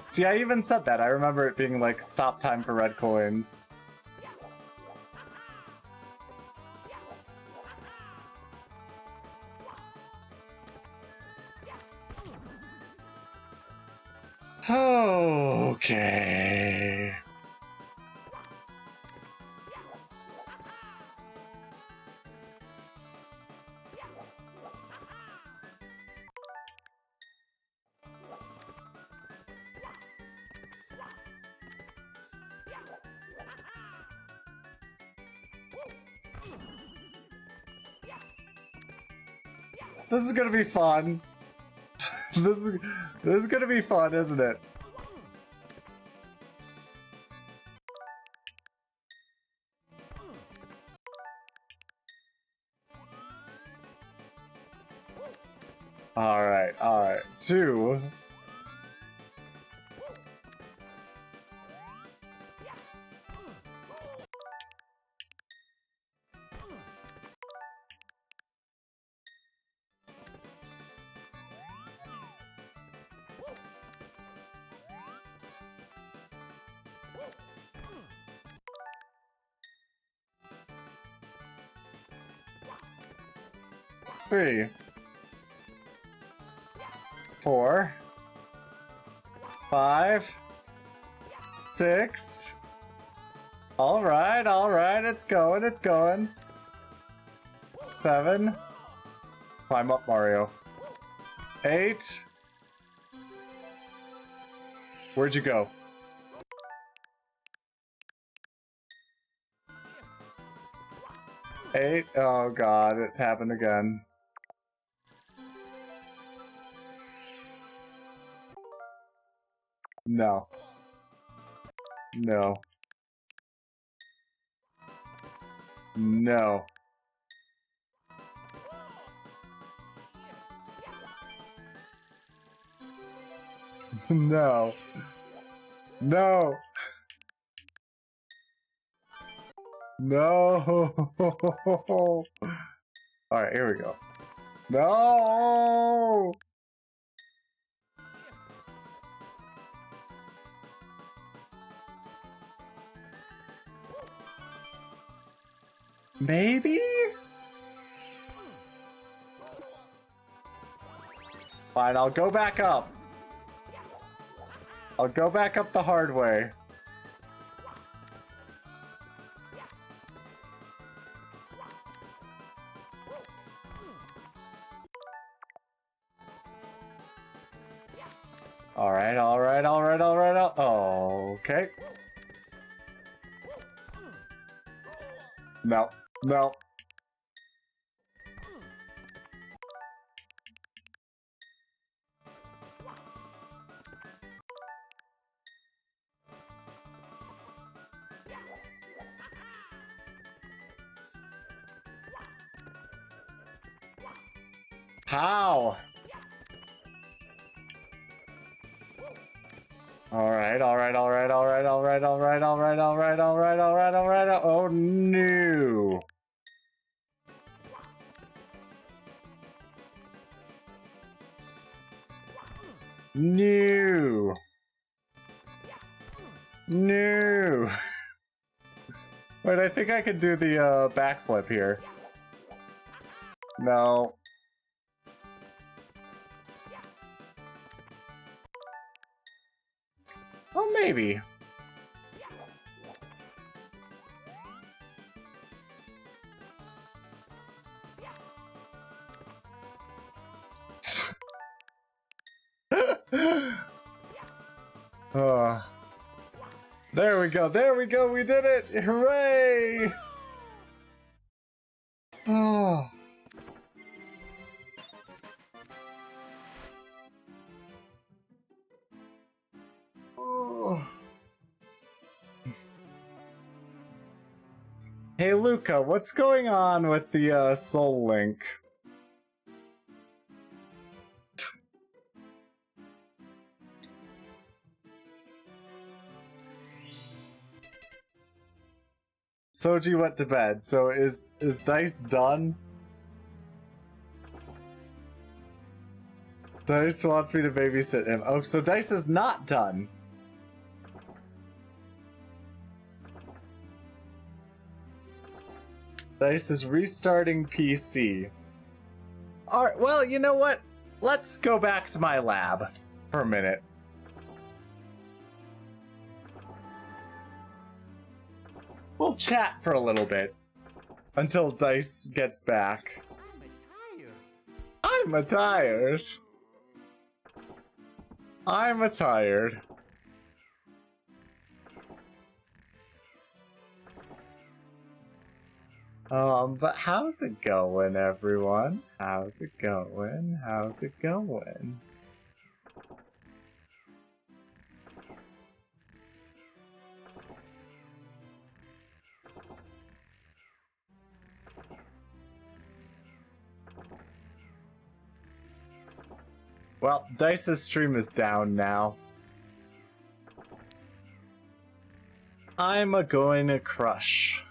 See, I even said that. I remember it being like stop time for red coins. Okay. This is gonna be fun. This is gonna be fun, isn't it? Alright, alright. 2. Three. 4. 5. 6. Alright, it's going. 7. Climb up, Mario. 8. Where'd you go? 8. Oh god, it's happened again. No. No. No. No. No. No. Alright, here we go. No. Maybe? Fine, I'll go back up. I'll go back up the hard way. Alright. Okay. No. How? Alright. Oh no. No. Wait, I think I could do the backflip here. No. Oh, maybe. There we go, we did it! Hooray! Oh. Hey Luca, what's going on with the Soul Link? Soji went to bed, so is Dice done? Dice wants me to babysit him. Oh, so Dice is not done. Dice is restarting PC. Alright, well, you know what? Let's go back to my lab for a minute. We'll chat for a little bit until Dice gets back. I'm tired. I'm tired. But how's it going, everyone? How's it going? How's it going? Well, Dice's stream is down now. I'm going to crush.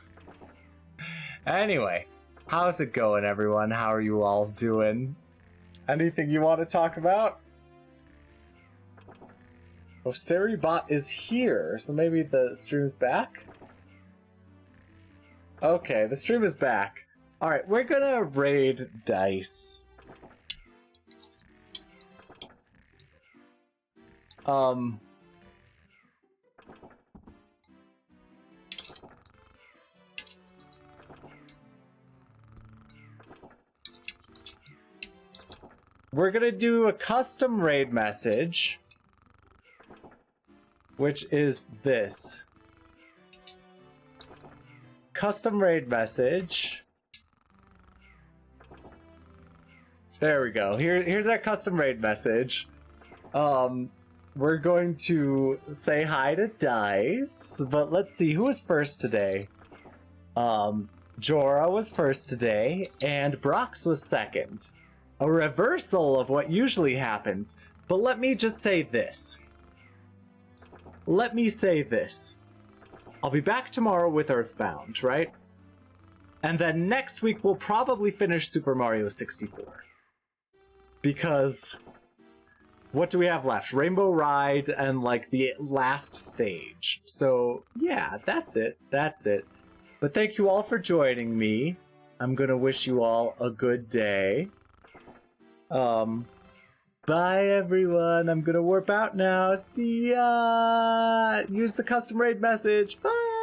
Anyway, how's it going, everyone? How are you all doing? Anything you want to talk about? Oh, Saribot is here, so maybe the stream's back? Okay, the stream is back. Alright, we're gonna raid Dice. We're gonna do a custom raid message, which is this. Custom raid message. There we go. Here's our custom raid message. We're going to say hi to Dice, but let's see who was first today. Jorah was first today, and Brox was second. A reversal of what usually happens, but let me just say this. Let me say this. I'll be back tomorrow with Earthbound, right? And then next week we'll probably finish Super Mario 64. Because what do we have left? Rainbow Ride and like the last stage. So yeah, that's it. That's it. But thank you all for joining me. I'm gonna wish you all a good day. Bye everyone. I'm gonna warp out now. See ya! Use the custom raid message. Bye!